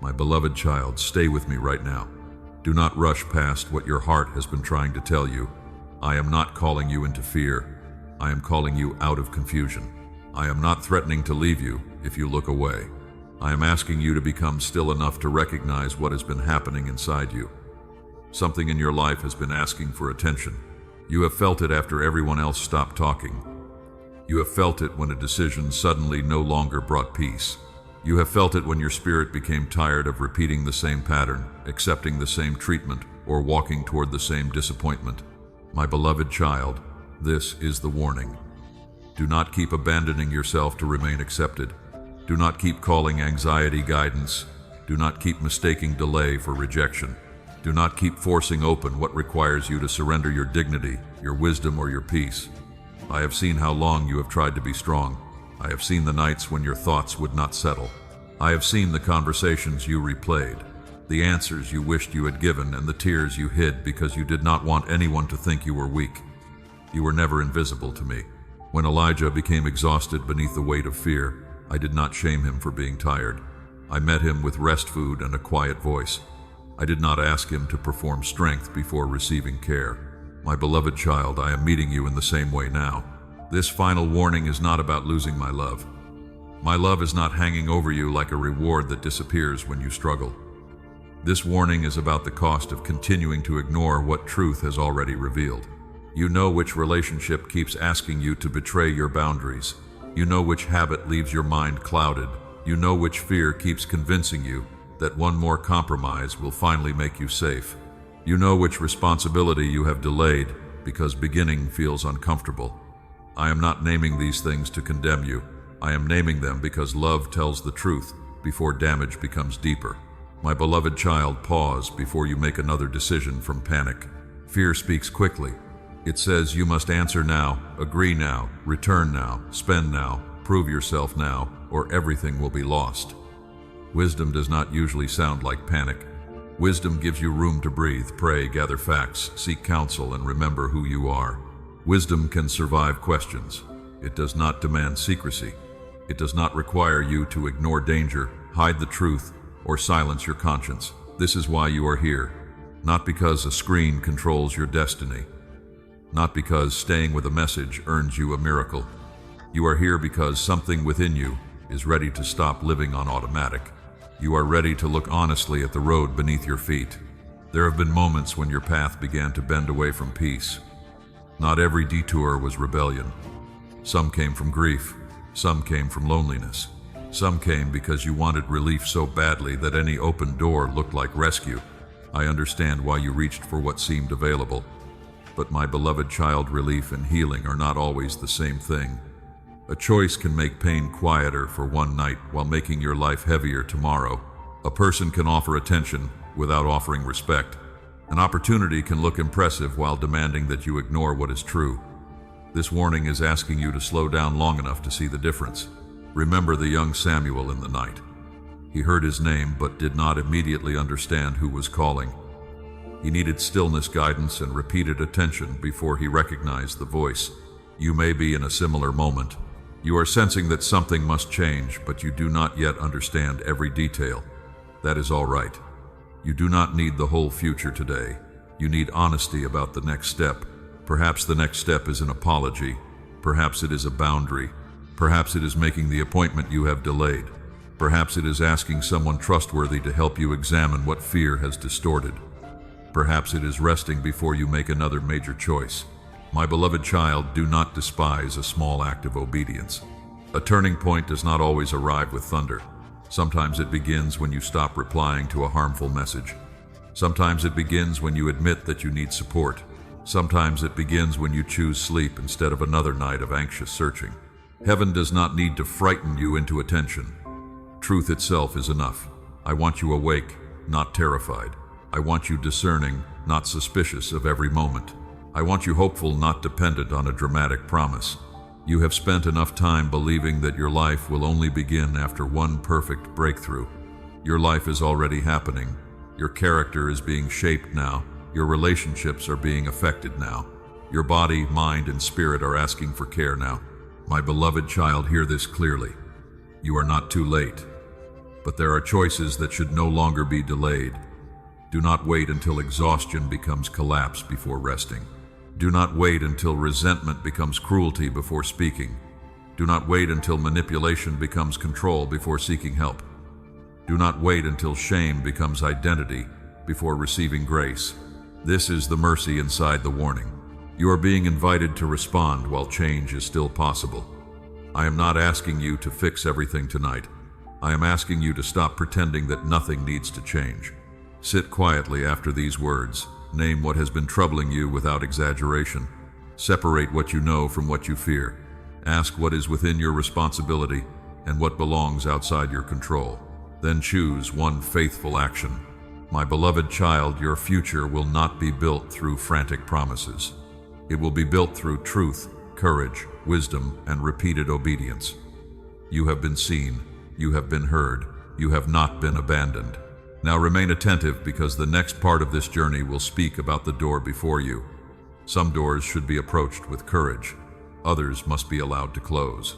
My beloved child, stay with me right now. Do not rush past what your heart has been trying to tell you. I am not calling you into fear. I am calling you out of confusion. I am not threatening to leave you if you look away. I am asking you to become still enough to recognize what has been happening inside you. Something in your life has been asking for attention. You have felt it after everyone else stopped talking. You have felt it when a decision suddenly no longer brought peace. You have felt it when your spirit became tired of repeating the same pattern, accepting the same treatment, or walking toward the same disappointment. My beloved child, this is the warning. Do not keep abandoning yourself to remain accepted. Do not keep calling anxiety guidance. Do not keep mistaking delay for rejection. Do not keep forcing open what requires you to surrender your dignity, your wisdom, or your peace. I have seen how long you have tried to be strong. I have seen the nights when your thoughts would not settle. I have seen the conversations you replayed, the answers you wished you had given, and the tears you hid because you did not want anyone to think you were weak. You were never invisible to me. When Elijah became exhausted beneath the weight of fear, I did not shame him for being tired. I met him with rest food and a quiet voice. I did not ask him to perform strength before receiving care. My beloved child, I am meeting you in the same way now. This final warning is not about losing my love. My love is not hanging over you like a reward that disappears when you struggle. This warning is about the cost of continuing to ignore what truth has already revealed. You know which relationship keeps asking you to betray your boundaries. You know which habit leaves your mind clouded. You know which fear keeps convincing you that one more compromise will finally make you safe. You know which responsibility you have delayed because beginning feels uncomfortable. I am not naming these things to condemn you. I am naming them because love tells the truth before damage becomes deeper. My beloved child, pause before you make another decision from panic. Fear speaks quickly. It says you must answer now, agree now, return now, spend now, prove yourself now, or everything will be lost. Wisdom does not usually sound like panic. Wisdom gives you room to breathe, pray, gather facts, seek counsel, and remember who you are. Wisdom can survive questions. It does not demand secrecy. It does not require you to ignore danger, hide the truth, or silence your conscience. This is why you are here. Not because a screen controls your destiny. Not because staying with a message earns you a miracle. You are here because something within you is ready to stop living on automatic. You are ready to look honestly at the road beneath your feet. There have been moments when your path began to bend away from peace. Not every detour was rebellion. Some came from grief. Some came from loneliness. Some came because you wanted relief so badly that any open door looked like rescue. I understand why you reached for what seemed available. But my beloved child, relief and healing are not always the same thing. A choice can make pain quieter for one night while making your life heavier tomorrow. A person can offer attention without offering respect. An opportunity can look impressive while demanding that you ignore what is true. This warning is asking you to slow down long enough to see the difference. Remember the young Samuel in the night. He heard his name but did not immediately understand who was calling. He needed stillness, guidance, and repeated attention before he recognized the voice. You may be in a similar moment. You are sensing that something must change, but you do not yet understand every detail. That is all right. You do not need the whole future today. You need honesty about the next step. Perhaps the next step is an apology. Perhaps it is a boundary. Perhaps it is making the appointment you have delayed. Perhaps it is asking someone trustworthy to help you examine what fear has distorted. Perhaps it is resting before you make another major choice. My beloved child, do not despise a small act of obedience. A turning point does not always arrive with thunder. Sometimes it begins when you stop replying to a harmful message. Sometimes it begins when you admit that you need support. Sometimes it begins when you choose sleep instead of another night of anxious searching. Heaven does not need to frighten you into attention. Truth itself is enough. I want you awake, not terrified. I want you discerning, not suspicious of every moment. I want you hopeful, not dependent on a dramatic promise. You have spent enough time believing that your life will only begin after one perfect breakthrough. Your life is already happening. Your character is being shaped now. Your relationships are being affected now. Your body, mind, and spirit are asking for care now. My beloved child, hear this clearly. You are not too late. but there are choices that should no longer be delayed. Do not wait until exhaustion becomes collapse before resting. Do not wait until resentment becomes cruelty before speaking. Do not wait until manipulation becomes control before seeking help. Do not wait until shame becomes identity before receiving grace. This is the mercy inside the warning. You are being invited to respond while change is still possible. I am not asking you to fix everything tonight. I am asking you to stop pretending that nothing needs to change. Sit quietly after these words. Name what has been troubling you without exaggeration. Separate what you know from what you fear. Ask what is within your responsibility and what belongs outside your control. Then choose one faithful action. My beloved child, your future will not be built through frantic promises. It will be built through truth, courage, wisdom, and repeated obedience. You have been seen. You have been heard. You have not been abandoned. Now remain attentive, because the next part of this journey will speak about the door before you. Some doors should be approached with courage. Others must be allowed to close.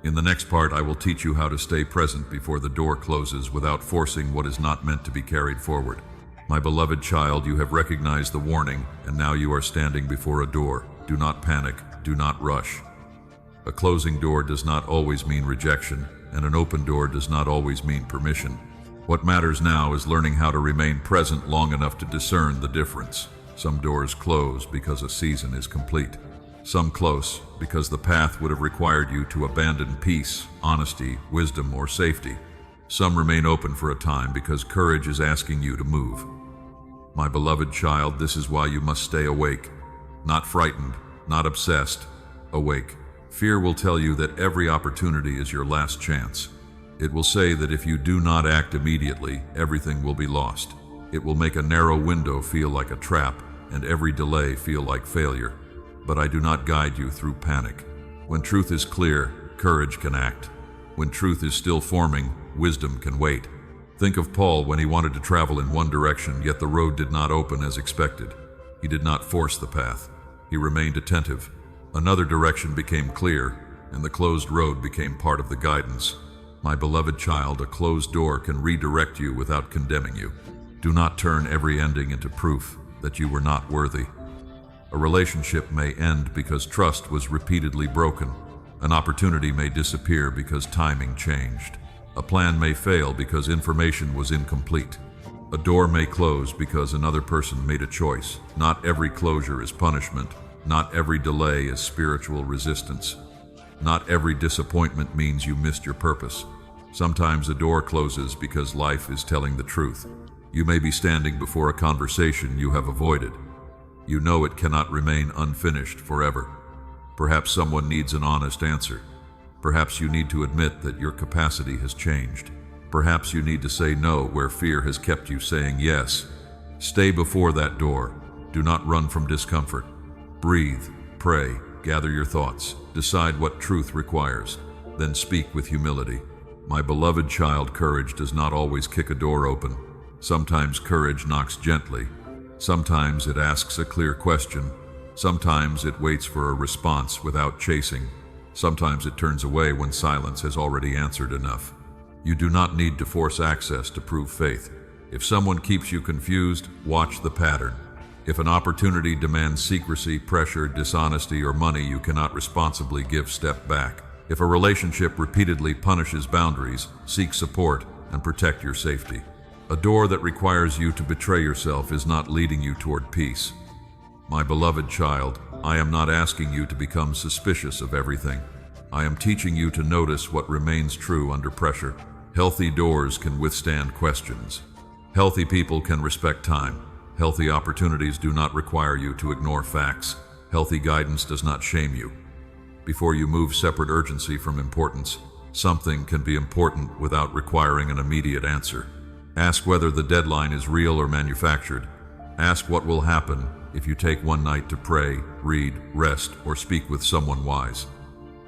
In the next part, I will teach you how to stay present before the door closes without forcing what is not meant to be carried forward. My beloved child, you have recognized the warning, and now you are standing before a door. Do not panic. Do not rush. A closing door does not always mean rejection, and an open door does not always mean permission. What matters now is learning how to remain present long enough to discern the difference. Some doors close because a season is complete. Some close because the path would have required you to abandon peace, honesty, wisdom, or safety. Some remain open for a time because courage is asking you to move. My beloved child, this is why you must stay awake. Not frightened, not obsessed. Awake. Fear will tell you that every opportunity is your last chance. It will say that if you do not act immediately, everything will be lost. It will make a narrow window feel like a trap, and every delay feel like failure. But I do not guide you through panic. When truth is clear, courage can act. When truth is still forming, wisdom can wait. Think of Paul when he wanted to travel in one direction, yet the road did not open as expected. He did not force the path. He remained attentive. Another direction became clear, and the closed road became part of the guidance. My beloved child, a closed door can redirect you without condemning you. Do not turn every ending into proof that you were not worthy. A relationship may end because trust was repeatedly broken. An opportunity may disappear because timing changed. A plan may fail because information was incomplete. A door may close because another person made a choice. Not every closure is punishment. Not every delay is spiritual resistance. Not every disappointment means you missed your purpose. Sometimes a door closes because life is telling the truth. You may be standing before a conversation you have avoided. You know it cannot remain unfinished forever. Perhaps someone needs an honest answer. Perhaps you need to admit that your capacity has changed. Perhaps you need to say no where fear has kept you saying yes. Stay before that door. Do not run from discomfort. Breathe, pray, gather your thoughts, decide what truth requires, then speak with humility. My beloved child, courage does not always kick a door open. Sometimes courage knocks gently. Sometimes it asks a clear question. Sometimes it waits for a response without chasing. Sometimes it turns away when silence has already answered enough. You do not need to force access to prove faith. If someone keeps you confused, watch the pattern. If an opportunity demands secrecy, pressure, dishonesty, or money you cannot responsibly give, step back. If a relationship repeatedly punishes boundaries, seek support and protect your safety. A door that requires you to betray yourself is not leading you toward peace. My beloved child, I am not asking you to become suspicious of everything. I am teaching you to notice what remains true under pressure. Healthy doors can withstand questions. Healthy people can respect time. Healthy opportunities do not require you to ignore facts. Healthy guidance does not shame you. Before you move, separate urgency from importance. Something can be important without requiring an immediate answer. Ask whether the deadline is real or manufactured. Ask what will happen if you take one night to pray, read, rest, or speak with someone wise.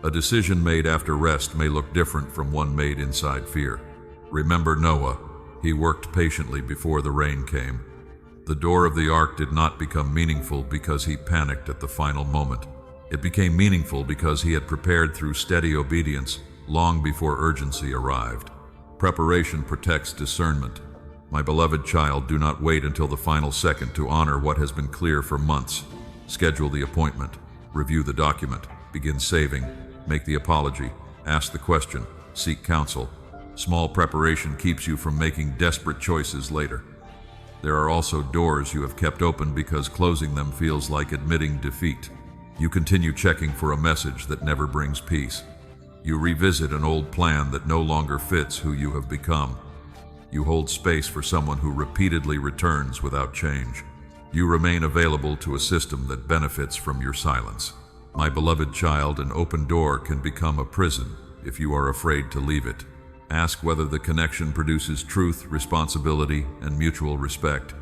A decision made after rest may look different from one made inside fear. Remember Noah. He worked patiently before the rain came. The door of the ark did not become meaningful because he panicked at the final moment. It became meaningful because he had prepared through steady obedience long before urgency arrived. Preparation protects discernment. My beloved child, do not wait until the final second to honor what has been clear for months. Schedule the appointment, review the document, begin saving, make the apology, ask the question, seek counsel. Small preparation keeps you from making desperate choices later. There are also doors you have kept open because closing them feels like admitting defeat. You continue checking for a message that never brings peace. You revisit an old plan that no longer fits who you have become. You hold space for someone who repeatedly returns without change. You remain available to a system that benefits from your silence. My beloved child, an open door can become a prison if you are afraid to leave it. Ask whether the connection produces truth, responsibility, and mutual respect.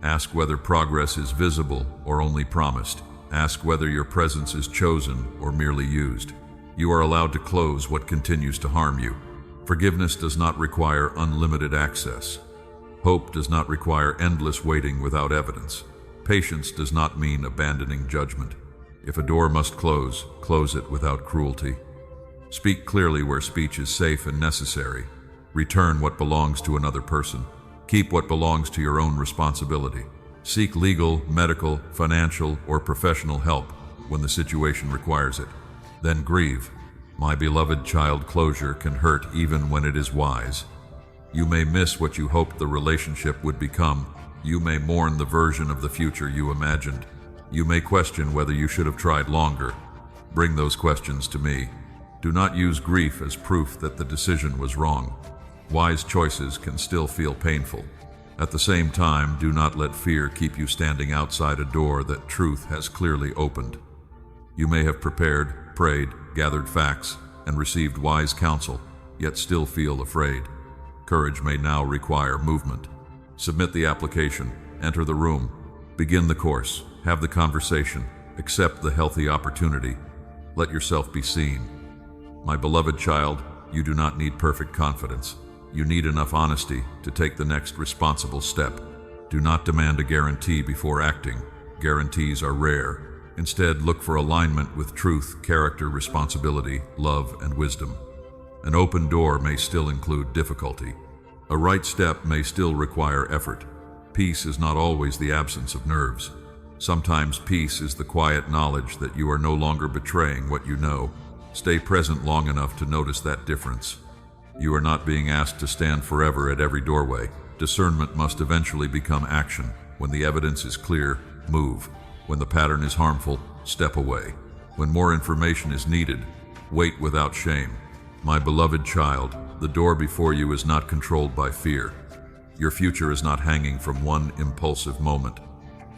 Ask whether progress is visible or only promised. Ask whether your presence is chosen or merely used. You are allowed to close what continues to harm you. Forgiveness does not require unlimited access. Hope does not require endless waiting without evidence. Patience does not mean abandoning judgment. If a door must close it without cruelty. Speak clearly where speech is safe and necessary. Return what belongs to another person. Keep what belongs to your own responsibility. Seek legal, medical, financial, or professional help when the situation requires it. Then grieve. My beloved child, closure can hurt even when it is wise. You may miss what you hoped the relationship would become. You may mourn the version of the future you imagined. You may question whether you should have tried longer. Bring those questions to me. Do not use grief as proof that the decision was wrong. Wise choices can still feel painful. At the same time, do not let fear keep you standing outside a door that truth has clearly opened. You may have prepared, prayed, gathered facts, and received wise counsel, yet still feel afraid. Courage may now require movement. Submit the application, enter the room, begin the course, have the conversation, accept the healthy opportunity. Let yourself be seen. My beloved child, you do not need perfect confidence. You need enough honesty to take the next responsible step. Do not demand a guarantee before acting. Guarantees are rare. Instead, look for alignment with truth, character, responsibility, love, and wisdom. An open door may still include difficulty. A right step may still require effort. Peace is not always the absence of nerves. Sometimes peace is the quiet knowledge that you are no longer betraying what you know. Stay present long enough to notice that difference. You are not being asked to stand forever at every doorway. Discernment must eventually become action. When the evidence is clear, move. When the pattern is harmful, step away. When more information is needed, wait without shame. My beloved child, the door before you is not controlled by fear. Your future is not hanging from one impulsive moment.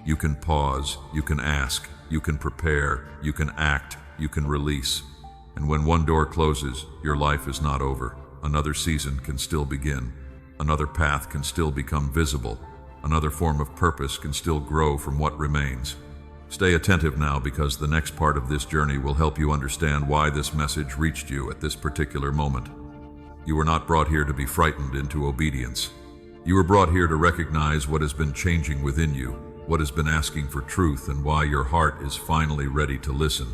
You can pause, you can ask, you can prepare, you can act, you can release. And when one door closes, your life is not over. Another season can still begin. Another path can still become visible. Another form of purpose can still grow from what remains. Stay attentive now, because the next part of this journey will help you understand why this message reached you at this particular moment. You were not brought here to be frightened into obedience. You were brought here to recognize what has been changing within you, what has been asking for truth, and why your heart is finally ready to listen.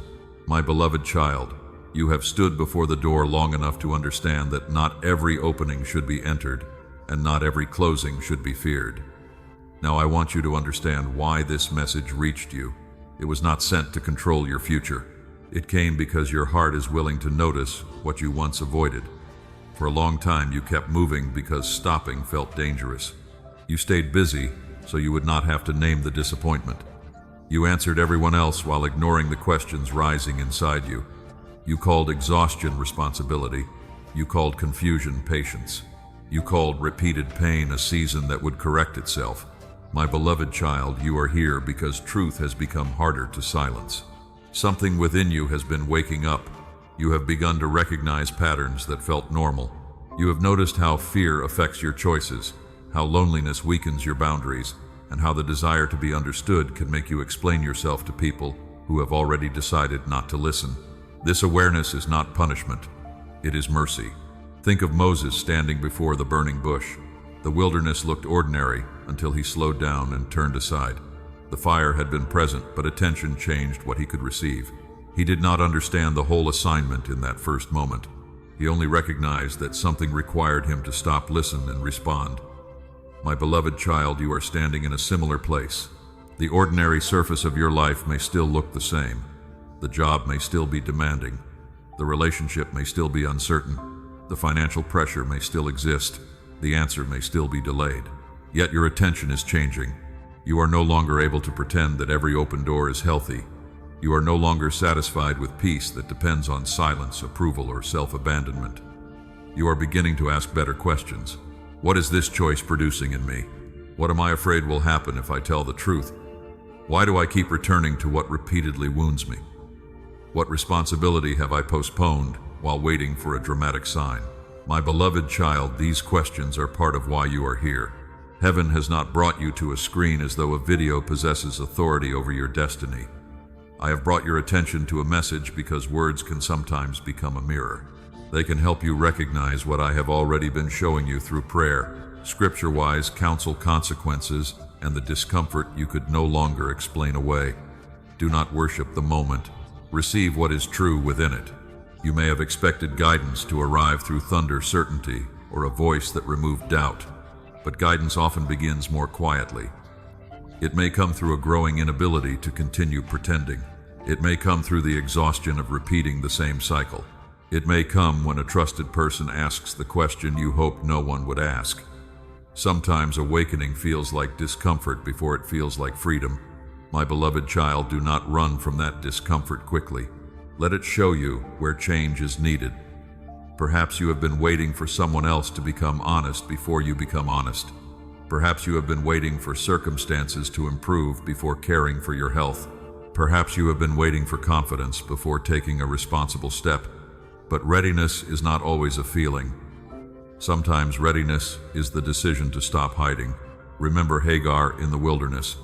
My beloved child, you have stood before the door long enough to understand that not every opening should be entered, and not every closing should be feared. Now I want you to understand why this message reached you. It was not sent to control your future. It came because your heart is willing to notice what you once avoided. For a long time you kept moving because stopping felt dangerous. You stayed busy so you would not have to name the disappointment. You answered everyone else while ignoring the questions rising inside you. You called exhaustion responsibility. You called confusion patience. You called repeated pain a season that would correct itself. My beloved child, you are here because truth has become harder to silence. Something within you has been waking up. You have begun to recognize patterns that felt normal. You have noticed how fear affects your choices, how loneliness weakens your boundaries, and how the desire to be understood can make you explain yourself to people who have already decided not to listen. This awareness is not punishment. It is mercy. Think of Moses standing before the burning bush. The wilderness looked ordinary until he slowed down and turned aside. The fire had been present, but attention changed what he could receive. He did not understand the whole assignment in that first moment. He only recognized that something required him to stop, listen, and respond. My beloved child, you are standing in a similar place. The ordinary surface of your life may still look the same. The job may still be demanding. The relationship may still be uncertain. The financial pressure may still exist. The answer may still be delayed. Yet your attention is changing. You are no longer able to pretend that every open door is healthy. You are no longer satisfied with peace that depends on silence, approval, or self-abandonment. You are beginning to ask better questions. What is this choice producing in me? What am I afraid will happen if I tell the truth? Why do I keep returning to what repeatedly wounds me? What responsibility have I postponed while waiting for a dramatic sign? My beloved child, these questions are part of why you are here. Heaven has not brought you to a screen as though a video possesses authority over your destiny. I have brought your attention to a message because words can sometimes become a mirror. They can help you recognize what I have already been showing you through prayer, scripture-wise counsel, consequences, and the discomfort you could no longer explain away. Do not worship the moment. Receive what is true within it. You may have expected guidance to arrive through thunder, certainty, or a voice that removed doubt, but guidance often begins more quietly. It may come through a growing inability to continue pretending. It may come through the exhaustion of repeating the same cycle. It may come when a trusted person asks the question you hoped no one would ask. Sometimes awakening feels like discomfort before it feels like freedom. My beloved child, do not run from that discomfort quickly. Let it show you where change is needed. Perhaps you have been waiting for someone else to become honest before you become honest. Perhaps you have been waiting for circumstances to improve before caring for your health. Perhaps you have been waiting for confidence before taking a responsible step. But readiness is not always a feeling. Sometimes readiness is the decision to stop hiding. Remember Hagar in the wilderness.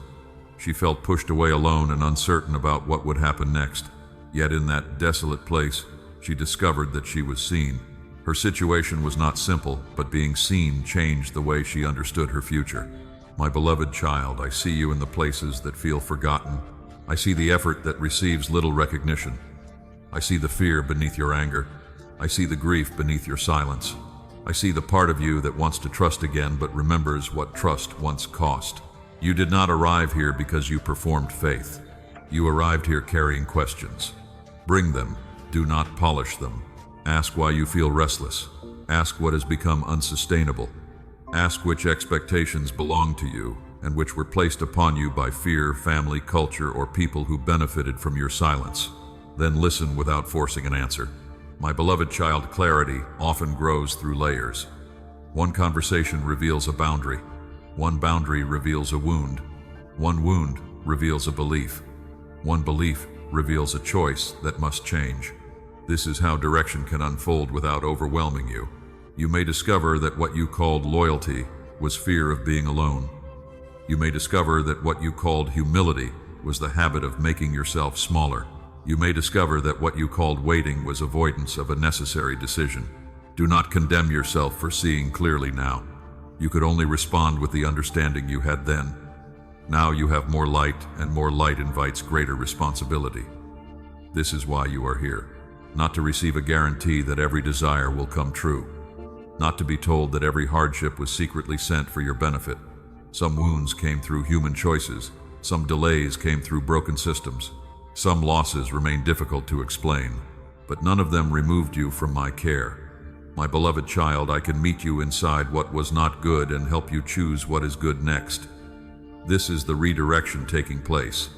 She felt pushed away alone and uncertain about what would happen next. Yet in that desolate place, she discovered that she was seen. Her situation was not simple, but being seen changed the way she understood her future. My beloved child, I see you in the places that feel forgotten. I see the effort that receives little recognition. I see the fear beneath your anger. I see the grief beneath your silence. I see the part of you that wants to trust again but remembers what trust once cost. You did not arrive here because you performed faith. You arrived here carrying questions. Bring them. Do not polish them. Ask why you feel restless. Ask what has become unsustainable. Ask which expectations belong to you and which were placed upon you by fear, family, culture, or people who benefited from your silence. Then listen without forcing an answer. My beloved child, clarity often grows through layers. One conversation reveals a boundary. One boundary reveals a wound. One wound reveals a belief. One belief reveals a choice that must change. This is how direction can unfold without overwhelming you. You may discover that what you called loyalty was fear of being alone. You may discover that what you called humility was the habit of making yourself smaller. You may discover that what you called waiting was avoidance of a necessary decision. Do not condemn yourself for seeing clearly now. You could only respond with the understanding you had then. Now you have more light, and more light invites greater responsibility. This is why you are here. Not to receive a guarantee that every desire will come true. Not to be told that every hardship was secretly sent for your benefit. Some wounds came through human choices. Some delays came through broken systems. Some losses remain difficult to explain, but none of them removed you from my care. My beloved child, I can meet you inside what was not good and help you choose what is good next. This is the redirection taking place.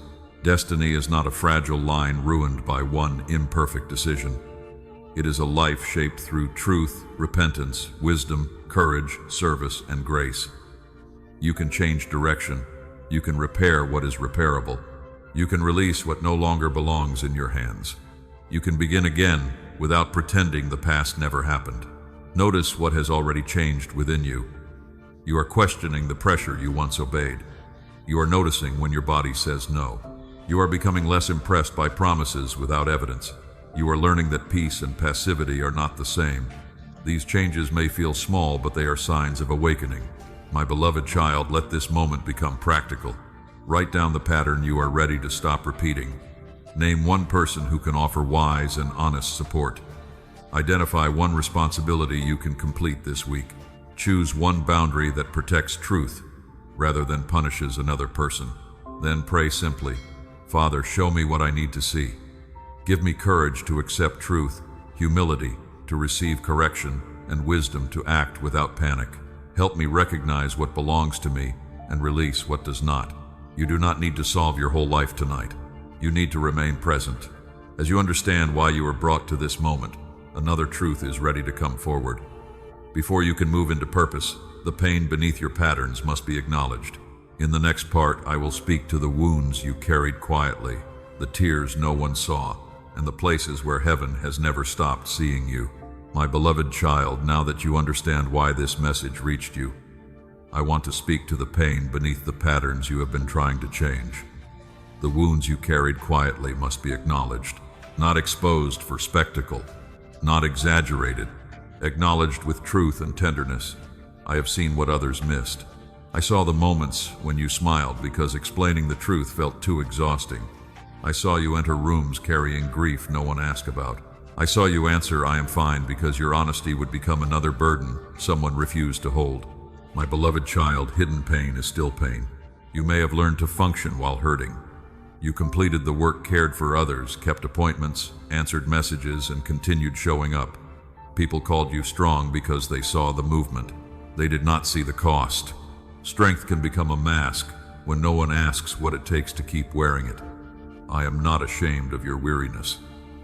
Destiny is not a fragile line ruined by one imperfect decision. It is a life shaped through truth, repentance, wisdom, courage, service, and grace. You can change direction. You can repair what is repairable. You can release what no longer belongs in your hands. You can begin again without pretending the past never happened. Notice what has already changed within you. You are questioning the pressure you once obeyed. You are noticing when your body says no. You are becoming less impressed by promises without evidence. You are learning that peace and passivity are not the same. These changes may feel small, but they are signs of awakening. My beloved child, let this moment become practical. Write down the pattern you are ready to stop repeating. Name one person who can offer wise and honest support. Identify one responsibility you can complete this week. Choose one boundary that protects truth rather than punishes another person. Then pray simply, Father, show me what I need to see. Give me courage to accept truth, humility to receive correction, and wisdom to act without panic. Help me recognize what belongs to me and release what does not. You do not need to solve your whole life tonight. You need to remain present. As you understand why you were brought to this moment, another truth is ready to come forward. Before you can move into purpose, the pain beneath your patterns must be acknowledged. In the next part, I will speak to the wounds you carried quietly, the tears no one saw, and the places where heaven has never stopped seeing you. My beloved child, now that you understand why this message reached you, I want to speak to the pain beneath the patterns you have been trying to change. The wounds you carried quietly must be acknowledged, not exposed for spectacle, not exaggerated, acknowledged with truth and tenderness. I have seen what others missed. I saw the moments when you smiled because explaining the truth felt too exhausting. I saw you enter rooms carrying grief no one asked about. I saw you answer, I am fine, because your honesty would become another burden someone refused to hold. My beloved child, hidden pain is still pain. You may have learned to function while hurting. You completed the work, cared for others, kept appointments, answered messages, and continued showing up. People called you strong because they saw the movement. They did not see the cost. Strength can become a mask when no one asks what it takes to keep wearing it. I am not ashamed of your weariness.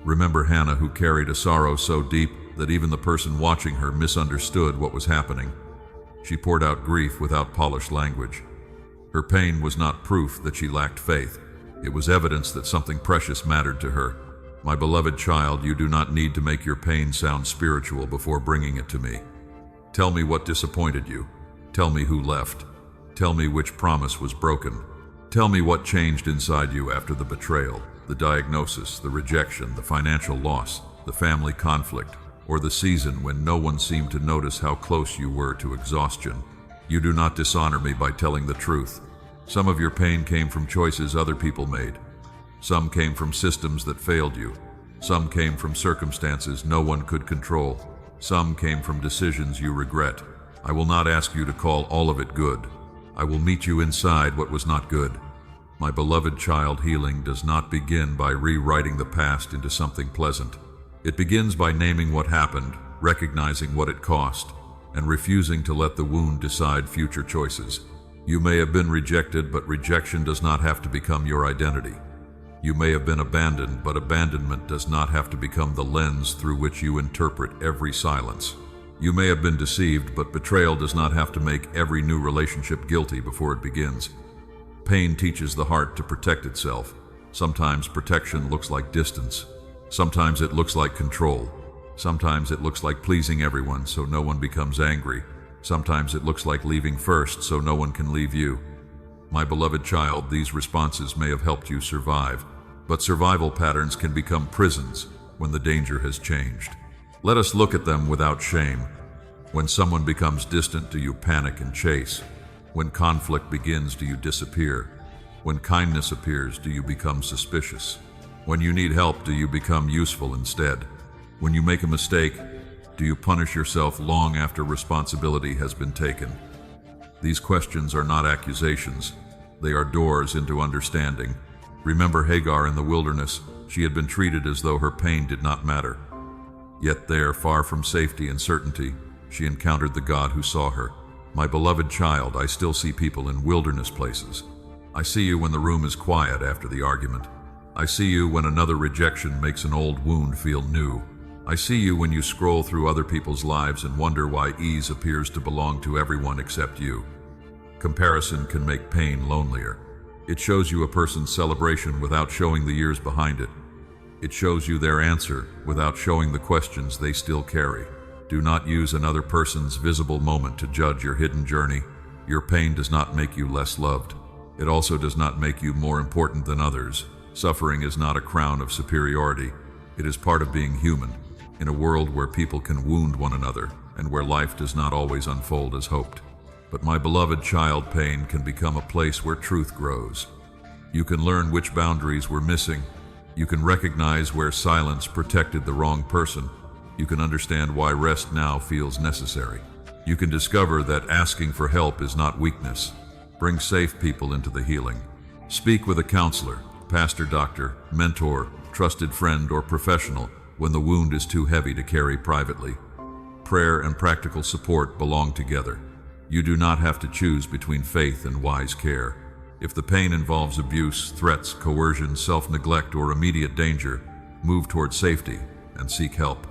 Remember Hannah, who carried a sorrow so deep that even the person watching her misunderstood what was happening. She poured out grief without polished language. Her pain was not proof that she lacked faith. It was evidence that something precious mattered to her. My beloved child, you do not need to make your pain sound spiritual before bringing it to me. Tell me what disappointed you. Tell me who left. Tell me which promise was broken. Tell me what changed inside you after the betrayal, the diagnosis, the rejection, the financial loss, the family conflict, or the season when no one seemed to notice how close you were to exhaustion. You do not dishonor me by telling the truth. Some of your pain came from choices other people made. Some came from systems that failed you. Some came from circumstances no one could control. Some came from decisions you regret. I will not ask you to call all of it good. I will meet you inside what was not good. My beloved child, healing does not begin by rewriting the past into something pleasant. It begins by naming what happened, recognizing what it cost, and refusing to let the wound decide future choices. You may have been rejected, but rejection does not have to become your identity. You may have been abandoned, but abandonment does not have to become the lens through which you interpret every silence. You may have been deceived, but betrayal does not have to make every new relationship guilty before it begins. Pain teaches the heart to protect itself. Sometimes protection looks like distance. Sometimes it looks like control. Sometimes it looks like pleasing everyone so no one becomes angry. Sometimes it looks like leaving first so no one can leave you. My beloved child, these responses may have helped you survive, but survival patterns can become prisons when the danger has changed. Let us look at them without shame. When someone becomes distant, do you panic and chase? When conflict begins, do you disappear? When kindness appears, do you become suspicious? When you need help, do you become useful instead? When you make a mistake, do you punish yourself long after responsibility has been taken? These questions are not accusations. They are doors into understanding. Remember Hagar in the wilderness. She had been treated as though her pain did not matter. Yet there, far from safety and certainty, she encountered the God who saw her. My beloved child, I still see people in wilderness places. I see you when the room is quiet after the argument. I see you when another rejection makes an old wound feel new. I see you when you scroll through other people's lives and wonder why ease appears to belong to everyone except you. Comparison can make pain lonelier. It shows you a person's celebration without showing the years behind it. It shows you their answer without showing the questions they still carry. Do not use another person's visible moment to judge your hidden journey. Your pain does not make you less loved. It also does not make you more important than others. Suffering is not a crown of superiority. It is part of being human, in a world where people can wound one another and where life does not always unfold as hoped. But my beloved child, pain can become a place where truth grows. You can learn which boundaries were missing. You can recognize where silence protected the wrong person. you can understand why rest now feels necessary. You can discover that asking for help is not weakness. Bring safe people into the healing. Speak with a counselor, pastor, doctor, mentor, trusted friend, or professional when the wound is too heavy to carry privately. Prayer and practical support belong together. You do not have to choose between faith and wise care. If the pain involves abuse, threats, coercion, self-neglect, or immediate danger, move toward safety and seek help.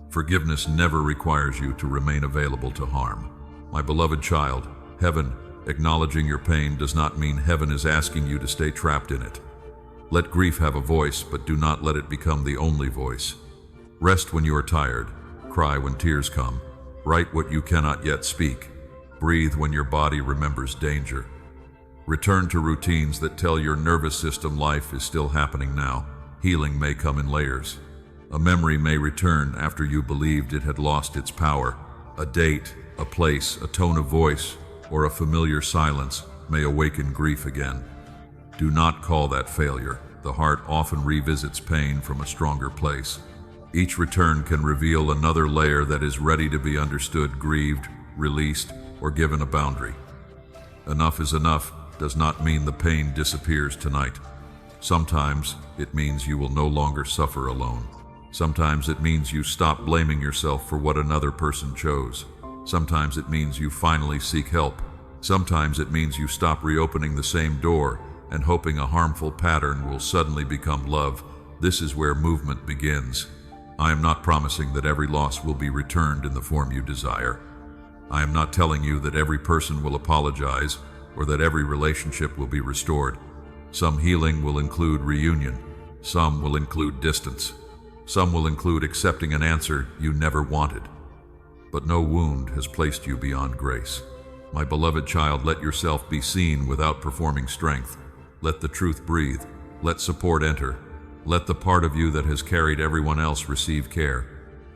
Forgiveness never requires you to remain available to harm. My beloved child, heaven, acknowledging your pain does not mean heaven is asking you to stay trapped in it. Let grief have a voice, but do not let it become the only voice. Rest when you are tired. Cry when tears come. Write what you cannot yet speak. Breathe when your body remembers danger. Return to routines that tell your nervous system life is still happening now. Healing may come in layers. A memory may return after you believed it had lost its power. A date, a place, a tone of voice, or a familiar silence may awaken grief again. Do not call that failure. The heart often revisits pain from a stronger place. Each return can reveal another layer that is ready to be understood, grieved, released, or given a boundary. Enough is enough does not mean the pain disappears tonight. Sometimes it means you will no longer suffer alone. Sometimes it means you stop blaming yourself for what another person chose. Sometimes it means you finally seek help. Sometimes it means you stop reopening the same door and hoping a harmful pattern will suddenly become love. This is where movement begins. I am not promising that every loss will be returned in the form you desire. I am not telling you that every person will apologize or that every relationship will be restored. Some healing will include reunion. Some will include distance. Some will include accepting an answer you never wanted. But no wound has placed you beyond grace. My beloved child, let yourself be seen without performing strength. Let the truth breathe. Let support enter. Let the part of you that has carried everyone else receive care.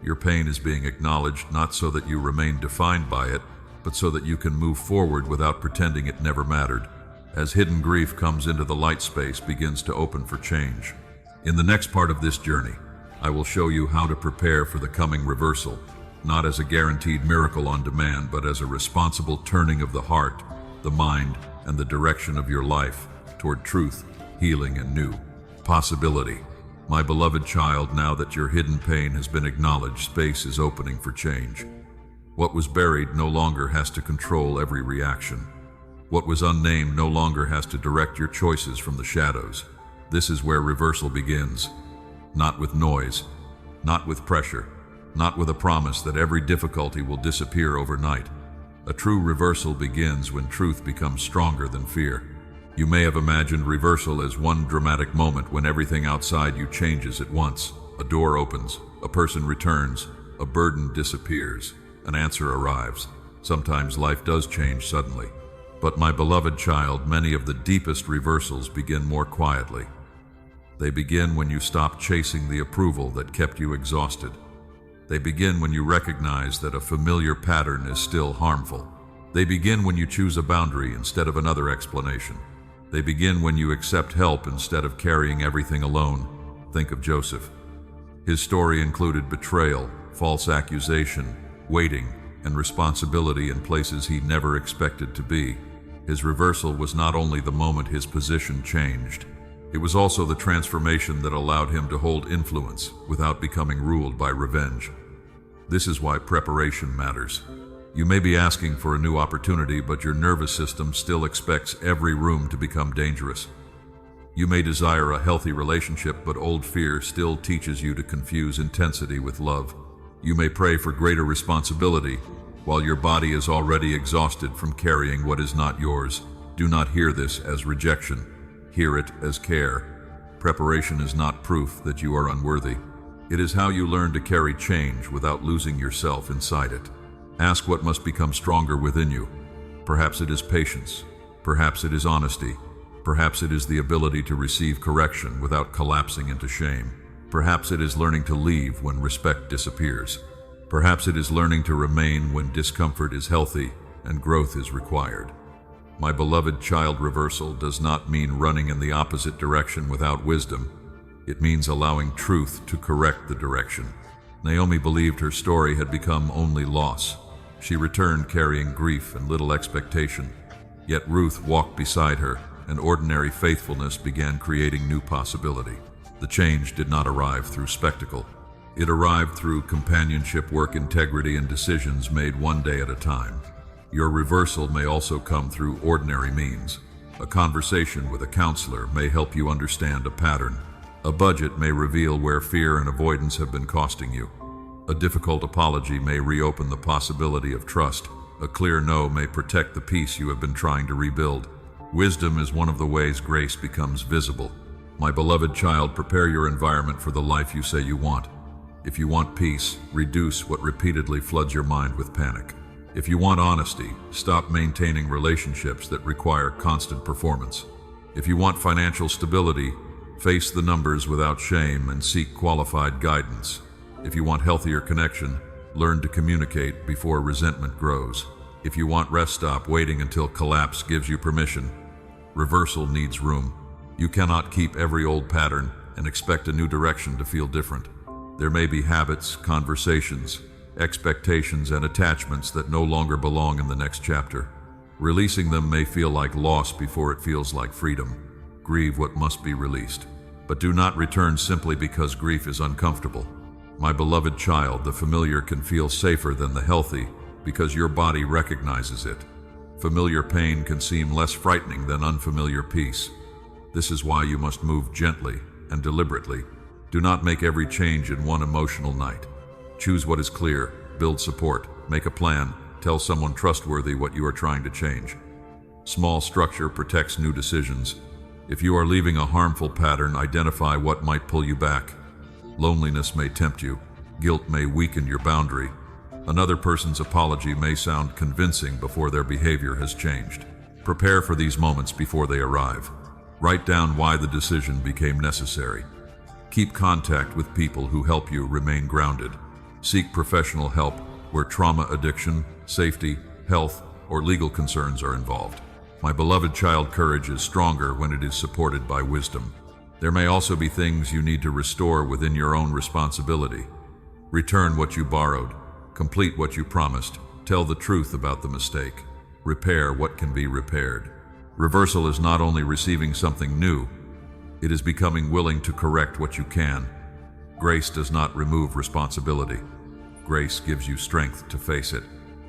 Your pain is being acknowledged not so that you remain defined by it, but so that you can move forward without pretending it never mattered. As hidden grief comes into the light space begins to open for change. In the next part of this journey, I will show you how to prepare for the coming reversal, not as a guaranteed miracle on demand, but as a responsible turning of the heart, the mind, and the direction of your life toward truth, healing, and new possibility. My beloved child, now that your hidden pain has been acknowledged, space is opening for change. What was buried no longer has to control every reaction. What was unnamed no longer has to direct your choices from the shadows. This is where reversal begins. Not with noise, not with pressure, not with a promise that every difficulty will disappear overnight. A true reversal begins when truth becomes stronger than fear. You may have imagined reversal as one dramatic moment when everything outside you changes at once. A door opens, a person returns, a burden disappears, an answer arrives. Sometimes life does change suddenly. But my beloved child, many of the deepest reversals begin more quietly. They begin when you stop chasing the approval that kept you exhausted. They begin when you recognize that a familiar pattern is still harmful. They begin when you choose a boundary instead of another explanation. They begin when you accept help instead of carrying everything alone. Think of Joseph. His story included betrayal, false accusation, waiting, and responsibility in places he never expected to be. His reversal was not only the moment his position changed, it was also the transformation that allowed him to hold influence without becoming ruled by revenge. This is why preparation matters. You may be asking for a new opportunity, but your nervous system still expects every room to become dangerous. You may desire a healthy relationship, but old fear still teaches you to confuse intensity with love. You may pray for greater responsibility, while your body is already exhausted from carrying what is not yours. Do not hear this as rejection. Hear it as care. Preparation is not proof that you are unworthy. It is how you learn to carry change without losing yourself inside it. Ask what must become stronger within you. Perhaps it is patience. Perhaps it is honesty. Perhaps it is the ability to receive correction without collapsing into shame. Perhaps it is learning to leave when respect disappears. Perhaps it is learning to remain when discomfort is healthy and growth is required. My beloved child, reversal does not mean running in the opposite direction without wisdom. It means allowing truth to correct the direction. Naomi believed her story had become only loss. She returned carrying grief and little expectation. Yet Ruth walked beside her, and ordinary faithfulness began creating new possibility. The change did not arrive through spectacle. It arrived through companionship, work, integrity, and decisions made one day at a time. Your reversal may also come through ordinary means. A conversation with a counselor may help you understand a pattern. A budget may reveal where fear and avoidance have been costing you. A difficult apology may reopen the possibility of trust. A clear no may protect the peace you have been trying to rebuild. Wisdom is one of the ways grace becomes visible. My beloved child, prepare your environment for the life you say you want. If you want peace, reduce what repeatedly floods your mind with panic. If you want honesty, stop maintaining relationships that require constant performance. If you want financial stability, face the numbers without shame and seek qualified guidance. If you want healthier connection, learn to communicate before resentment grows. If you want rest, stop waiting until collapse gives you permission. Reversal needs room. You cannot keep every old pattern and expect a new direction to feel different. There may be habits, conversations, expectations, and attachments that no longer belong in the next chapter. Releasing them may feel like loss before it feels like freedom. Grieve what must be released. But do not return simply because grief is uncomfortable. My beloved child, the familiar can feel safer than the healthy because your body recognizes it. Familiar pain can seem less frightening than unfamiliar peace. This is why you must move gently and deliberately. Do not make every change in one emotional night. Choose what is clear, build support, make a plan, tell someone trustworthy what you are trying to change. Small structure protects new decisions. If you are leaving a harmful pattern, identify what might pull you back. Loneliness may tempt you. Guilt may weaken your boundary. Another person's apology may sound convincing before their behavior has changed. Prepare for these moments before they arrive. Write down why the decision became necessary. Keep contact with people who help you remain grounded. Seek professional help where trauma, addiction, safety, health, or legal concerns are involved. My beloved child, courage is stronger when it is supported by wisdom. There may also be things you need to restore within your own responsibility. Return what you borrowed. Complete what you promised. Tell the truth about the mistake. Repair what can be repaired. Reversal is not only receiving something new, it is becoming willing to correct what you can. Grace does not remove responsibility. Grace gives you strength to face it.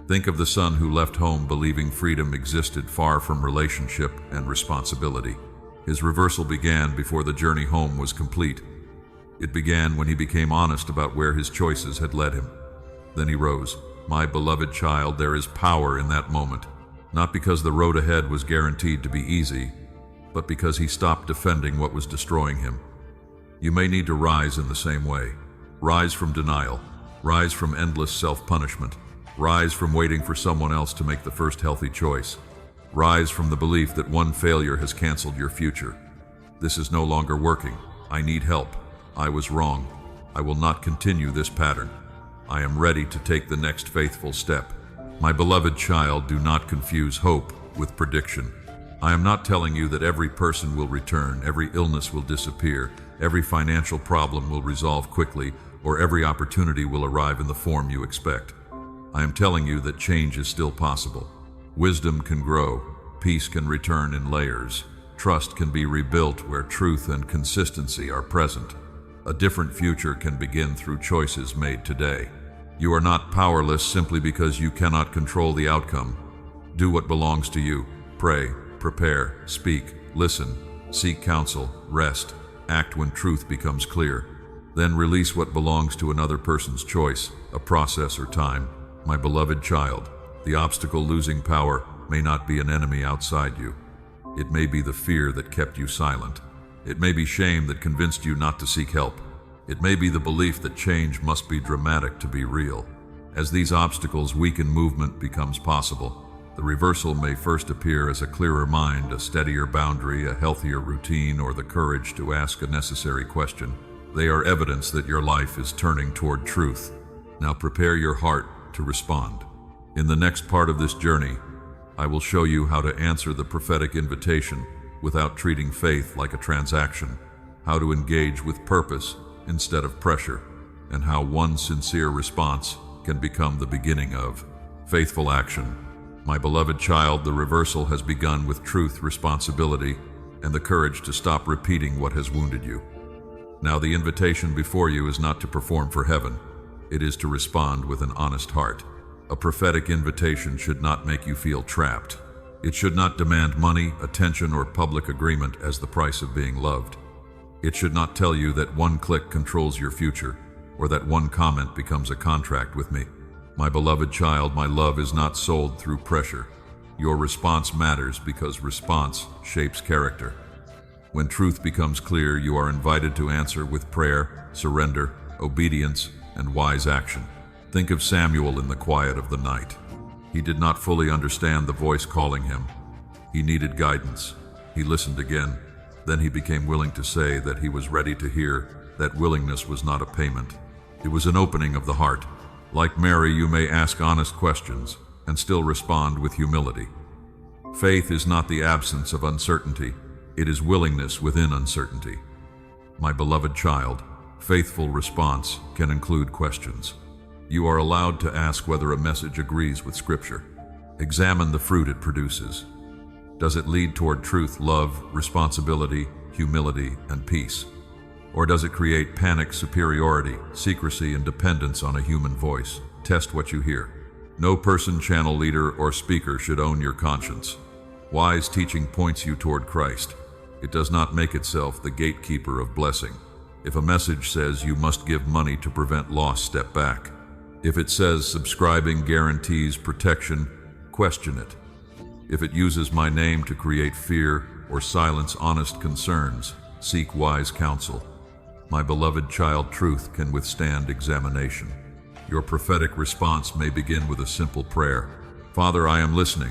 Think of the son who left home believing freedom existed far from relationship and responsibility. His reversal began before the journey home was complete. It began when he became honest about where his choices had led him. Then he rose. My beloved child, there is power in that moment. Not because the road ahead was guaranteed to be easy, but because he stopped defending what was destroying him. You may need to rise in the same way. Rise from denial. Rise from endless self-punishment. Rise from waiting for someone else to make the first healthy choice. Rise from the belief that one failure has canceled your future. This is no longer working. I need help. I was wrong. I will not continue this pattern. I am ready to take the next faithful step. My beloved child, do not confuse hope with prediction. I am not telling you that every person will return, every illness will disappear, every financial problem will resolve quickly, or every opportunity will arrive in the form you expect. I am telling you that change is still possible. Wisdom can grow, peace can return in layers, trust can be rebuilt where truth and consistency are present. A different future can begin through choices made today. You are not powerless simply because you cannot control the outcome. Do what belongs to you. Pray, prepare, speak, listen, seek counsel, rest, act when truth becomes clear. Then release what belongs to another person's choice, a process or time. My beloved child, the obstacle losing power may not be an enemy outside you. It may be the fear that kept you silent. It may be shame that convinced you not to seek help. It may be the belief that change must be dramatic to be real. As these obstacles weaken, movement becomes possible. The reversal may first appear as a clearer mind, a steadier boundary, a healthier routine, or the courage to ask a necessary question. They are evidence that your life is turning toward truth. Now prepare your heart to respond. In the next part of this journey, I will show you how to answer the prophetic invitation without treating faith like a transaction, how to engage with purpose instead of pressure, and how one sincere response can become the beginning of faithful action. My beloved child, the reversal has begun with truth, responsibility, and the courage to stop repeating what has wounded you. Now the invitation before you is not to perform for heaven. It is to respond with an honest heart. A prophetic invitation should not make you feel trapped. It should not demand money, attention, or public agreement as the price of being loved. It should not tell you that one click controls your future, or that one comment becomes a contract with me. My beloved child, my love is not sold through pressure. Your response matters because response shapes character. When truth becomes clear, you are invited to answer with prayer, surrender, obedience, and wise action. Think of Samuel in the quiet of the night. He did not fully understand the voice calling him. He needed guidance. He listened again. Then he became willing to say that he was ready to hear. That willingness was not a payment. It was an opening of the heart. Like Mary, you may ask honest questions and still respond with humility. Faith is not the absence of uncertainty. It is willingness within uncertainty. My beloved child, faithful response can include questions. You are allowed to ask whether a message agrees with Scripture. Examine the fruit it produces. Does it lead toward truth, love, responsibility, humility, and peace? Or does it create panic, superiority, secrecy, and dependence on a human voice? Test what you hear. No person, channel leader, or speaker should own your conscience. Wise teaching points you toward Christ. It does not make itself the gatekeeper of blessing. If a message says you must give money to prevent loss, step back. If it says subscribing guarantees protection, question it. If it uses my name to create fear or silence honest concerns, seek wise counsel. My beloved child, truth can withstand examination. Your prophetic response may begin with a simple prayer. Father, I am listening.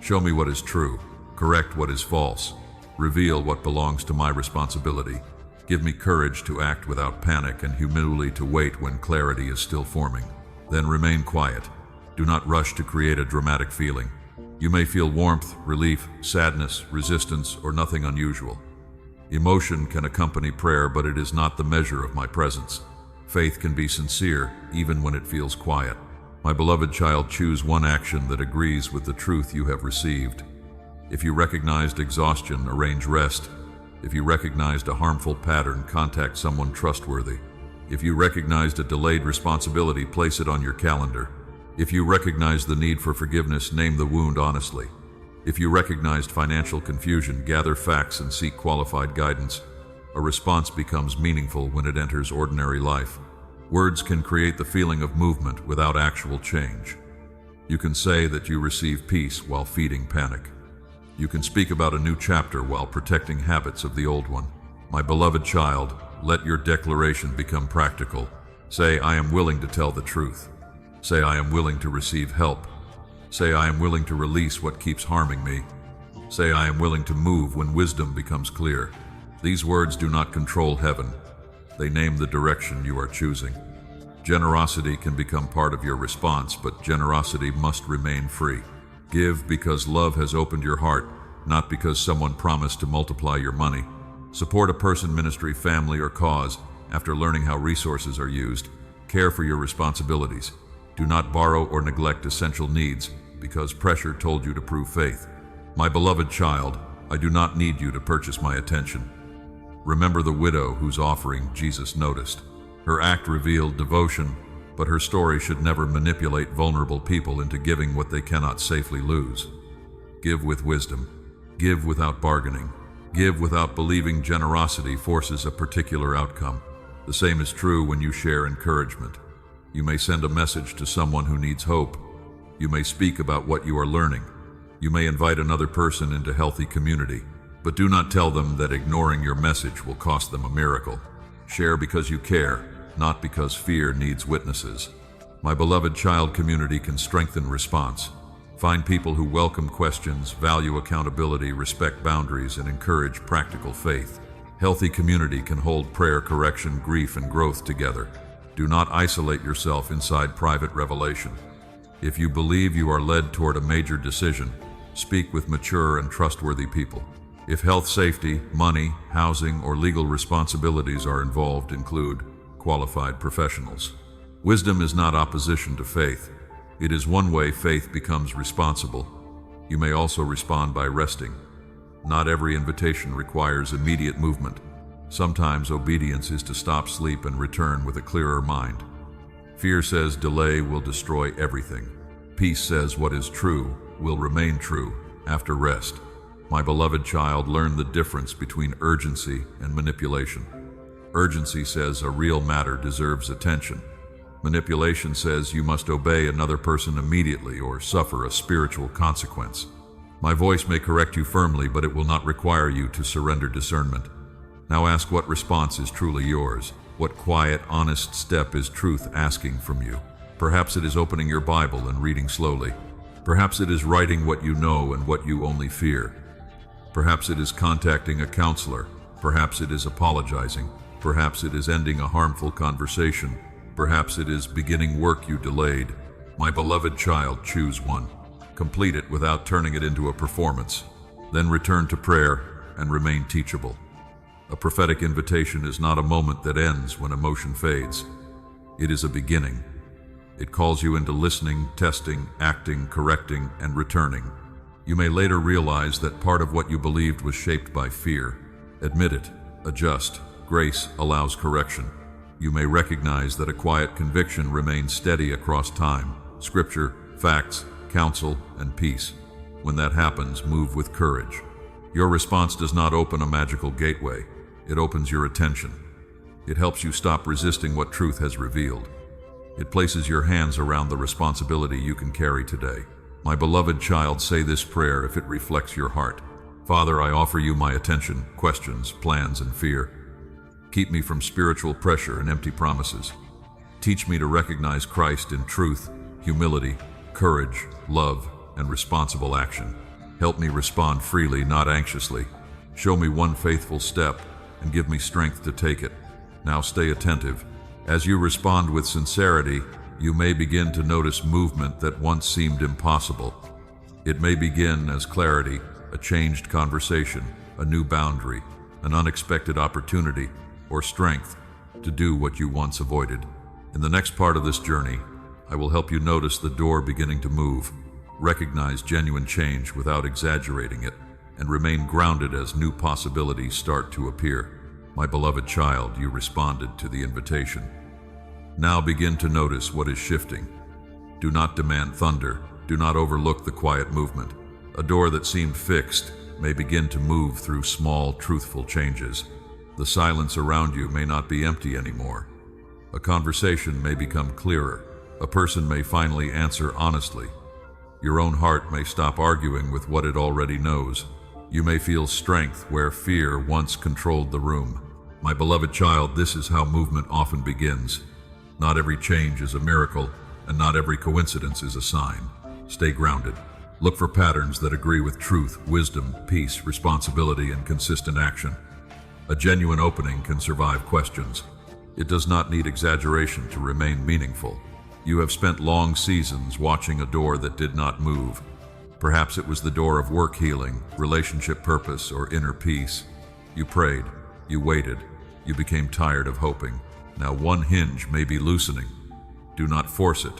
Show me what is true. Correct what is false. Reveal what belongs to my responsibility. Give me courage to act without panic and humility to wait when clarity is still forming. Then remain quiet. Do not rush to create a dramatic feeling. You may feel warmth, relief, sadness, resistance, or nothing unusual. Emotion can accompany prayer, but it is not the measure of my presence. Faith can be sincere, even when it feels quiet. My beloved child, choose one action that agrees with the truth you have received. If you recognized exhaustion, arrange rest. If you recognized a harmful pattern, contact someone trustworthy. If you recognized a delayed responsibility, place it on your calendar. If you recognized the need for forgiveness, name the wound honestly. If you recognized financial confusion, gather facts and seek qualified guidance. A response becomes meaningful when it enters ordinary life. Words can create the feeling of movement without actual change. You can say that you receive peace while feeding panic. You can speak about a new chapter while protecting habits of the old one. My beloved child, let your declaration become practical. Say, I am willing to tell the truth. Say, I am willing to receive help. Say, I am willing to release what keeps harming me. Say, I am willing to move when wisdom becomes clear. These words do not control heaven. They name the direction you are choosing. Generosity can become part of your response, but generosity must remain free. Give because love has opened your heart, not because someone promised to multiply your money. Support a person, ministry, family, or cause after learning how resources are used. Care for your responsibilities. Do not borrow or neglect essential needs because pressure told you to prove faith. My beloved child, I do not need you to purchase my attention. Remember the widow whose offering Jesus noticed. Her act revealed devotion, but her story should never manipulate vulnerable people into giving what they cannot safely lose. Give with wisdom. Give without bargaining. Give without believing generosity forces a particular outcome. The same is true when you share encouragement. You may send a message to someone who needs hope. You may speak about what you are learning. You may invite another person into healthy community. But do not tell them that ignoring your message will cost them a miracle. Share because you care, not because fear needs witnesses. My beloved child, community can strengthen response. Find people who welcome questions, value accountability, respect boundaries, and encourage practical faith. Healthy community can hold prayer, correction, grief, and growth together. Do not isolate yourself inside private revelation. If you believe you are led toward a major decision, speak with mature and trustworthy people. If health, safety, money, housing, or legal responsibilities are involved, include qualified professionals. Wisdom is not opposition to faith. It is one way faith becomes responsible. You may also respond by resting. Not every invitation requires immediate movement. Sometimes obedience is to stop sleep and return with a clearer mind. Fear says delay will destroy everything. Peace says what is true will remain true after rest. My beloved child, learn the difference between urgency and manipulation. Urgency says a real matter deserves attention. Manipulation says you must obey another person immediately or suffer a spiritual consequence. My voice may correct you firmly, but it will not require you to surrender discernment. Now ask what response is truly yours. What quiet, honest step is truth asking from you? Perhaps it is opening your Bible and reading slowly. Perhaps it is writing what you know and what you only fear. Perhaps it is contacting a counselor. Perhaps it is apologizing. Perhaps it is ending a harmful conversation. Perhaps it is beginning work you delayed. My beloved child, choose one. Complete it without turning it into a performance. Then return to prayer and remain teachable. A prophetic invitation is not a moment that ends when emotion fades. It is a beginning. It calls you into listening, testing, acting, correcting, and returning. You may later realize that part of what you believed was shaped by fear. Admit it, adjust. Grace allows correction. You may recognize that a quiet conviction remains steady across time. Scripture, facts, counsel, and peace. When that happens, move with courage. Your response does not open a magical gateway. It opens your attention. It helps you stop resisting what truth has revealed. It places your hands around the responsibility you can carry today. My beloved child, say this prayer if it reflects your heart. Father, I offer you my attention, questions, plans, and fear. Keep me from spiritual pressure and empty promises. Teach me to recognize Christ in truth, humility, courage, love, and responsible action. Help me respond freely, not anxiously. Show me one faithful step and give me strength to take it. Now stay attentive. As you respond with sincerity, you may begin to notice movement that once seemed impossible. It may begin as clarity, a changed conversation, a new boundary, an unexpected opportunity, or strength to do what you once avoided. In the next part of this journey, I will help you notice the door beginning to move, recognize genuine change without exaggerating it, and remain grounded as new possibilities start to appear. My beloved child, you responded to the invitation. Now begin to notice what is shifting. Do not demand thunder. Do not overlook the quiet movement. A door that seemed fixed may begin to move through small, truthful changes. The silence around you may not be empty anymore. A conversation may become clearer. A person may finally answer honestly. Your own heart may stop arguing with what it already knows. You may feel strength where fear once controlled the room. My beloved child, this is how movement often begins. Not every change is a miracle, and not every coincidence is a sign. Stay grounded. Look for patterns that agree with truth, wisdom, peace, responsibility, and consistent action. A genuine opening can survive questions. It does not need exaggeration to remain meaningful. You have spent long seasons watching a door that did not move. Perhaps it was the door of work healing, relationship purpose, or inner peace. You prayed, you waited, you became tired of hoping. Now one hinge may be loosening. Do not force it.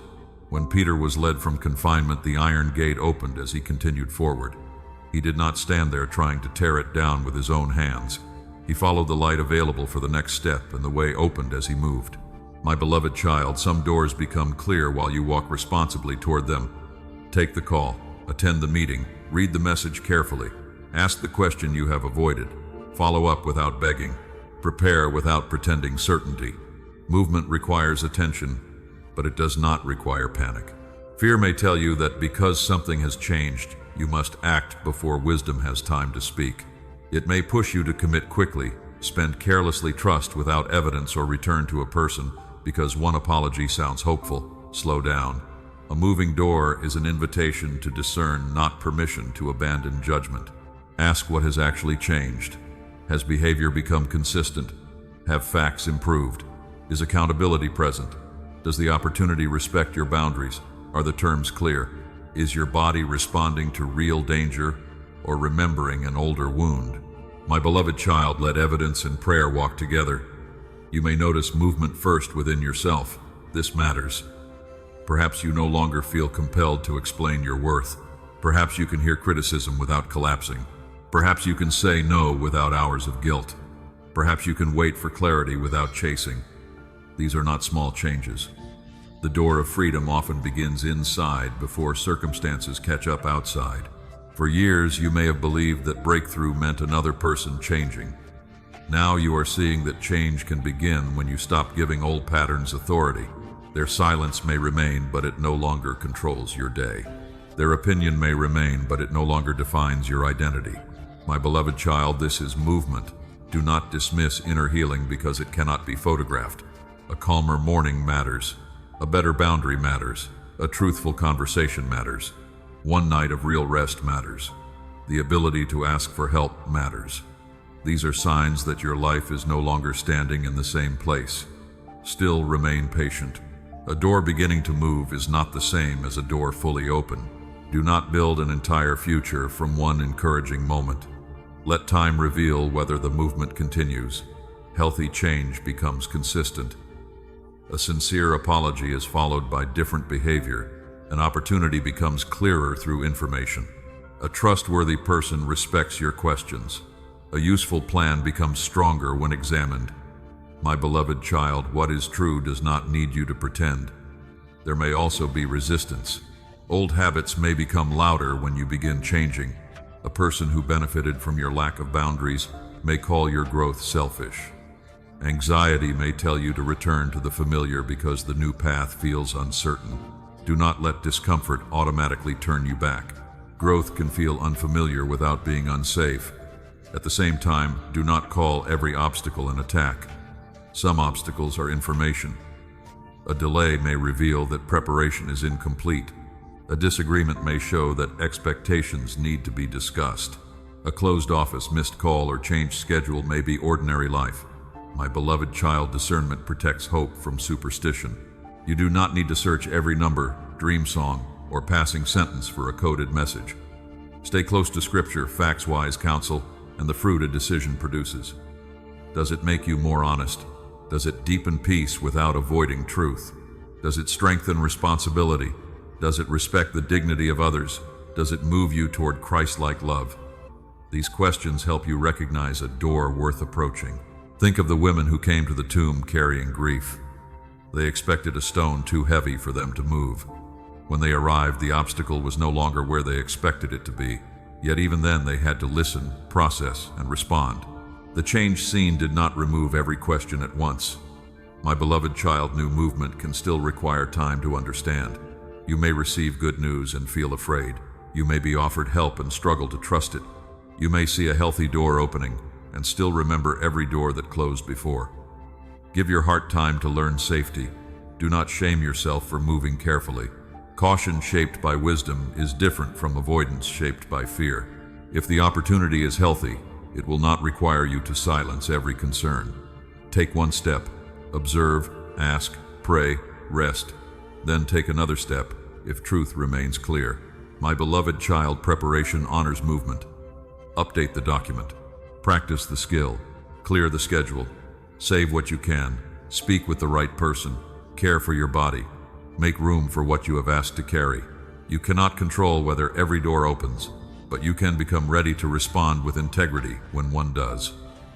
When Peter was led from confinement, the iron gate opened as he continued forward. He did not stand there trying to tear it down with his own hands. He followed the light available for the next step, and the way opened as he moved. My beloved child, some doors become clear while you walk responsibly toward them. Take the call, attend the meeting, read the message carefully, ask the question you have avoided, follow up without begging, prepare without pretending certainty. Movement requires attention, but it does not require panic. Fear may tell you that because something has changed, you must act before wisdom has time to speak. It may push you to commit quickly, spend carelessly, trust without evidence, or return to a person because one apology sounds hopeful. Slow down. A moving door is an invitation to discern, not permission to abandon judgment. Ask what has actually changed. Has behavior become consistent? Have facts improved? Is accountability present? Does the opportunity respect your boundaries? Are the terms clear? Is your body responding to real danger or remembering an older wound? My beloved child, let evidence and prayer walk together. You may notice movement first within yourself. This matters. Perhaps you no longer feel compelled to explain your worth. Perhaps you can hear criticism without collapsing. Perhaps you can say no without hours of guilt. Perhaps you can wait for clarity without chasing. These are not small changes. The door of freedom often begins inside before circumstances catch up outside. For years, you may have believed that breakthrough meant another person changing. Now you are seeing that change can begin when you stop giving old patterns authority. Their silence may remain, but it no longer controls your day. Their opinion may remain, but it no longer defines your identity. My beloved child, this is movement. Do not dismiss inner healing because it cannot be photographed. A calmer morning matters. A better boundary matters. A truthful conversation matters. One night of real rest matters. The ability to ask for help matters. These are signs that your life is no longer standing in the same place. Still remain patient. A door beginning to move is not the same as a door fully open. Do not build an entire future from one encouraging moment. Let time reveal whether the movement continues. Healthy change becomes consistent. A sincere apology is followed by different behavior. An opportunity becomes clearer through information. A trustworthy person respects your questions. A useful plan becomes stronger when examined. My beloved child, what is true does not need you to pretend. There may also be resistance. Old habits may become louder when you begin changing. A person who benefited from your lack of boundaries may call your growth selfish. Anxiety may tell you to return to the familiar because the new path feels uncertain. Do not let discomfort automatically turn you back. Growth can feel unfamiliar without being unsafe. At the same time, do not call every obstacle an attack. Some obstacles are information. A delay may reveal that preparation is incomplete. A disagreement may show that expectations need to be discussed. A closed office, missed call, or changed schedule may be ordinary life. My beloved child, discernment protects hope from superstition. You do not need to search every number, dream song, or passing sentence for a coded message. Stay close to Scripture, facts-wise counsel, and the fruit a decision produces. Does it make you more honest? Does it deepen peace without avoiding truth? Does it strengthen responsibility? Does it respect the dignity of others? Does it move you toward Christ-like love? These questions help you recognize a door worth approaching. Think of the women who came to the tomb carrying grief. They expected a stone too heavy for them to move. When they arrived, the obstacle was no longer where they expected it to be. Yet even then, they had to listen, process, and respond. The changed scene did not remove every question at once. My beloved child, new movement can still require time to understand. You may receive good news and feel afraid. You may be offered help and struggle to trust it. You may see a healthy door opening and still remember every door that closed before. Give your heart time to learn safety. Do not shame yourself for moving carefully. Caution shaped by wisdom is different from avoidance shaped by fear. If the opportunity is healthy, it will not require you to silence every concern. Take one step. Observe, ask, pray, rest. Then take another step if truth remains clear. My beloved child, preparation honors movement. Update the document. Practice the skill. Clear the schedule. Save what you can. Speak with the right person. Care for your body. Make room for what you have asked to carry. You cannot control whether every door opens, but you can become ready to respond with integrity when one does.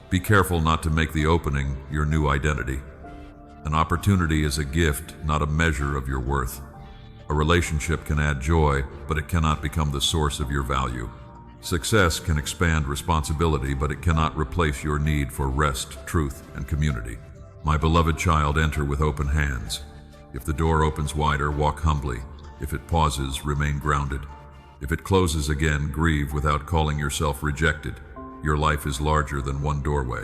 Be careful not to make the opening your new identity. An opportunity is a gift, not a measure of your worth. A relationship can add joy, but it cannot become the source of your value. Success can expand responsibility, but it cannot replace your need for rest, truth, and community. My beloved child, enter with open hands. If the door opens wider, walk humbly. If it pauses, remain grounded. If it closes again, grieve without calling yourself rejected. Your life is larger than one doorway.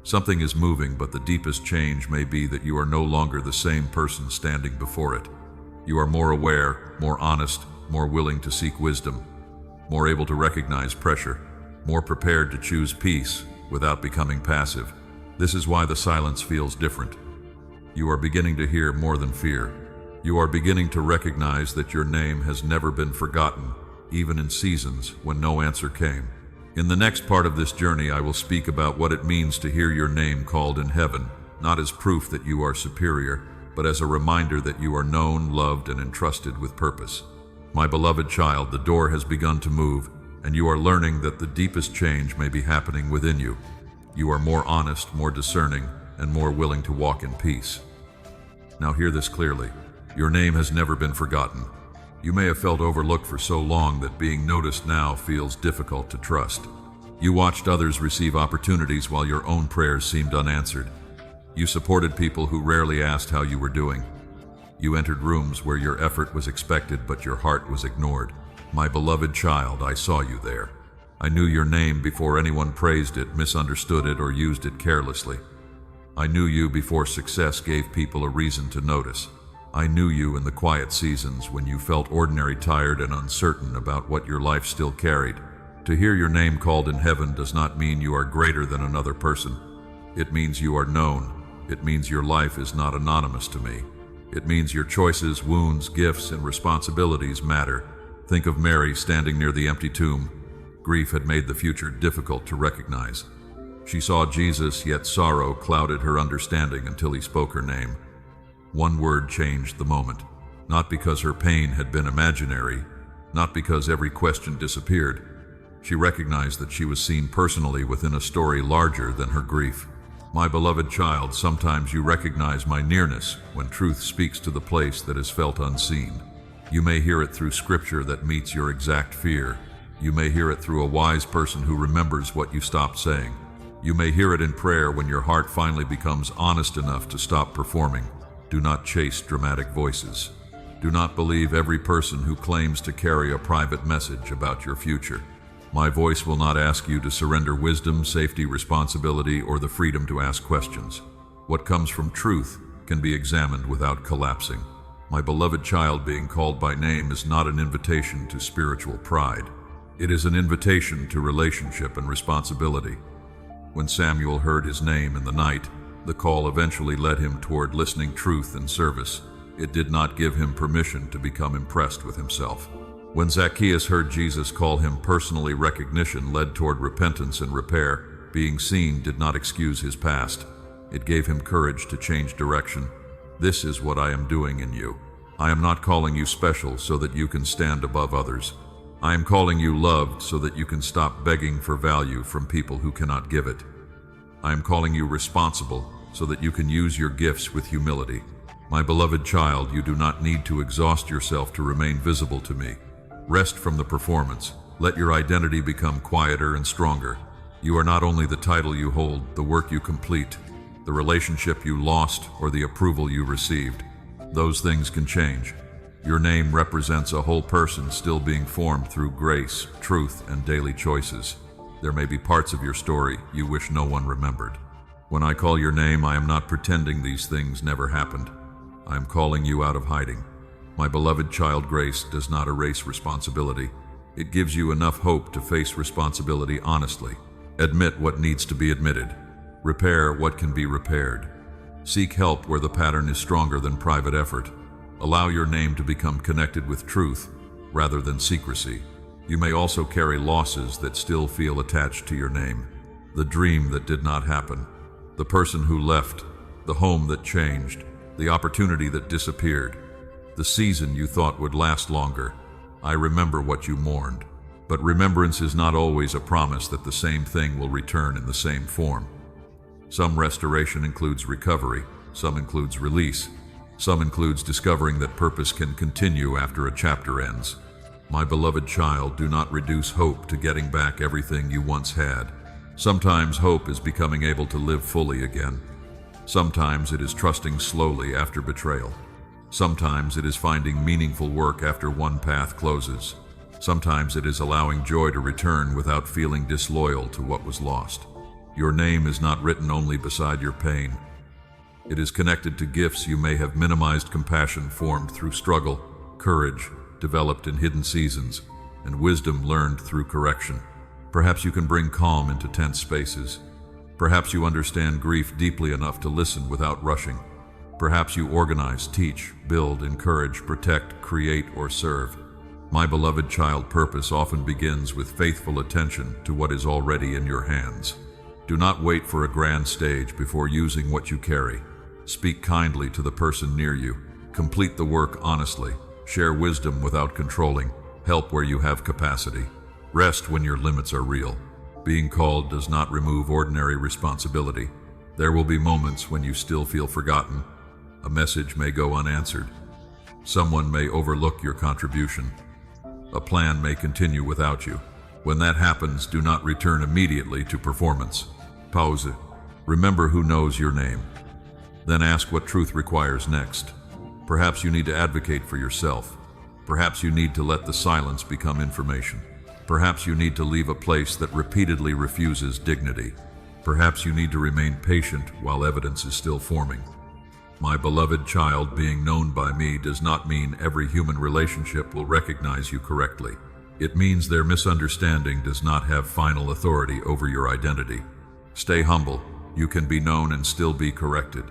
Something is moving, but the deepest change may be that you are no longer the same person standing before it. You are more aware, more honest, more willing to seek wisdom, more able to recognize pressure, more prepared to choose peace without becoming passive. This is why the silence feels different. You are beginning to hear more than fear. You are beginning to recognize that your name has never been forgotten, even in seasons when no answer came. In the next part of this journey, I will speak about what it means to hear your name called in heaven, not as proof that you are superior, but as a reminder that you are known, loved, and entrusted with purpose. My beloved child, the door has begun to move, and you are learning that the deepest change may be happening within you. You are more honest, more discerning, and more willing to walk in peace. Now hear this clearly. Your name has never been forgotten. You may have felt overlooked for so long that being noticed now feels difficult to trust. You watched others receive opportunities while your own prayers seemed unanswered. You supported people who rarely asked how you were doing. You entered rooms where your effort was expected but your heart was ignored. My beloved child, I saw you there. I knew your name before anyone praised it, misunderstood it, or used it carelessly. I knew you before success gave people a reason to notice. I knew you in the quiet seasons when you felt ordinary, tired, and uncertain about what your life still carried. To hear your name called in heaven does not mean you are greater than another person. It means you are known. It means your life is not anonymous to me. It means your choices, wounds, gifts, and responsibilities matter. Think of Mary standing near the empty tomb. Grief had made the future difficult to recognize. She saw Jesus, yet sorrow clouded her understanding until he spoke her name. One word changed the moment, not because her pain had been imaginary, not because every question disappeared. She recognized that she was seen personally within a story larger than her grief. My beloved child, sometimes you recognize my nearness when truth speaks to the place that is felt unseen. You may hear it through scripture that meets your exact fear. You may hear it through a wise person who remembers what you stopped saying. You may hear it in prayer when your heart finally becomes honest enough to stop performing. Do not chase dramatic voices. Do not believe every person who claims to carry a private message about your future. My voice will not ask you to surrender wisdom, safety, responsibility, or the freedom to ask questions. What comes from truth can be examined without collapsing. My beloved child, being called by name is not an invitation to spiritual pride. It is an invitation to relationship and responsibility. When Samuel heard his name in the night, the call eventually led him toward listening, truth, and service. It did not give him permission to become impressed with himself. When Zacchaeus heard Jesus call him personally, recognition led toward repentance and repair. Being seen did not excuse his past. It gave him courage to change direction. This is what I am doing in you. I am not calling you special so that you can stand above others. I am calling you loved so that you can stop begging for value from people who cannot give it. I am calling you responsible so that you can use your gifts with humility. My beloved child, you do not need to exhaust yourself to remain visible to me. Rest from the performance. Let your identity become quieter and stronger. You are not only the title you hold, the work you complete, the relationship you lost, or the approval you received. Those things can change. Your name represents a whole person still being formed through grace, truth, and daily choices. There may be parts of your story you wish no one remembered. When I call your name, I am not pretending these things never happened. I am calling you out of hiding. My beloved child, grace does not erase responsibility. It gives you enough hope to face responsibility honestly. Admit what needs to be admitted. Repair what can be repaired. Seek help where the pattern is stronger than private effort. Allow your name to become connected with truth rather than secrecy. You may also carry losses that still feel attached to your name. The dream that did not happen. The person who left. The home that changed. The opportunity that disappeared. The season you thought would last longer. I remember what you mourned. But remembrance is not always a promise that the same thing will return in the same form. Some restoration includes recovery. Some includes release. Some includes discovering that purpose can continue after a chapter ends. My beloved child, do not reduce hope to getting back everything you once had. Sometimes hope is becoming able to live fully again. Sometimes it is trusting slowly after betrayal. Sometimes it is finding meaningful work after one path closes. Sometimes it is allowing joy to return without feeling disloyal to what was lost. Your name is not written only beside your pain. It is connected to gifts you may have minimized, compassion formed through struggle, courage developed in hidden seasons, and wisdom learned through correction. Perhaps you can bring calm into tense spaces. Perhaps you understand grief deeply enough to listen without rushing. Perhaps you organize, teach, build, encourage, protect, create, or serve. My beloved child, purpose often begins with faithful attention to what is already in your hands. Do not wait for a grand stage before using what you carry. Speak kindly to the person near you. Complete the work honestly. Share wisdom without controlling. Help where you have capacity. Rest when your limits are real. Being called does not remove ordinary responsibility. There will be moments when you still feel forgotten. A message may go unanswered. Someone may overlook your contribution. A plan may continue without you. When that happens, do not return immediately to performance. Pause. Remember who knows your name. Then ask what truth requires next. Perhaps you need to advocate for yourself. Perhaps you need to let the silence become information. Perhaps you need to leave a place that repeatedly refuses dignity. Perhaps you need to remain patient while evidence is still forming. My beloved child, being known by me does not mean every human relationship will recognize you correctly. It means their misunderstanding does not have final authority over your identity. Stay humble. You can be known and still be corrected.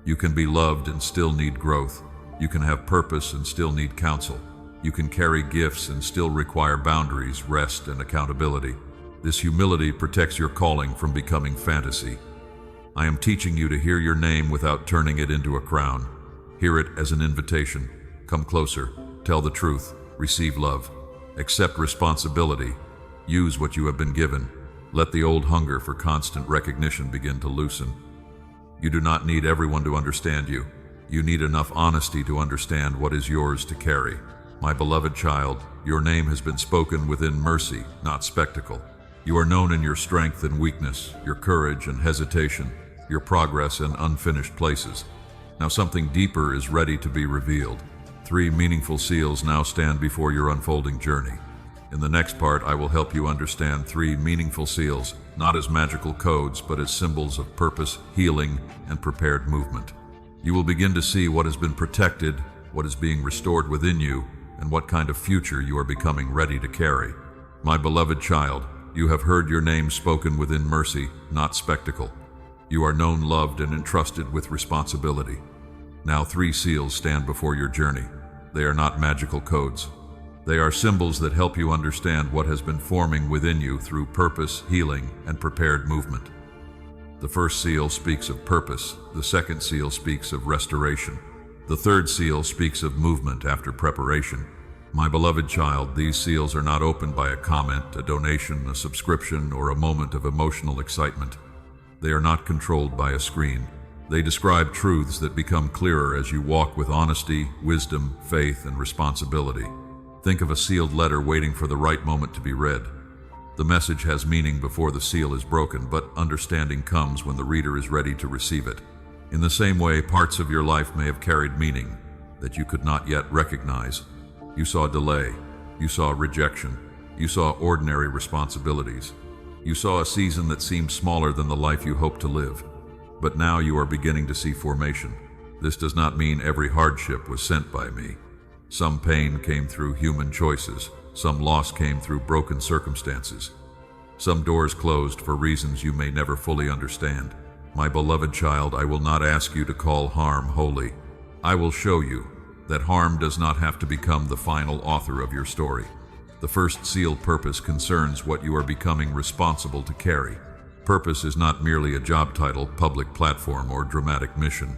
You can be loved and still need growth. You can have purpose and still need counsel. You can carry gifts and still require boundaries, rest, and accountability. This humility protects your calling from becoming fantasy. I am teaching you to hear your name without turning it into a crown. Hear it as an invitation. Come closer. Tell the truth. Receive love. Accept responsibility. Use what you have been given. Let the old hunger for constant recognition begin to loosen. You do not need everyone to understand you. You need enough honesty to understand what is yours to carry. My beloved child, your name has been spoken within mercy, not spectacle. You are known in your strength and weakness, your courage and hesitation, your progress and unfinished places. Now something deeper is ready to be revealed. 3 meaningful seals now stand before your unfolding journey. In the next part, I will help you understand 3 meaningful seals, not as magical codes, but as symbols of purpose, healing, and prepared movement. You will begin to see what has been protected, what is being restored within you, and what kind of future you are becoming ready to carry. My beloved child, you have heard your name spoken within mercy, not spectacle. You are known, loved, and entrusted with responsibility. Now 3 seals stand before your journey. They are not magical codes. They are symbols that help you understand what has been forming within you through purpose, healing, and prepared movement. The first seal speaks of purpose. The second seal speaks of restoration. The third seal speaks of movement after preparation. My beloved child, these seals are not opened by a comment, a donation, a subscription, or a moment of emotional excitement. They are not controlled by a screen. They describe truths that become clearer as you walk with honesty, wisdom, faith, and responsibility. Think of a sealed letter waiting for the right moment to be read. The message has meaning before the seal is broken, but understanding comes when the reader is ready to receive it. In the same way, parts of your life may have carried meaning that you could not yet recognize. You saw delay. You saw rejection. You saw ordinary responsibilities. You saw a season that seemed smaller than the life you hoped to live. But now you are beginning to see formation. This does not mean every hardship was sent by me. Some pain came through human choices. Some loss came through broken circumstances. Some doors closed for reasons you may never fully understand. My beloved child, I will not ask you to call harm holy. I will show you that harm does not have to become the final author of your story. The first seal, purpose, concerns what you are becoming responsible to carry. Purpose is not merely a job title, public platform, or dramatic mission.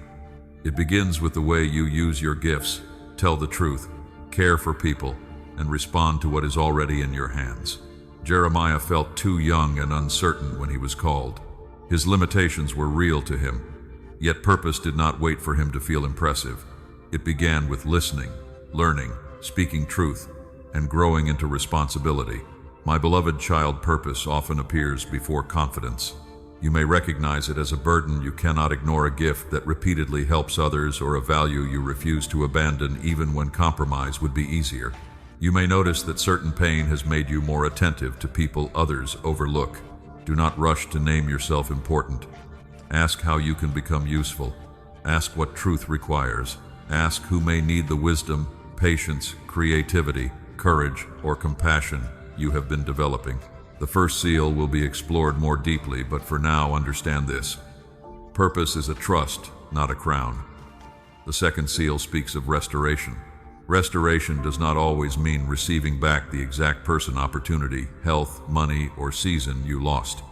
It begins with the way you use your gifts, tell the truth, care for people, and respond to what is already in your hands. Jeremiah felt too young and uncertain when he was called. His limitations were real to him, yet purpose did not wait for him to feel impressive. It began with listening, learning, speaking truth, and growing into responsibility. My beloved child, purpose often appears before confidence. You may recognize it as a burden you cannot ignore, a gift that repeatedly helps others, or a value you refuse to abandon even when compromise would be easier. You may notice that certain pain has made you more attentive to people others overlook. Do not rush to name yourself important. Ask how you can become useful. Ask what truth requires. Ask who may need the wisdom, patience, creativity, courage, or compassion you have been developing. The first seal will be explored more deeply, but for now, understand this. Purpose is a trust, not a crown. The second seal speaks of restoration. Restoration does not always mean receiving back the exact person, opportunity, health, money, or season you lost.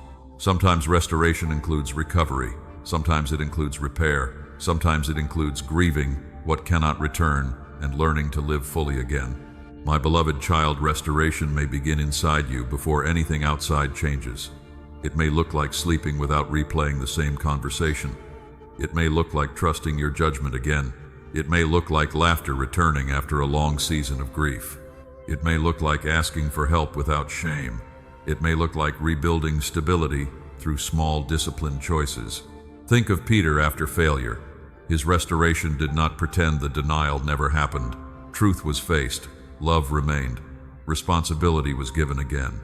Sometimes restoration includes recovery, sometimes it includes repair, sometimes it includes grieving what cannot return and learning to live fully again. My beloved child, restoration may begin inside you before anything outside changes. It may look like sleeping without replaying the same conversation. It may look like trusting your judgment again. It may look like laughter returning after a long season of grief. It may look like asking for help without shame. It may look like rebuilding stability through small, disciplined choices. Think of Peter after failure. His restoration did not pretend the denial never happened. Truth was faced, love remained, responsibility was given again.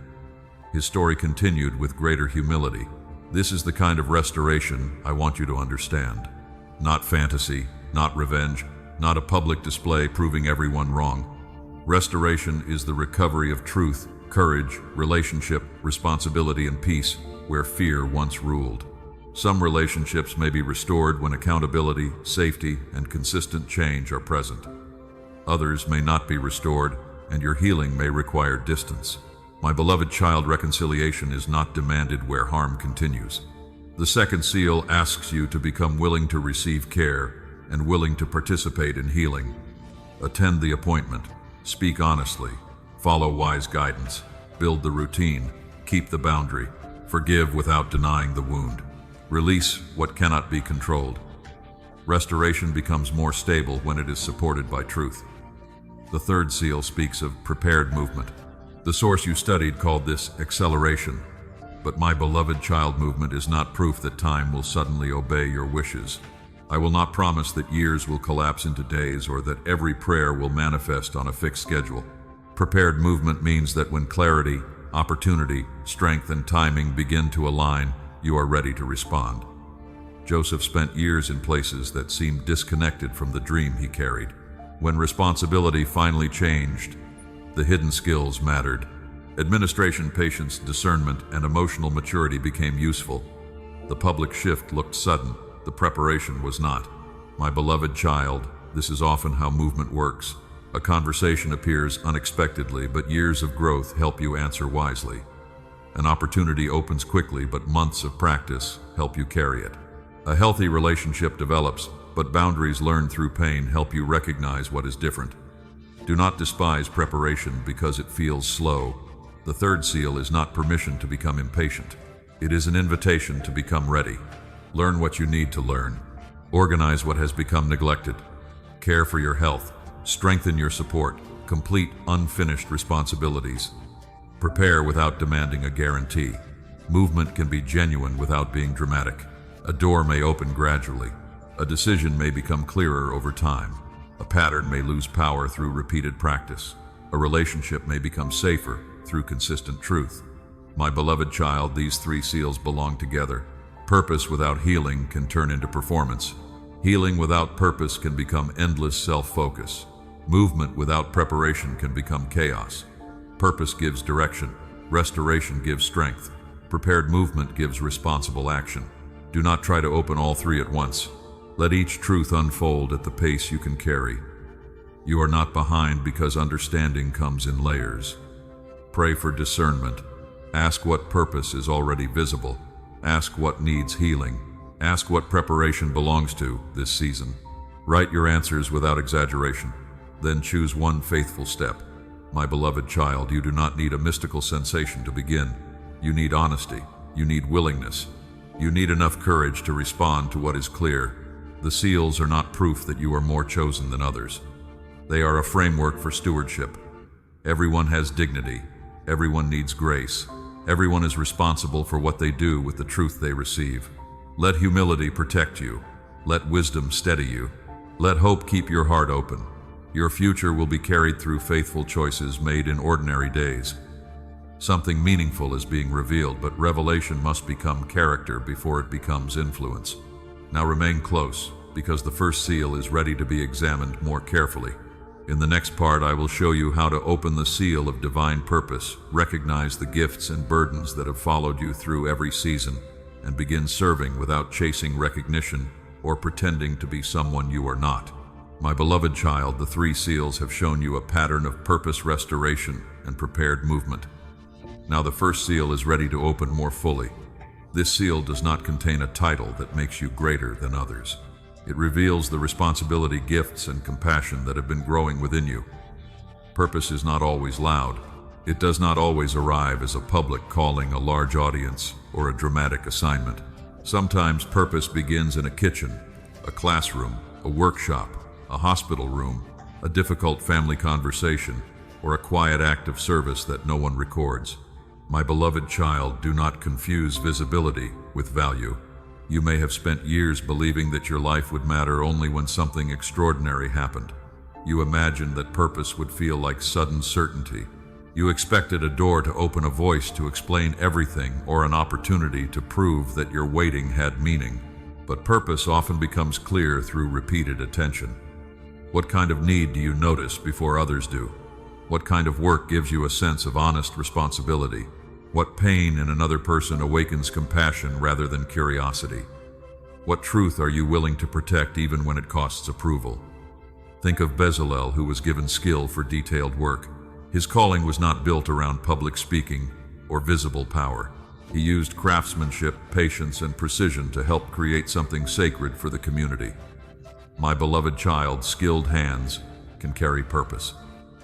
His story continued with greater humility. This is the kind of restoration I want you to understand. Not fantasy, not revenge, not a public display proving everyone wrong. Restoration is the recovery of truth, courage, relationship, responsibility, and peace where fear once ruled. Some relationships may be restored when accountability, safety, and consistent change are present. Others may not be restored, and your healing may require distance. My beloved child, reconciliation is not demanded where harm continues. The second seal asks you to become willing to receive care and willing to participate in healing. Attend the appointment, speak honestly, follow wise guidance, build the routine, keep the boundary, forgive without denying the wound. Release what cannot be controlled. Restoration becomes more stable when it is supported by truth. The third seal speaks of prepared movement. The source you studied called this acceleration. But my beloved child, movement is not proof that time will suddenly obey your wishes. I will not promise that years will collapse into days or that every prayer will manifest on a fixed schedule. Prepared movement means that when clarity, opportunity, strength, and timing begin to align, you are ready to respond. Joseph spent years in places that seemed disconnected from the dream he carried. When responsibility finally changed, the hidden skills mattered. Administration, patience, discernment, and emotional maturity became useful. The public shift looked sudden, the preparation was not. My beloved child, this is often how movement works. A conversation appears unexpectedly, but years of growth help you answer wisely. An opportunity opens quickly, but months of practice help you carry it. A healthy relationship develops, but boundaries learned through pain help you recognize what is different. Do not despise preparation because it feels slow. The third seal is not permission to become impatient. It is an invitation to become ready. Learn what you need to learn. Organize what has become neglected. Care for your health. Strengthen your support. Complete unfinished responsibilities. Prepare without demanding a guarantee. Movement can be genuine without being dramatic. A door may open gradually. A decision may become clearer over time. A pattern may lose power through repeated practice. A relationship may become safer through consistent truth. My beloved child, these three seals belong together. Purpose without healing can turn into performance. Healing without purpose can become endless self-focus. Movement without preparation can become chaos. Purpose gives direction. Restoration gives strength. Prepared movement gives responsible action. Do not try to open all three at once. Let each truth unfold at the pace you can carry. You are not behind because understanding comes in layers. Pray for discernment. Ask what purpose is already visible. Ask what needs healing. Ask what preparation belongs to this season. Write your answers without exaggeration. Then choose one faithful step. My beloved child, you do not need a mystical sensation to begin. You need honesty. You need willingness. You need enough courage to respond to what is clear. The seals are not proof that you are more chosen than others. They are a framework for stewardship. Everyone has dignity. Everyone needs grace. Everyone is responsible for what they do with the truth they receive. Let humility protect you. Let wisdom steady you. Let hope keep your heart open. Your future will be carried through faithful choices made in ordinary days. Something meaningful is being revealed, but revelation must become character before it becomes influence. Now remain close, because the first seal is ready to be examined more carefully. In the next part, I will show you how to open the seal of divine purpose, recognize the gifts and burdens that have followed you through every season, and begin serving without chasing recognition or pretending to be someone you are not. My beloved child, the three seals have shown you a pattern of purpose, restoration, and prepared movement. Now the first seal is ready to open more fully. This seal does not contain a title that makes you greater than others. It reveals the responsibility, gifts, and compassion that have been growing within you. Purpose is not always loud. It does not always arrive as a public calling, a large audience, or a dramatic assignment. Sometimes purpose begins in a kitchen, a classroom, a workshop, a hospital room, a difficult family conversation, or a quiet act of service that no one records. My beloved child, do not confuse visibility with value. You may have spent years believing that your life would matter only when something extraordinary happened. You imagined that purpose would feel like sudden certainty. You expected a door to open, a voice to explain everything, or an opportunity to prove that your waiting had meaning. But purpose often becomes clear through repeated attention. What kind of need do you notice before others do? What kind of work gives you a sense of honest responsibility? What pain in another person awakens compassion rather than curiosity? What truth are you willing to protect even when it costs approval? Think of Bezalel, who was given skill for detailed work. His calling was not built around public speaking or visible power. He used craftsmanship, patience, and precision to help create something sacred for the community. My beloved child, skilled hands can carry purpose.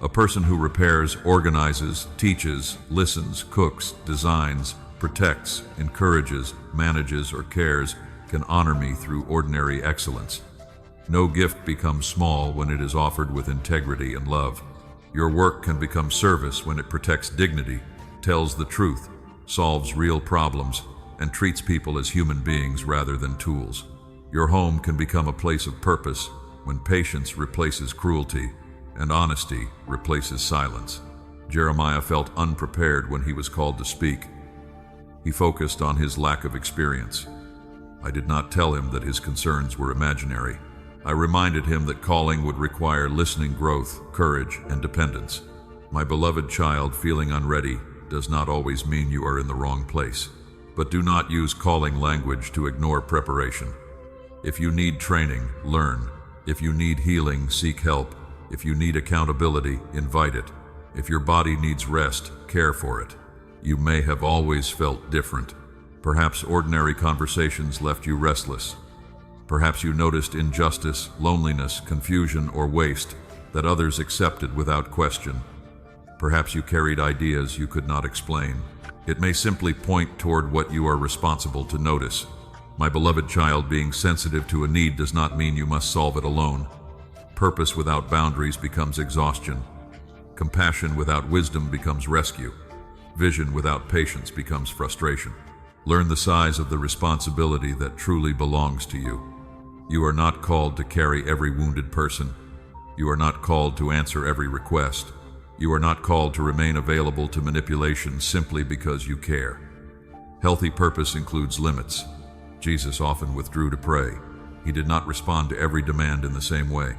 A person who repairs, organizes, teaches, listens, cooks, designs, protects, encourages, manages, or cares can honor me through ordinary excellence. No gift becomes small when it is offered with integrity and love. Your work can become service when it protects dignity, tells the truth, solves real problems, and treats people as human beings rather than tools. Your home can become a place of purpose when patience replaces cruelty and honesty replaces silence. Jeremiah felt unprepared when he was called to speak. He focused on his lack of experience. I did not tell him that his concerns were imaginary. I reminded him that calling would require listening, growth, courage, and dependence. My beloved child, feeling unready does not always mean you are in the wrong place. But do not use calling language to ignore preparation. If you need training, learn. If you need healing, seek help. If you need accountability, invite it. If your body needs rest, care for it. You may have always felt different. Perhaps ordinary conversations left you restless. Perhaps you noticed injustice, loneliness, confusion, or waste that others accepted without question. Perhaps you carried ideas you could not explain. It may simply point toward what you are responsible to notice. My beloved child, being sensitive to a need does not mean you must solve it alone. Purpose without boundaries becomes exhaustion. Compassion without wisdom becomes rescue. Vision without patience becomes frustration. Learn the size of the responsibility that truly belongs to you. You are not called to carry every wounded person. You are not called to answer every request. You are not called to remain available to manipulation simply because you care. Healthy purpose includes limits. Jesus often withdrew to pray. He did not respond to every demand in the same way.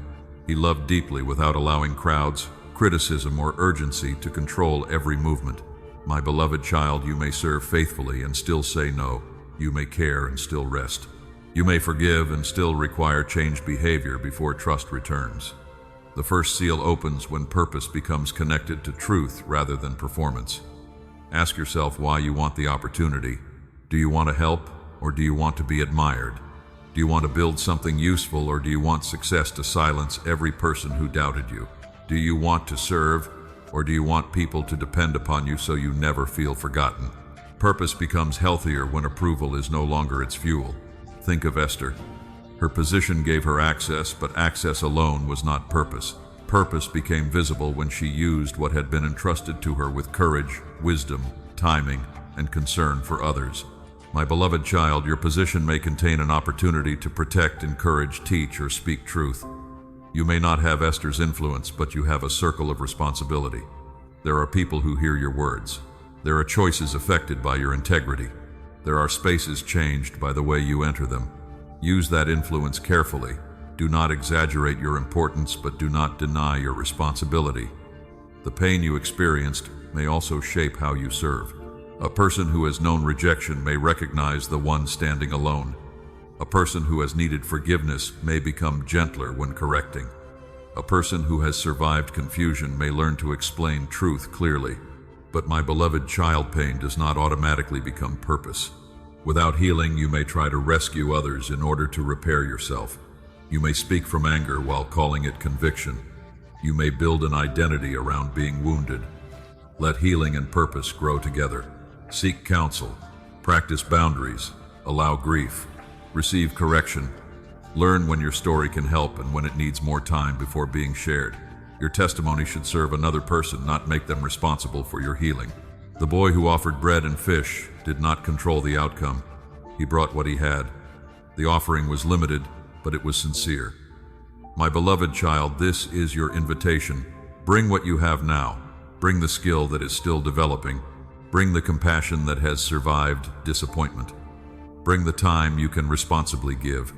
He loved deeply without allowing crowds, criticism, or urgency to control every movement. My beloved child, you may serve faithfully and still say no. You may care and still rest. You may forgive and still require changed behavior before trust returns. The first seal opens when purpose becomes connected to truth rather than performance. Ask yourself why you want the opportunity. Do you want to help, or do you want to be admired? Do you want to build something useful, or do you want success to silence every person who doubted you? Do you want to serve, or do you want people to depend upon you so you never feel forgotten? Purpose becomes healthier when approval is no longer its fuel. Think of Esther. Her position gave her access, but access alone was not purpose. Purpose became visible when she used what had been entrusted to her with courage, wisdom, timing, and concern for others. My beloved child, your position may contain an opportunity to protect, encourage, teach, or speak truth. You may not have Esther's influence, but you have a circle of responsibility. There are people who hear your words. There are choices affected by your integrity. There are spaces changed by the way you enter them. Use that influence carefully. Do not exaggerate your importance, but do not deny your responsibility. The pain you experienced may also shape how you serve. A person who has known rejection may recognize the one standing alone. A person who has needed forgiveness may become gentler when correcting. A person who has survived confusion may learn to explain truth clearly. But my beloved child, pain does not automatically become purpose. Without healing, you may try to rescue others in order to repair yourself. You may speak from anger while calling it conviction. You may build an identity around being wounded. Let healing and purpose grow together. Seek counsel. Practice boundaries. Allow grief. Receive correction. Learn when your story can help and when it needs more time before being shared. Your testimony should serve another person, not make them responsible for your healing. The boy who offered bread and fish did not control the outcome. He brought what he had. The offering was limited, but it was sincere. My beloved child, this is your invitation. Bring what you have now. Bring the skill that is still developing. Bring the compassion that has survived disappointment. Bring the time you can responsibly give.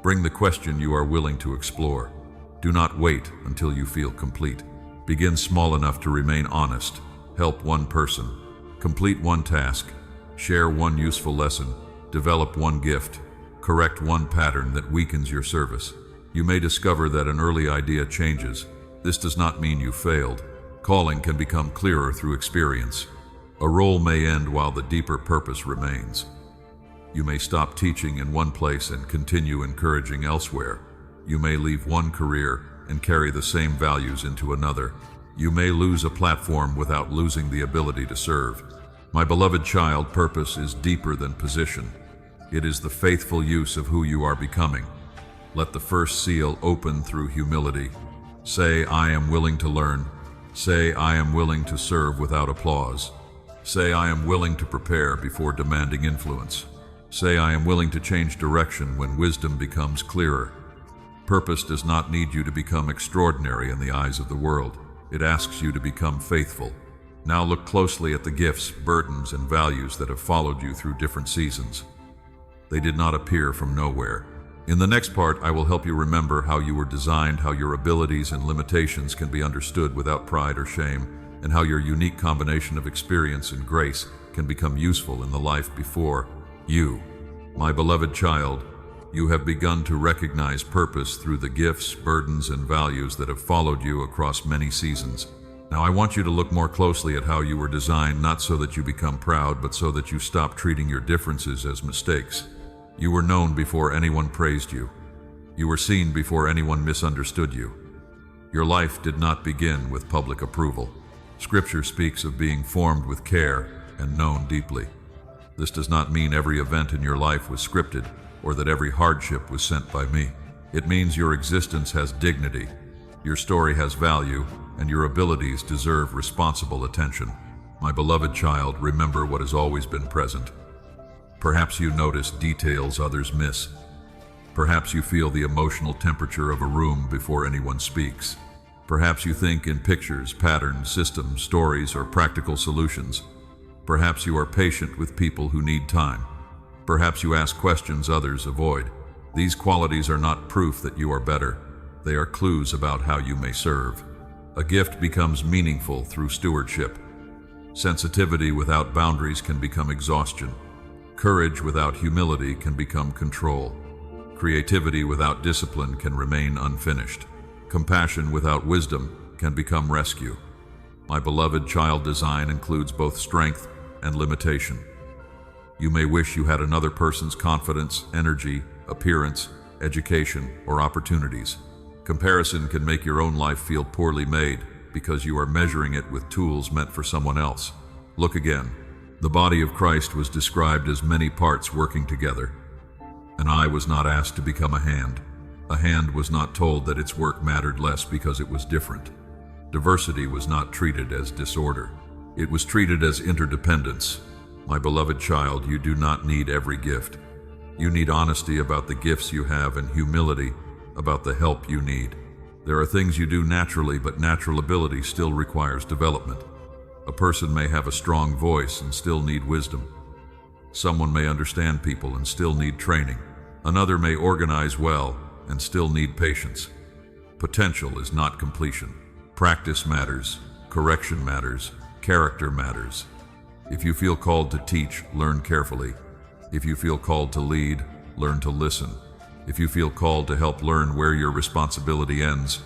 Bring the question you are willing to explore. Do not wait until you feel complete. Begin small enough to remain honest. Help one person. Complete one task. Share one useful lesson. Develop one gift. Correct one pattern that weakens your service. You may discover that an early idea changes. This does not mean you failed. Calling can become clearer through experience. A role may end while the deeper purpose remains. You may stop teaching in one place and continue encouraging elsewhere. You may leave one career and carry the same values into another. You may lose a platform without losing the ability to serve. My beloved child, purpose is deeper than position. It is the faithful use of who you are becoming. Let the first seal open through humility. Say, I am willing to learn. Say, I am willing to serve without applause. Say, I am willing to prepare before demanding influence. Say, I am willing to change direction when wisdom becomes clearer. Purpose does not need you to become extraordinary in the eyes of the world. It asks you to become faithful. Now look closely at the gifts, burdens, and values that have followed you through different seasons. They did not appear from nowhere. In the next part, I will help you remember how you were designed, how your abilities and limitations can be understood without pride or shame, and how your unique combination of experience and grace can become useful in the life before you. My beloved child, you have begun to recognize purpose through the gifts, burdens, and values that have followed you across many seasons. Now I want you to look more closely at how you were designed, not so that you become proud, but so that you stop treating your differences as mistakes. You were known before anyone praised you. You were seen before anyone misunderstood you. Your life did not begin with public approval. Scripture speaks of being formed with care and known deeply. This does not mean every event in your life was scripted, or that every hardship was sent by me. It means your existence has dignity, your story has value, and your abilities deserve responsible attention. My beloved child, remember what has always been present. Perhaps you notice details others miss. Perhaps you feel the emotional temperature of a room before anyone speaks. Perhaps you think in pictures, patterns, systems, stories, or practical solutions. Perhaps you are patient with people who need time. Perhaps you ask questions others avoid. These qualities are not proof that you are better. They are clues about how you may serve. A gift becomes meaningful through stewardship. Sensitivity without boundaries can become exhaustion. Courage without humility can become control. Creativity without discipline can remain unfinished. Compassion without wisdom can become rescue. My beloved child, design includes both strength and limitation. You may wish you had another person's confidence, energy, appearance, education, or opportunities. Comparison can make your own life feel poorly made because you are measuring it with tools meant for someone else. Look again. The body of Christ was described as many parts working together. An eye was not asked to become a hand. A hand was not told that its work mattered less because it was different. Diversity was not treated as disorder. It was treated as interdependence. My beloved child, you do not need every gift. You need honesty about the gifts you have and humility about the help you need. There are things you do naturally, but natural ability still requires development. A person may have a strong voice and still need wisdom. Someone may understand people and still need training. Another may organize well and still need patience. Potential is not completion. Practice matters. Correction matters. Character matters. If you feel called to teach, learn carefully. If you feel called to lead, learn to listen. If you feel called to help, learn where your responsibility ends.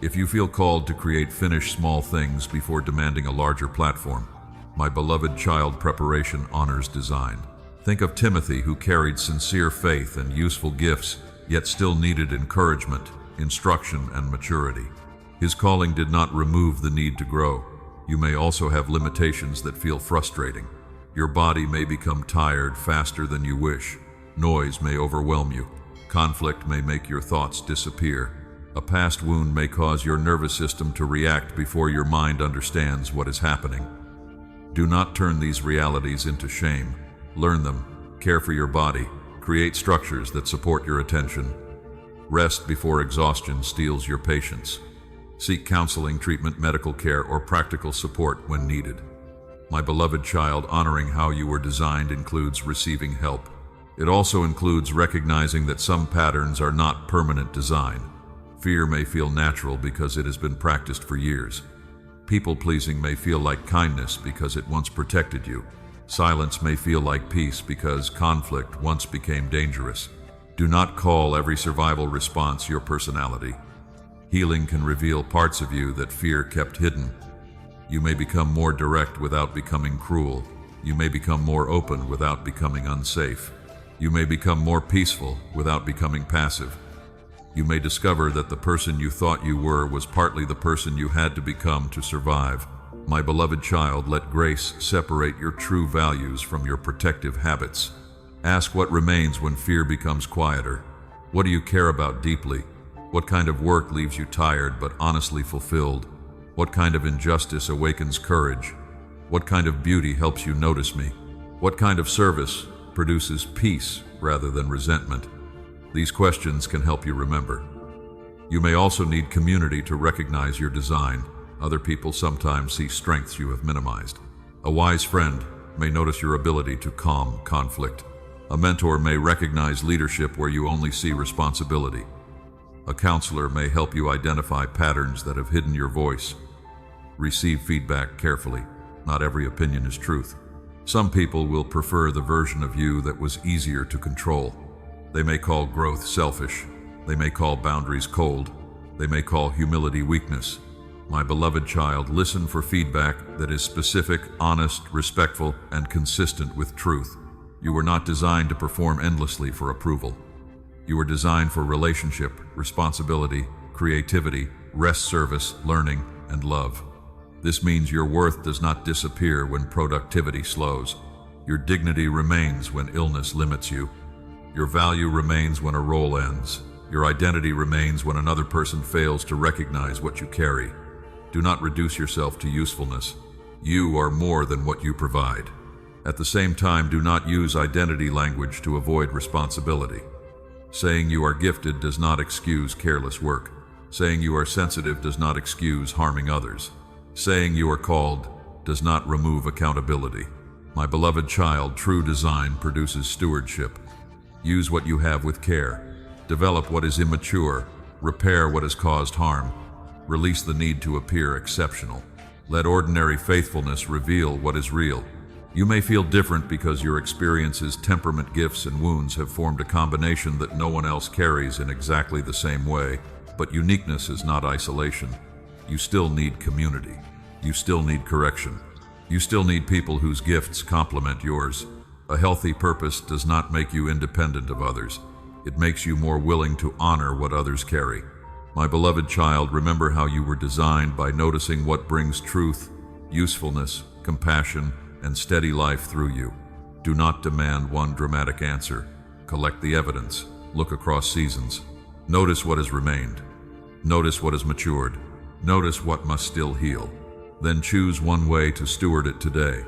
If you feel called to create, finish small things before demanding a larger platform. My beloved child, preparation honors design. Think of Timothy, who carried sincere faith and useful gifts, yet still needed encouragement, instruction, and maturity. His calling did not remove the need to grow. You may also have limitations that feel frustrating. Your body may become tired faster than you wish. Noise may overwhelm you. Conflict may make your thoughts disappear. A past wound may cause your nervous system to react before your mind understands what is happening. Do not turn these realities into shame. Learn them, care for your body, create structures that support your attention. Rest before exhaustion steals your patience. Seek counseling, treatment, medical care, or practical support when needed. My beloved child, honoring how you were designed includes receiving help. It also includes recognizing that some patterns are not permanent design. Fear may feel natural because it has been practiced for years. People-pleasing may feel like kindness because it once protected you. Silence may feel like peace because conflict once became dangerous. Do not call every survival response your personality. Healing can reveal parts of you that fear kept hidden. You may become more direct without becoming cruel. You may become more open without becoming unsafe. You may become more peaceful without becoming passive. You may discover that the person you thought you were was partly the person you had to become to survive. My beloved child, let grace separate your true values from your protective habits. Ask what remains when fear becomes quieter. What do you care about deeply? What kind of work leaves you tired but honestly fulfilled? What kind of injustice awakens courage? What kind of beauty helps you notice me? What kind of service produces peace rather than resentment? These questions can help you remember. You may also need community to recognize your design. Other people sometimes see strengths you have minimized. A wise friend may notice your ability to calm conflict. A mentor may recognize leadership where you only see responsibility. A counselor may help you identify patterns that have hidden your voice. Receive feedback carefully. Not every opinion is truth. Some people will prefer the version of you that was easier to control. They may call growth selfish. They may call boundaries cold. They may call humility weakness. My beloved child, listen for feedback that is specific, honest, respectful, and consistent with truth. You were not designed to perform endlessly for approval. You were designed for relationship, responsibility, creativity, rest, service, learning, and love. This means your worth does not disappear when productivity slows. Your dignity remains when illness limits you. Your value remains when a role ends. Your identity remains when another person fails to recognize what you carry. Do not reduce yourself to usefulness. You are more than what you provide. At the same time, do not use identity language to avoid responsibility. Saying you are gifted does not excuse careless work. Saying you are sensitive does not excuse harming others. Saying you are called does not remove accountability. My beloved child, true design produces stewardship. Use what you have with care. Develop what is immature. Repair what has caused harm. Release the need to appear exceptional. Let ordinary faithfulness reveal what is real. You may feel different because your experiences, temperament, gifts, and wounds have formed a combination that no one else carries in exactly the same way. But uniqueness is not isolation. You still need community. You still need correction. You still need people whose gifts complement yours. A healthy purpose does not make you independent of others. It makes you more willing to honor what others carry. My beloved child, remember how you were designed by noticing what brings truth, usefulness, compassion, and steady life through you. Do not demand one dramatic answer. Collect the evidence. Look across seasons. Notice what has remained. Notice what has matured. Notice what must still heal. Then choose one way to steward it today.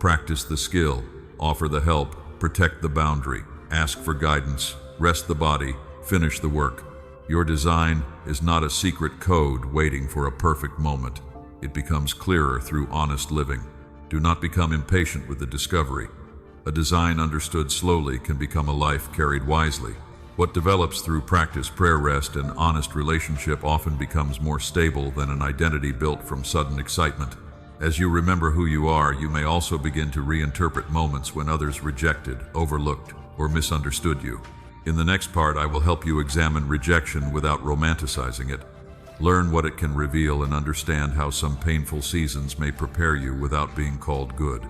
Practice the skill. Offer the help. Protect the boundary. Ask for guidance. Rest the body. Finish the work. Your design is not a secret code waiting for a perfect moment. It becomes clearer through honest living. Do not become impatient with the discovery. A design understood slowly can become a life carried wisely. What develops through practice, prayer, rest, and honest relationship often becomes more stable than an identity built from sudden excitement. As you remember who you are, you may also begin to reinterpret moments when others rejected, overlooked, or misunderstood you. In the next part, I will help you examine rejection without romanticizing it. Learn what it can reveal and understand how some painful seasons may prepare you without being called good.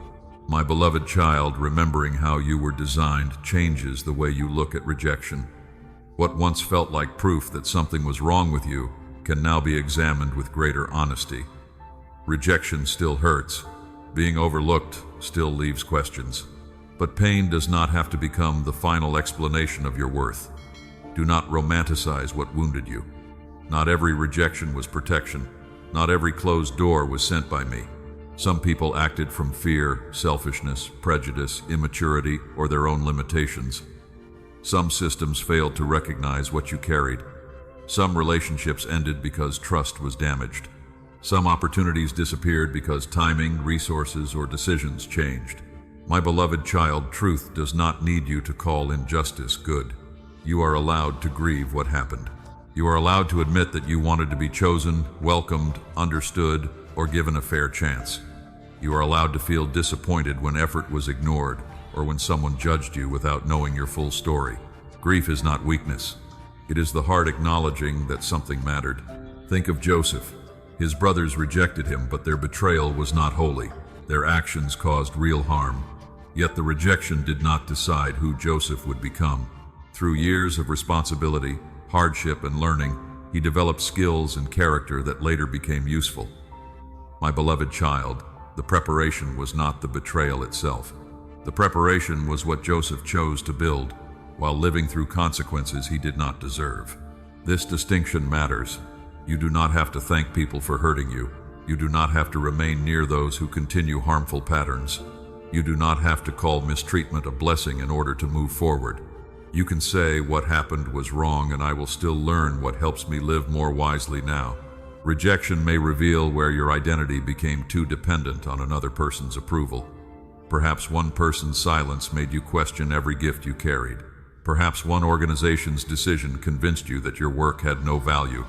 My beloved child, remembering how you were designed changes the way you look at rejection. What once felt like proof that something was wrong with you can now be examined with greater honesty. Rejection still hurts. Being overlooked still leaves questions. But pain does not have to become the final explanation of your worth. Do not romanticize what wounded you. Not every rejection was protection. Not every closed door was sent by me. Some people acted from fear, selfishness, prejudice, immaturity, or their own limitations. Some systems failed to recognize what you carried. Some relationships ended because trust was damaged. Some opportunities disappeared because timing, resources, or decisions changed. My beloved child, truth does not need you to call injustice good. You are allowed to grieve what happened. You are allowed to admit that you wanted to be chosen, welcomed, understood, or given a fair chance. You are allowed to feel disappointed when effort was ignored or when someone judged you without knowing your full story. Grief is not weakness. It is the heart acknowledging that something mattered. Think of Joseph. His brothers rejected him, but their betrayal was not holy. Their actions caused real harm. Yet the rejection did not decide who Joseph would become. Through years of responsibility, hardship, and learning, he developed skills and character that later became useful. My beloved child, the preparation was not the betrayal itself. The preparation was what Joseph chose to build, while living through consequences he did not deserve. This distinction matters. You do not have to thank people for hurting you. You do not have to remain near those who continue harmful patterns. You do not have to call mistreatment a blessing in order to move forward. You can say, what happened was wrong, and I will still learn what helps me live more wisely now. Rejection may reveal where your identity became too dependent on another person's approval. Perhaps one person's silence made you question every gift you carried. Perhaps one organization's decision convinced you that your work had no value.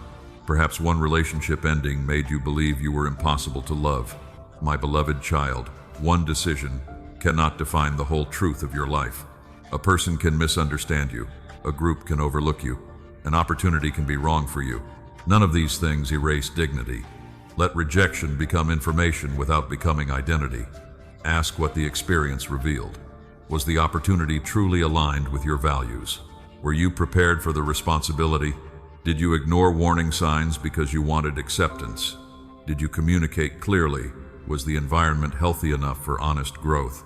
Perhaps one relationship ending made you believe you were impossible to love. My beloved child, one decision cannot define the whole truth of your life. A person can misunderstand you. A group can overlook you. An opportunity can be wrong for you. None of these things erase dignity. Let rejection become information without becoming identity. Ask what the experience revealed. Was the opportunity truly aligned with your values? Were you prepared for the responsibility? Did you ignore warning signs because you wanted acceptance? Did you communicate clearly? Was the environment healthy enough for honest growth?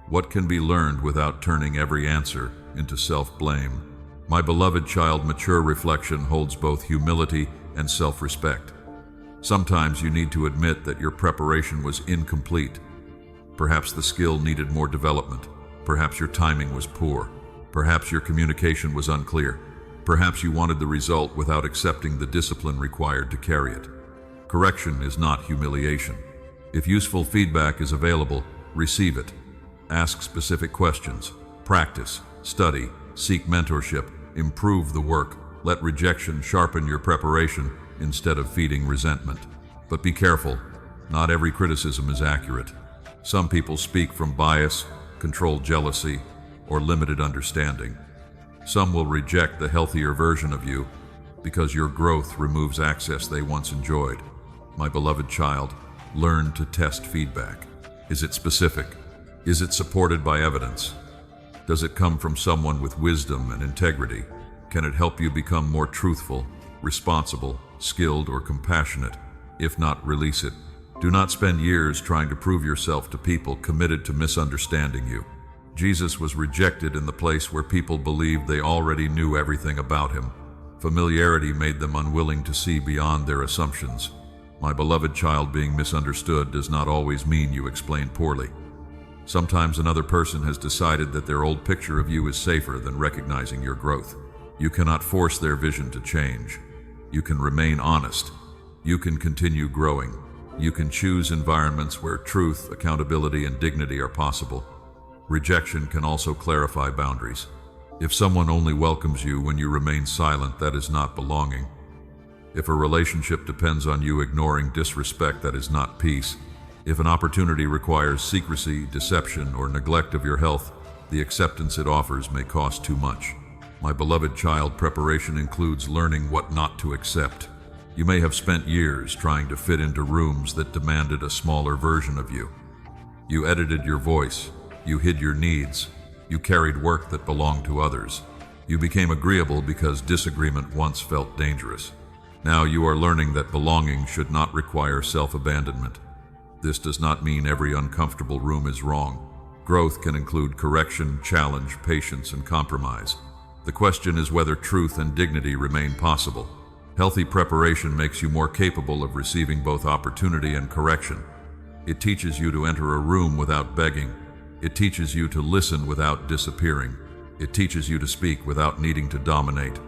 What can be learned without turning every answer into self-blame? My beloved child, mature reflection holds both humility and self-respect. Sometimes you need to admit that your preparation was incomplete. Perhaps the skill needed more development. Perhaps your timing was poor. Perhaps your communication was unclear. Perhaps you wanted the result without accepting the discipline required to carry it. Correction is not humiliation. If useful feedback is available, receive it. Ask specific questions. Practice, study, seek mentorship, improve the work. Let rejection sharpen your preparation instead of feeding resentment. But be careful. Not every criticism is accurate. Some people speak from bias, controlled jealousy, or limited understanding. Some will reject the healthier version of you because your growth removes access they once enjoyed. My beloved child, learn to test feedback. Is it specific? Is it supported by evidence? Does it come from someone with wisdom and integrity? Can it help you become more truthful, responsible, skilled, or compassionate? If not, release it. Do not spend years trying to prove yourself to people committed to misunderstanding you. Jesus was rejected in the place where people believed they already knew everything about him. Familiarity made them unwilling to see beyond their assumptions. My beloved child, being misunderstood does not always mean you explain poorly. Sometimes another person has decided that their old picture of you is safer than recognizing your growth. You cannot force their vision to change. You can remain honest. You can continue growing. You can choose environments where truth, accountability, and dignity are possible. Rejection can also clarify boundaries. If someone only welcomes you when you remain silent, that is not belonging. If a relationship depends on you ignoring disrespect, that is not peace. If an opportunity requires secrecy, deception, or neglect of your health, the acceptance it offers may cost too much. My beloved child, preparation includes learning what not to accept. You may have spent years trying to fit into rooms that demanded a smaller version of you. You edited your voice. You hid your needs. You carried work that belonged to others. You became agreeable because disagreement once felt dangerous. Now you are learning that belonging should not require self-abandonment. This does not mean every uncomfortable room is wrong. Growth can include correction, challenge, patience, and compromise. The question is whether truth and dignity remain possible. Healthy preparation makes you more capable of receiving both opportunity and correction. It teaches you to enter a room without begging. It teaches you to listen without disappearing. It teaches you to speak without needing to dominate.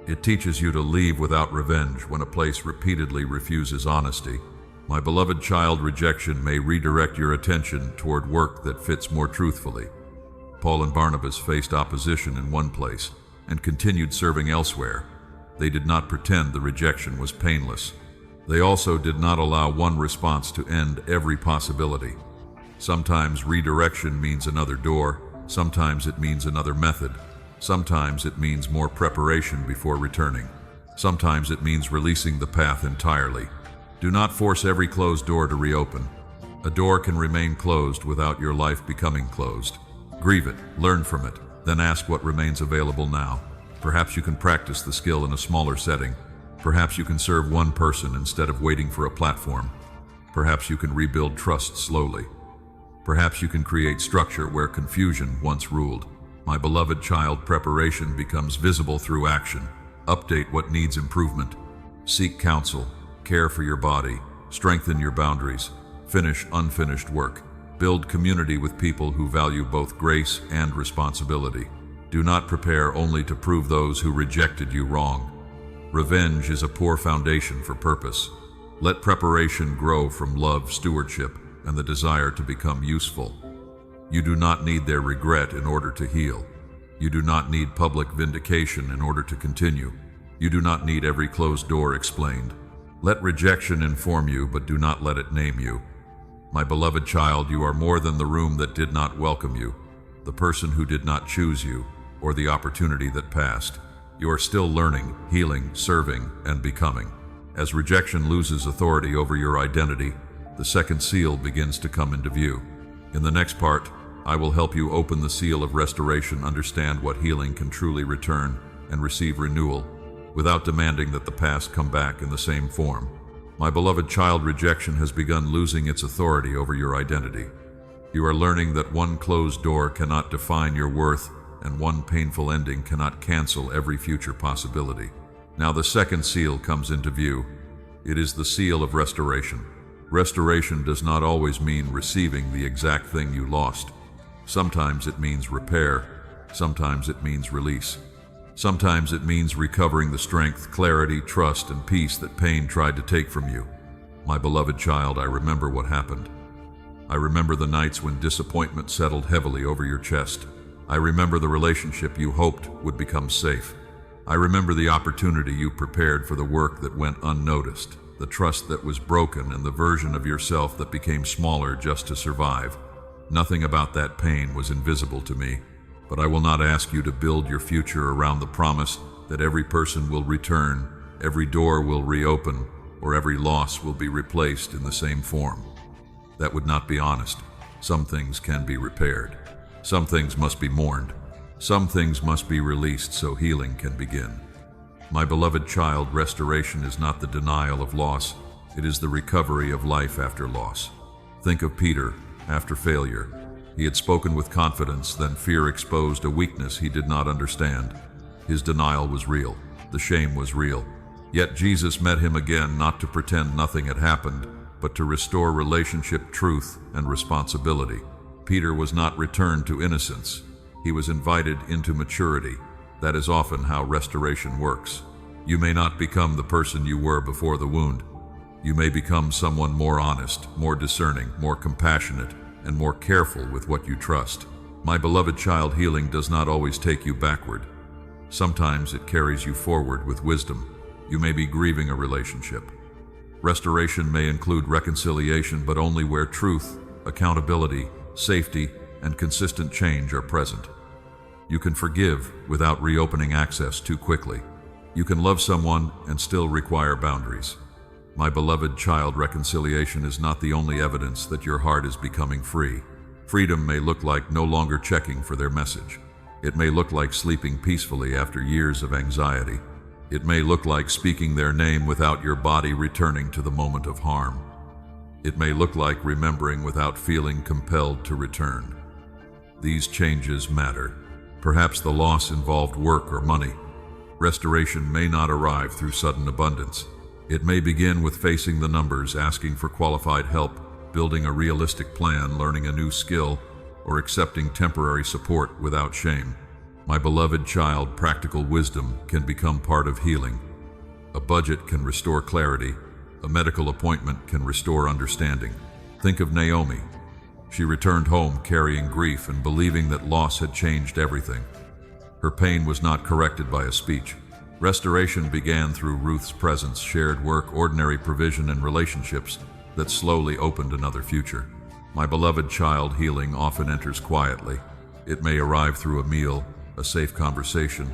It teaches you to leave without revenge when a place repeatedly refuses honesty. My beloved child, rejection may redirect your attention toward work that fits more truthfully. Paul and Barnabas faced opposition in one place and continued serving elsewhere. They did not pretend the rejection was painless. They also did not allow one response to end every possibility. Sometimes redirection means another door. Sometimes it means another method. Sometimes it means more preparation before returning. Sometimes it means releasing the path entirely. Do not force every closed door to reopen. A door can remain closed without your life becoming closed. Grieve it, learn from it, then ask what remains available now. Perhaps you can practice the skill in a smaller setting. Perhaps you can serve one person instead of waiting for a platform. Perhaps you can rebuild trust slowly. Perhaps you can create structure where confusion once ruled. My beloved child, preparation becomes visible through action. Update what needs improvement. Seek counsel. Care for your body. Strengthen your boundaries. Finish unfinished work. Build community with people who value both grace and responsibility. Do not prepare only to prove those who rejected you wrong. Revenge is a poor foundation for purpose. Let preparation grow from love, stewardship, and the desire to become useful. You do not need their regret in order to heal. You do not need public vindication in order to continue. You do not need every closed door explained. Let rejection inform you, but do not let it name you. My beloved child, you are more than the room that did not welcome you, the person who did not choose you, or the opportunity that passed. You are still learning, healing, serving, and becoming. As rejection loses authority over your identity, the second seal begins to come into view. In the next part, I will help you open the seal of restoration, understand what healing can truly return, and receive renewal, without demanding that the past come back in the same form. My beloved child, rejection has begun losing its authority over your identity. You are learning that one closed door cannot define your worth, and one painful ending cannot cancel every future possibility. Now the second seal comes into view. It is the seal of restoration. Restoration does not always mean receiving the exact thing you lost. Sometimes it means repair. Sometimes it means release. Sometimes it means recovering the strength, clarity, trust, and peace that pain tried to take from you. My beloved child, I remember what happened. I remember the nights when disappointment settled heavily over your chest. I remember the relationship you hoped would become safe. I remember the opportunity you prepared for the work that went unnoticed, the trust that was broken, and the version of yourself that became smaller just to survive. Nothing about that pain was invisible to me, but I will not ask you to build your future around the promise that every person will return, every door will reopen, or every loss will be replaced in the same form. That would not be honest. Some things can be repaired. Some things must be mourned. Some things must be released so healing can begin. My beloved child, restoration is not the denial of loss. It is the recovery of life after loss. Think of Peter after failure. He had spoken with confidence, then fear exposed a weakness he did not understand. His denial was real. The shame was real. Yet Jesus met him again, not to pretend nothing had happened, but to restore relationship, truth, and responsibility. Peter was not returned to innocence. He was invited into maturity. That is often how restoration works. You may not become the person you were before the wound. You may become someone more honest, more discerning, more compassionate, and more careful with what you trust. My beloved child, healing does not always take you backward. Sometimes it carries you forward with wisdom. You may be grieving a relationship. Restoration may include reconciliation, but only where truth, accountability, safety, and consistent change are present. You can forgive without reopening access too quickly. You can love someone and still require boundaries. My beloved child, reconciliation is not the only evidence that your heart is becoming free. Freedom may look like no longer checking for their message. It may look like sleeping peacefully after years of anxiety. It may look like speaking their name without your body returning to the moment of harm. It may look like remembering without feeling compelled to return. These changes matter. Perhaps the loss involved work or money. Restoration may not arrive through sudden abundance. It may begin with facing the numbers, asking for qualified help, building a realistic plan, learning a new skill, or accepting temporary support without shame. My beloved child, practical wisdom can become part of healing. A budget can restore clarity. A medical appointment can restore understanding. Think of Naomi. She returned home carrying grief and believing that loss had changed everything. Her pain was not corrected by a speech. Restoration began through Ruth's presence, shared work, ordinary provision, and relationships that slowly opened another future. My beloved child, healing often enters quietly. It may arrive through a meal, a safe conversation,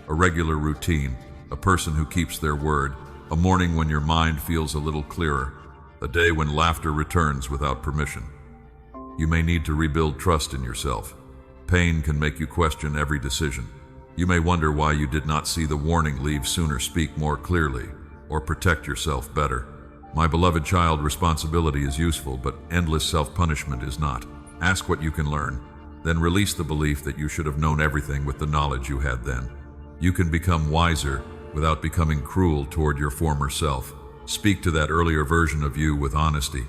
a regular routine, a person who keeps their word, a morning when your mind feels a little clearer, a day when laughter returns without permission. You may need to rebuild trust in yourself. Pain can make you question every decision. You may wonder why you did not see the warning, leave sooner, speak more clearly, or protect yourself better. My beloved child, responsibility is useful, but endless self-punishment is not. Ask what you can learn, then release the belief that you should have known everything with the knowledge you had then. You can become wiser without becoming cruel toward your former self. Speak to that earlier version of you with honesty.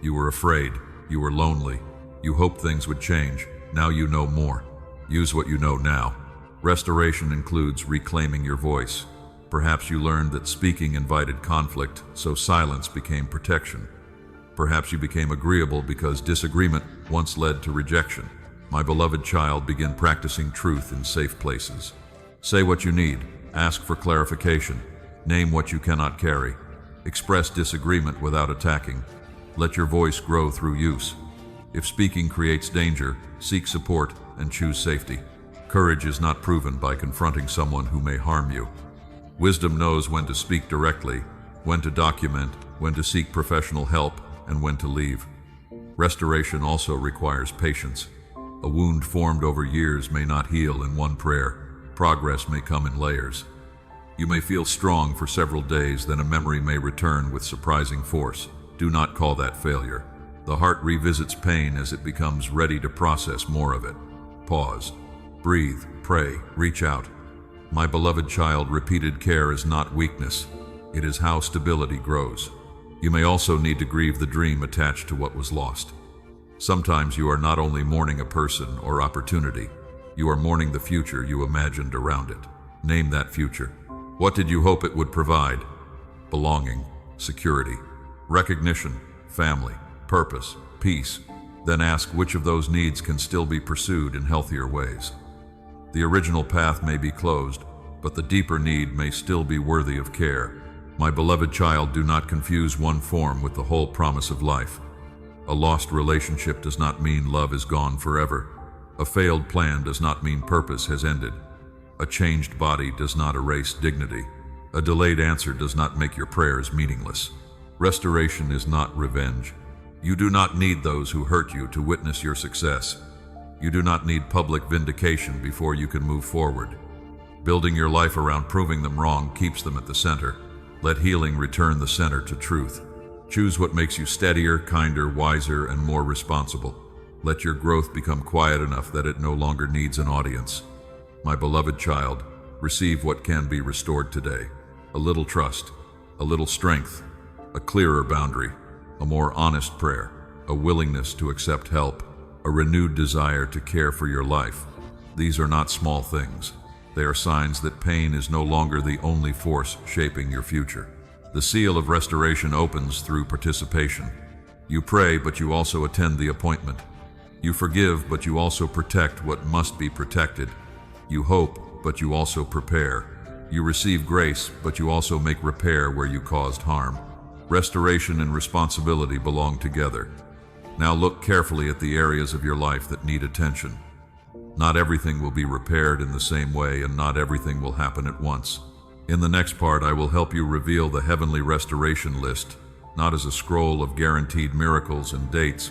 You were afraid. You were lonely. You hoped things would change. Now you know more. Use what you know now. Restoration includes reclaiming your voice. Perhaps you learned that speaking invited conflict, so silence became protection. Perhaps you became agreeable because disagreement once led to rejection. My beloved child, begin practicing truth in safe places. Say what you need. Ask for clarification. Name what you cannot carry. Express disagreement without attacking. Let your voice grow through use. If speaking creates danger, seek support and choose safety. Courage is not proven by confronting someone who may harm you. Wisdom knows when to speak directly, when to document, when to seek professional help, and when to leave. Restoration also requires patience. A wound formed over years may not heal in one prayer. Progress may come in layers. You may feel strong for several days, then a memory may return with surprising force. Do not call that failure. The heart revisits pain as it becomes ready to process more of it. Pause. Breathe. Pray. Reach out. My beloved child, repeated care is not weakness. It is how stability grows. You may also need to grieve the dream attached to what was lost. Sometimes you are not only mourning a person or opportunity, you are mourning the future you imagined around it. Name that future. What did you hope it would provide? Belonging, security, recognition, family, purpose, peace. Then ask which of those needs can still be pursued in healthier ways. The original path may be closed, but the deeper need may still be worthy of care. My beloved child, do not confuse one form with the whole promise of life. A lost relationship does not mean love is gone forever. A failed plan does not mean purpose has ended. A changed body does not erase dignity. A delayed answer does not make your prayers meaningless. Restoration is not revenge. You do not need those who hurt you to witness your success. You do not need public vindication before you can move forward. Building your life around proving them wrong keeps them at the center. Let healing return the center to truth. Choose what makes you steadier, kinder, wiser, and more responsible. Let your growth become quiet enough that it no longer needs an audience. My beloved child, receive what can be restored today. A little trust, a little strength, a clearer boundary, a more honest prayer, a willingness to accept help, a renewed desire to care for your life. These are not small things. They are signs that pain is no longer the only force shaping your future. The seal of restoration opens through participation. You pray, but you also attend the appointment. You forgive, but you also protect what must be protected. You hope, but you also prepare. You receive grace, but you also make repair where you caused harm. Restoration and responsibility belong together. Now look carefully at the areas of your life that need attention. Not everything will be repaired in the same way, and not everything will happen at once. In the next part, I will help you reveal the heavenly restoration list, not as a scroll of guaranteed miracles and dates,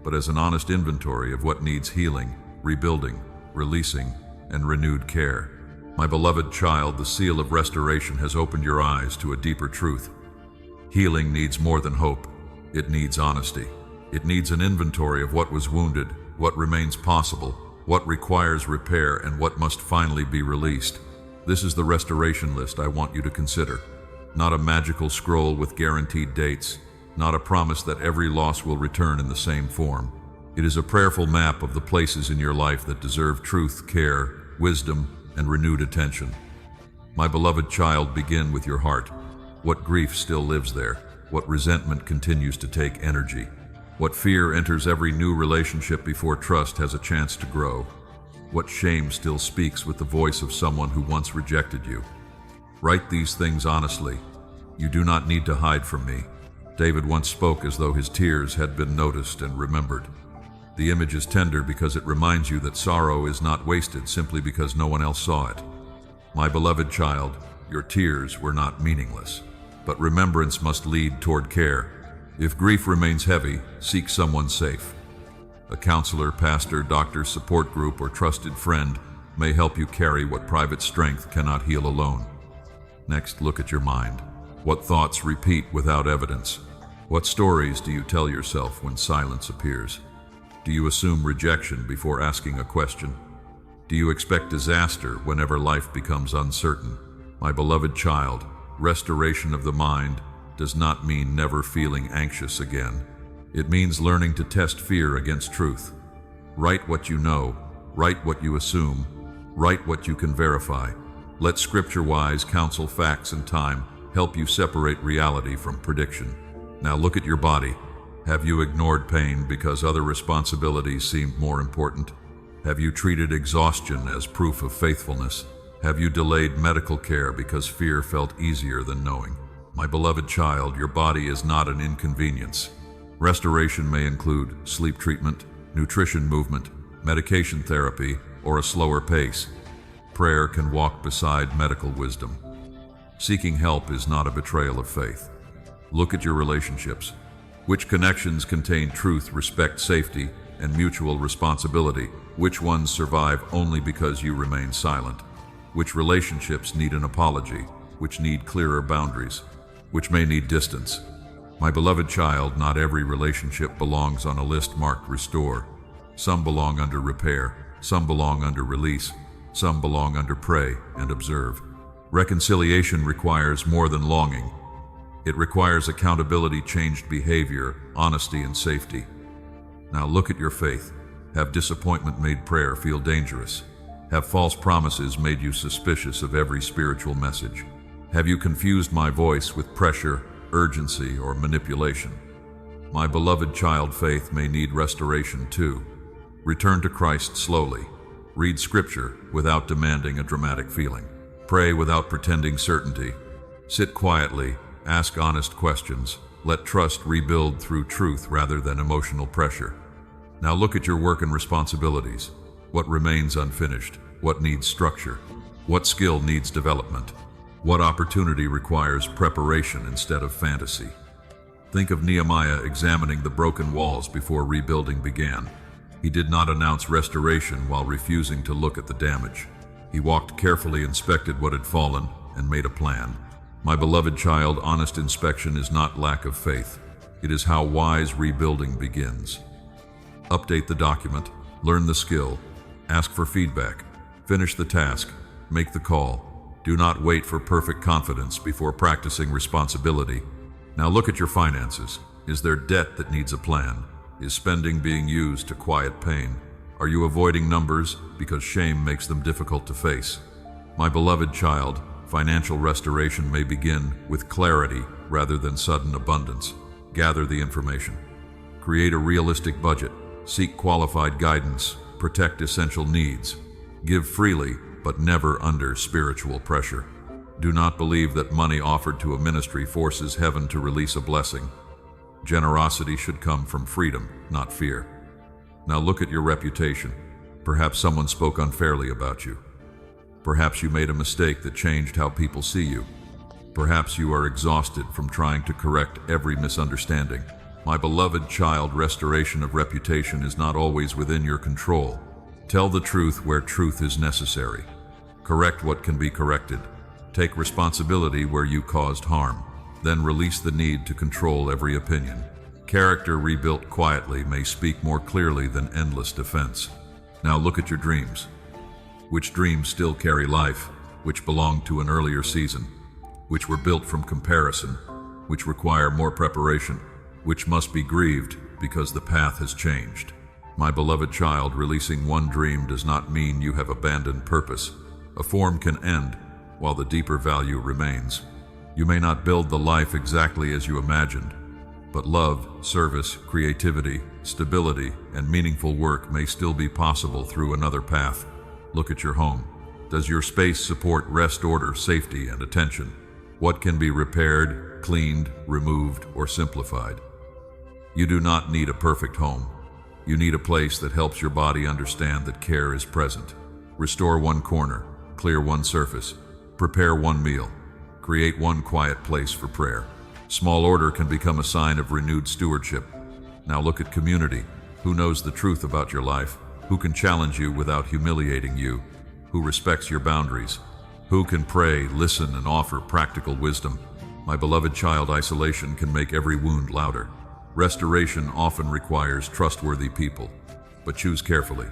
but as an honest inventory of what needs healing, rebuilding, releasing, and renewed care. My beloved child, the seal of restoration has opened your eyes to a deeper truth. Healing needs more than hope. It needs honesty. It needs an inventory of what was wounded, what remains possible, what requires repair, and what must finally be released. This is the restoration list I want you to consider. Not a magical scroll with guaranteed dates, not a promise that every loss will return in the same form. It is a prayerful map of the places in your life that deserve truth, care, wisdom, and renewed attention. My beloved child, begin with your heart. What grief still lives there? What resentment continues to take energy? What fear enters every new relationship before trust has a chance to grow? What shame still speaks with the voice of someone who once rejected you? Write these things honestly. You do not need to hide from me. David once spoke as though his tears had been noticed and remembered. The image is tender because it reminds you that sorrow is not wasted simply because no one else saw it. My beloved child, your tears were not meaningless, but remembrance must lead toward care. If grief remains heavy, seek someone safe. A counselor, pastor, doctor, support group, or trusted friend may help you carry what private strength cannot heal alone. Next, look at your mind. What thoughts repeat without evidence? What stories do you tell yourself when silence appears? Do you assume rejection before asking a question? Do you expect disaster whenever life becomes uncertain? My beloved child, restoration of the mind does not mean never feeling anxious again. It means learning to test fear against truth. Write what you know, write what you assume, write what you can verify. Let scripture-wise counsel, facts, and time help you separate reality from prediction. Now look at your body. Have you ignored pain because other responsibilities seemed more important? Have you treated exhaustion as proof of faithfulness? Have you delayed medical care because fear felt easier than knowing? My beloved child, your body is not an inconvenience. Restoration may include sleep treatment, nutrition, movement, medication therapy, or a slower pace. Prayer can walk beside medical wisdom. Seeking help is not a betrayal of faith. Look at your relationships. Which connections contain truth, respect, safety, and mutual responsibility? Which ones survive only because you remain silent? Which relationships need an apology? Which need clearer boundaries? Which may need distance? My beloved child, not every relationship belongs on a list marked restore. Some belong under repair, some belong under release, some belong under pray and observe. Reconciliation requires more than longing. It requires accountability, changed behavior, honesty, and safety. Now look at your faith. Have disappointment made prayer feel dangerous? Have false promises made you suspicious of every spiritual message? Have you confused my voice with pressure, urgency, or manipulation? My beloved child, faith may need restoration too. Return to Christ slowly. Read scripture without demanding a dramatic feeling. Pray without pretending certainty. Sit quietly, ask honest questions. Let trust rebuild through truth rather than emotional pressure. Now look at your work and responsibilities. What remains unfinished? What needs structure? What skill needs development? What opportunity requires preparation instead of fantasy? Think of Nehemiah examining the broken walls before rebuilding began. He did not announce restoration while refusing to look at the damage. He walked carefully, inspected what had fallen, and made a plan. My beloved child, honest inspection is not lack of faith. It is how wise rebuilding begins. Update the document, learn the skill, ask for feedback, finish the task, make the call. Do not wait for perfect confidence before practicing responsibility. Now look at your finances. Is there debt that needs a plan? Is spending being used to quiet pain? Are you avoiding numbers because shame makes them difficult to face? My beloved child, financial restoration may begin with clarity rather than sudden abundance. Gather the information. Create a realistic budget. Seek qualified guidance. Protect essential needs. Give freely, but never under spiritual pressure. Do not believe that money offered to a ministry forces heaven to release a blessing. Generosity should come from freedom, not fear. Now look at your reputation. Perhaps someone spoke unfairly about you. Perhaps you made a mistake that changed how people see you. Perhaps you are exhausted from trying to correct every misunderstanding. My beloved child, restoration of reputation is not always within your control. Tell the truth where truth is necessary. Correct what can be corrected. Take responsibility where you caused harm. Then release the need to control every opinion. Character rebuilt quietly may speak more clearly than endless defense. Now look at your dreams. Which dreams still carry life? Which belong to an earlier season? Which were built from comparison? Which require more preparation? Which must be grieved because the path has changed? My beloved child, releasing one dream does not mean you have abandoned purpose. A form can end while the deeper value remains. You may not build the life exactly as you imagined, but love, service, creativity, stability, and meaningful work may still be possible through another path. Look at your home. Does your space support rest, order, safety, and attention? What can be repaired, cleaned, removed, or simplified? You do not need a perfect home. You need a place that helps your body understand that care is present. Restore one corner, clear one surface, prepare one meal, create one quiet place for prayer. Small order can become a sign of renewed stewardship. Now look at community. Who knows the truth about your life? Who can challenge you without humiliating you? Who respects your boundaries? Who can pray, listen, and offer practical wisdom? My beloved child, isolation can make every wound louder. Restoration often requires trustworthy people, but choose carefully.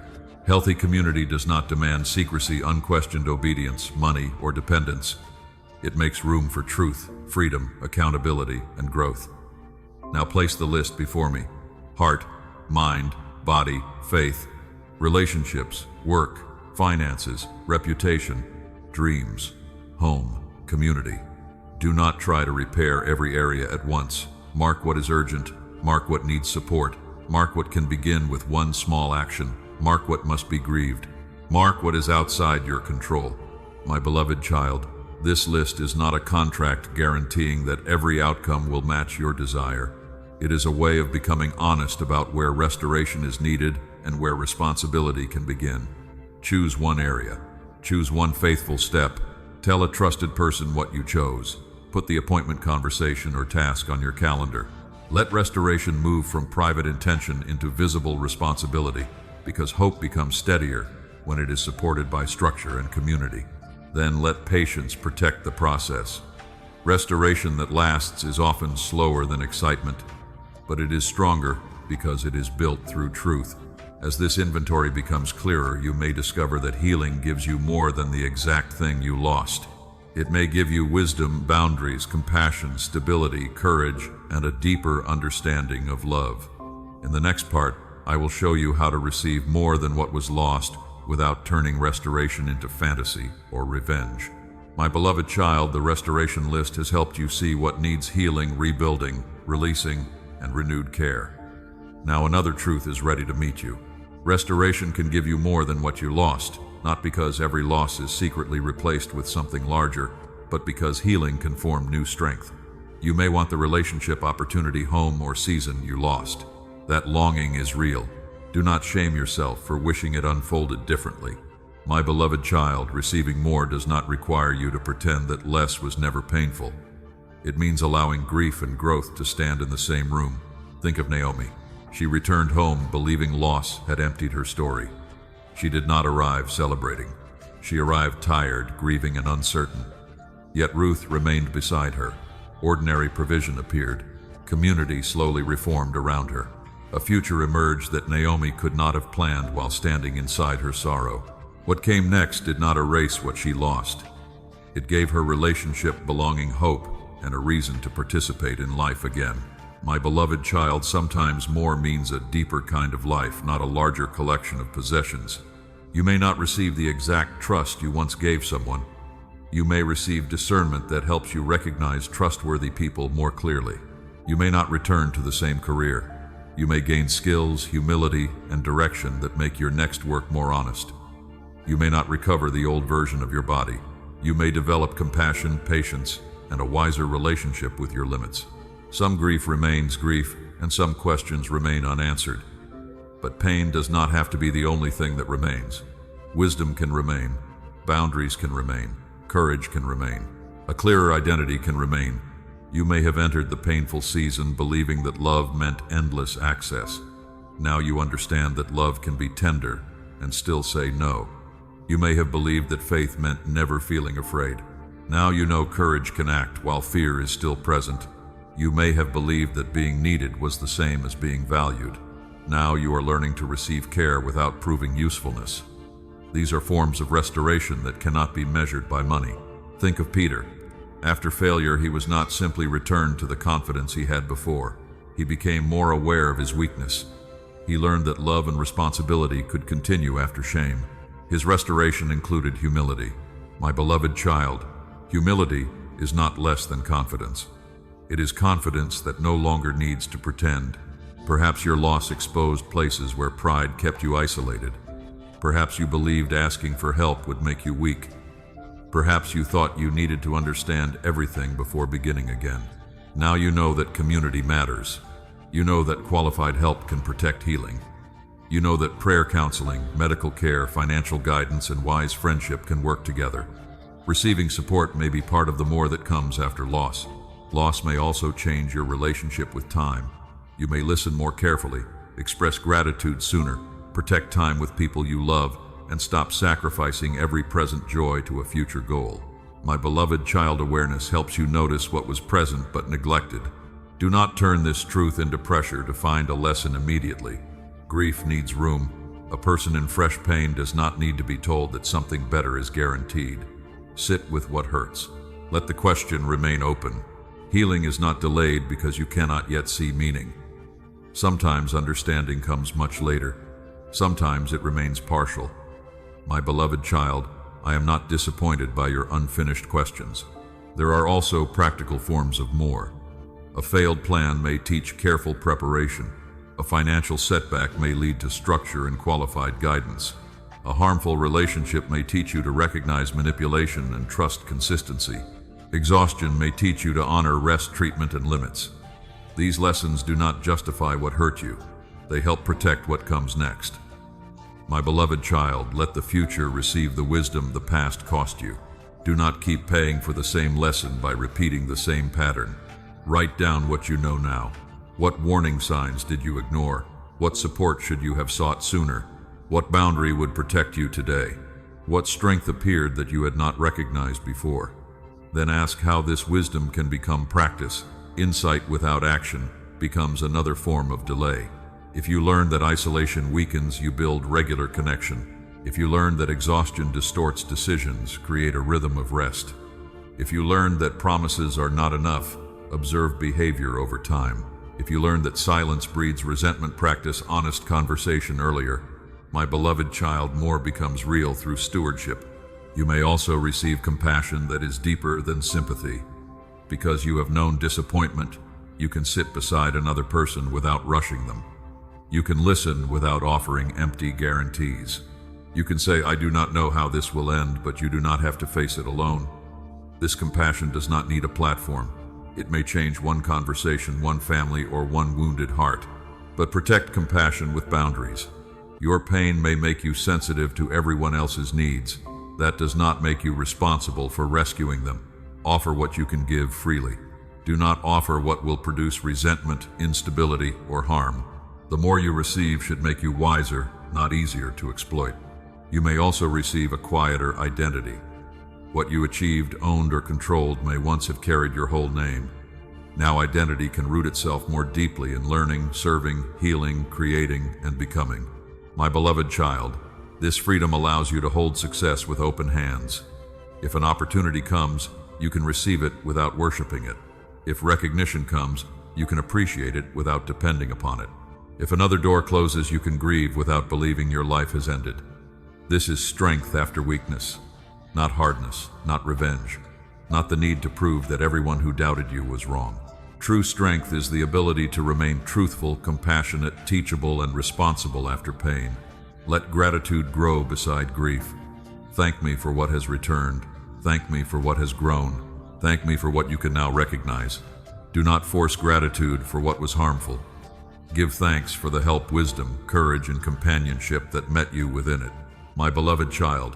Healthy community does not demand secrecy, unquestioned obedience, money, or dependence. It makes room for truth, freedom, accountability, and growth. Now place the list before me. Heart, mind, body, faith, relationships, work, finances, reputation, dreams, home, community. Do not try to repair every area at once. Mark what is urgent. Mark what needs support. Mark what can begin with one small action. Mark what must be grieved. Mark what is outside your control. My beloved child, this list is not a contract guaranteeing that every outcome will match your desire. It is a way of becoming honest about where restoration is needed and where responsibility can begin. Choose one area. Choose one faithful step. Tell a trusted person what you chose. Put the appointment, conversation, or task on your calendar. Let restoration move from private intention into visible responsibility, because hope becomes steadier when it is supported by structure and community. Then let patience protect the process. Restoration that lasts is often slower than excitement, but it is stronger because it is built through truth. As this inventory becomes clearer, you may discover that healing gives you more than the exact thing you lost. It may give you wisdom, boundaries, compassion, stability, courage, and a deeper understanding of love. In the next part, I will show you how to receive more than what was lost without turning restoration into fantasy or revenge. My beloved child, the restoration list has helped you see what needs healing, rebuilding, releasing, and renewed care. Now another truth is ready to meet you. Restoration can give you more than what you lost, not because every loss is secretly replaced with something larger, but because healing can form new strength. You may want the relationship, opportunity, home, or season you lost. That longing is real. Do not shame yourself for wishing it unfolded differently. My beloved child, receiving more does not require you to pretend that less was never painful. It means allowing grief and growth to stand in the same room. Think of Naomi. She returned home believing loss had emptied her story. She did not arrive celebrating. She arrived tired, grieving, and uncertain. Yet Ruth remained beside her. Ordinary provision appeared. Community slowly reformed around her. A future emerged that Naomi could not have planned while standing inside her sorrow. What came next did not erase what she lost. It gave her relationship, belonging, hope, and a reason to participate in life again. My beloved child, sometimes more means a deeper kind of life, not a larger collection of possessions. You may not receive the exact trust you once gave someone. You may receive discernment that helps you recognize trustworthy people more clearly. You may not return to the same career. You may gain skills, humility, and direction that make your next work more honest. You may not recover the old version of your body. You may develop compassion, patience, and a wiser relationship with your limits. Some grief remains grief, and some questions remain unanswered. But pain does not have to be the only thing that remains. Wisdom can remain, boundaries can remain, courage can remain, a clearer identity can remain. You may have entered the painful season believing that love meant endless access. Now you understand that love can be tender and still say no. You may have believed that faith meant never feeling afraid. Now you know courage can act while fear is still present. You may have believed that being needed was the same as being valued. Now you are learning to receive care without proving usefulness. These are forms of restoration that cannot be measured by money. Think of Peter. After failure, he was not simply returned to the confidence he had before. He became more aware of his weakness. He learned that love and responsibility could continue after shame. His restoration included humility. My beloved child, humility is not less than confidence. It is confidence that no longer needs to pretend. Perhaps your loss exposed places where pride kept you isolated. Perhaps you believed asking for help would make you weak. Perhaps you thought you needed to understand everything before beginning again. Now you know that community matters. You know that qualified help can protect healing. You know that prayer counseling, medical care, financial guidance, and wise friendship can work together. Receiving support may be part of the more that comes after loss. Loss may also change your relationship with time. You may listen more carefully, express gratitude sooner, protect time with people you love, and stop sacrificing every present joy to a future goal. My beloved child, awareness helps you notice what was present but neglected. Do not turn this truth into pressure to find a lesson immediately. Grief needs room. A person in fresh pain does not need to be told that something better is guaranteed. Sit with what hurts. Let the question remain open. Healing is not delayed because you cannot yet see meaning. Sometimes understanding comes much later. Sometimes it remains partial. My beloved child, I am not disappointed by your unfinished questions. There are also practical forms of more. A failed plan may teach careful preparation. A financial setback may lead to structure and qualified guidance. A harmful relationship may teach you to recognize manipulation and trust consistency. Exhaustion may teach you to honor rest, treatment, and limits. These lessons do not justify what hurt you. They help protect what comes next. My beloved child, let the future receive the wisdom the past cost you. Do not keep paying for the same lesson by repeating the same pattern. Write down what you know now. What warning signs did you ignore? What support should you have sought sooner? What boundary would protect you today? What strength appeared that you had not recognized before? Then ask how this wisdom can become practice. Insight without action becomes another form of delay. If you learn that isolation weakens, you build regular connection. If you learn that exhaustion distorts decisions, create a rhythm of rest. If you learn that promises are not enough, observe behavior over time. If you learn that silence breeds resentment, practice honest conversation earlier. My beloved child, more becomes real through stewardship. You may also receive compassion that is deeper than sympathy. Because you have known disappointment, you can sit beside another person without rushing them. You can listen without offering empty guarantees. You can say, I do not know how this will end, but you do not have to face it alone. This compassion does not need a platform. It may change one conversation, one family, or one wounded heart. But protect compassion with boundaries. Your pain may make you sensitive to everyone else's needs. That does not make you responsible for rescuing them. Offer what you can give freely. Do not offer what will produce resentment, instability, or harm. The more you receive should make you wiser, not easier to exploit. You may also receive a quieter identity. What you achieved, owned, or controlled may once have carried your whole name. Now identity can root itself more deeply in learning, serving, healing, creating, and becoming. My beloved child, this freedom allows you to hold success with open hands. If an opportunity comes, you can receive it without worshiping it. If recognition comes, you can appreciate it without depending upon it. If another door closes, you can grieve without believing your life has ended. This is strength after weakness, not hardness, not revenge, not the need to prove that everyone who doubted you was wrong. True strength is the ability to remain truthful, compassionate, teachable, and responsible after pain. Let gratitude grow beside grief. Thank me for what has returned. Thank me for what has grown. Thank me for what you can now recognize. Do not force gratitude for what was harmful. Give thanks for the help, wisdom, courage, and companionship that met you within it. My beloved child,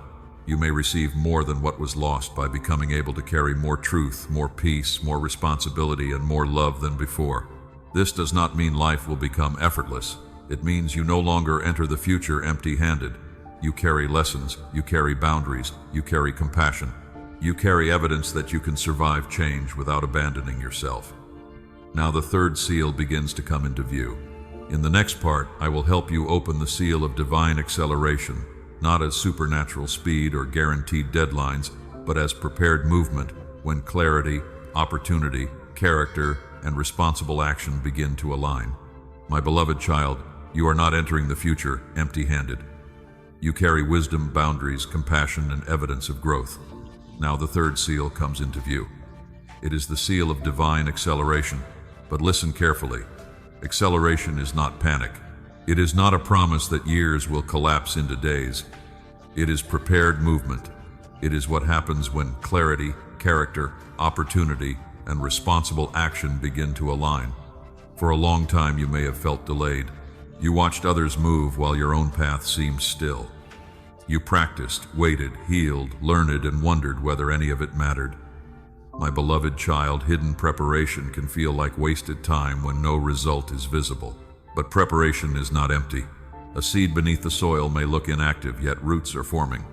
you may receive more than what was lost by becoming able to carry more truth, more peace, more responsibility, and more love than before. This does not mean life will become effortless. It means you no longer enter the future empty-handed. You carry lessons, you carry boundaries, you carry compassion. You carry evidence that you can survive change without abandoning yourself. Now the third seal begins to come into view. In the next part, I will help you open the seal of divine acceleration, not as supernatural speed or guaranteed deadlines, but as prepared movement when clarity, opportunity, character, and responsible action begin to align. My beloved child, you are not entering the future empty-handed. You carry wisdom, boundaries, compassion, and evidence of growth. Now the third seal comes into view. It is the seal of divine acceleration. But listen carefully. Acceleration is not panic. It is not a promise that years will collapse into days. It is prepared movement. It is what happens when clarity, character, opportunity, and responsible action begin to align. For a long time you may have felt delayed. You watched others move while your own path seemed still. You practiced, waited, healed, learned, and wondered whether any of it mattered. My beloved child, hidden preparation can feel like wasted time when no result is visible. But preparation is not empty. A seed beneath the soil may look inactive, yet roots are forming.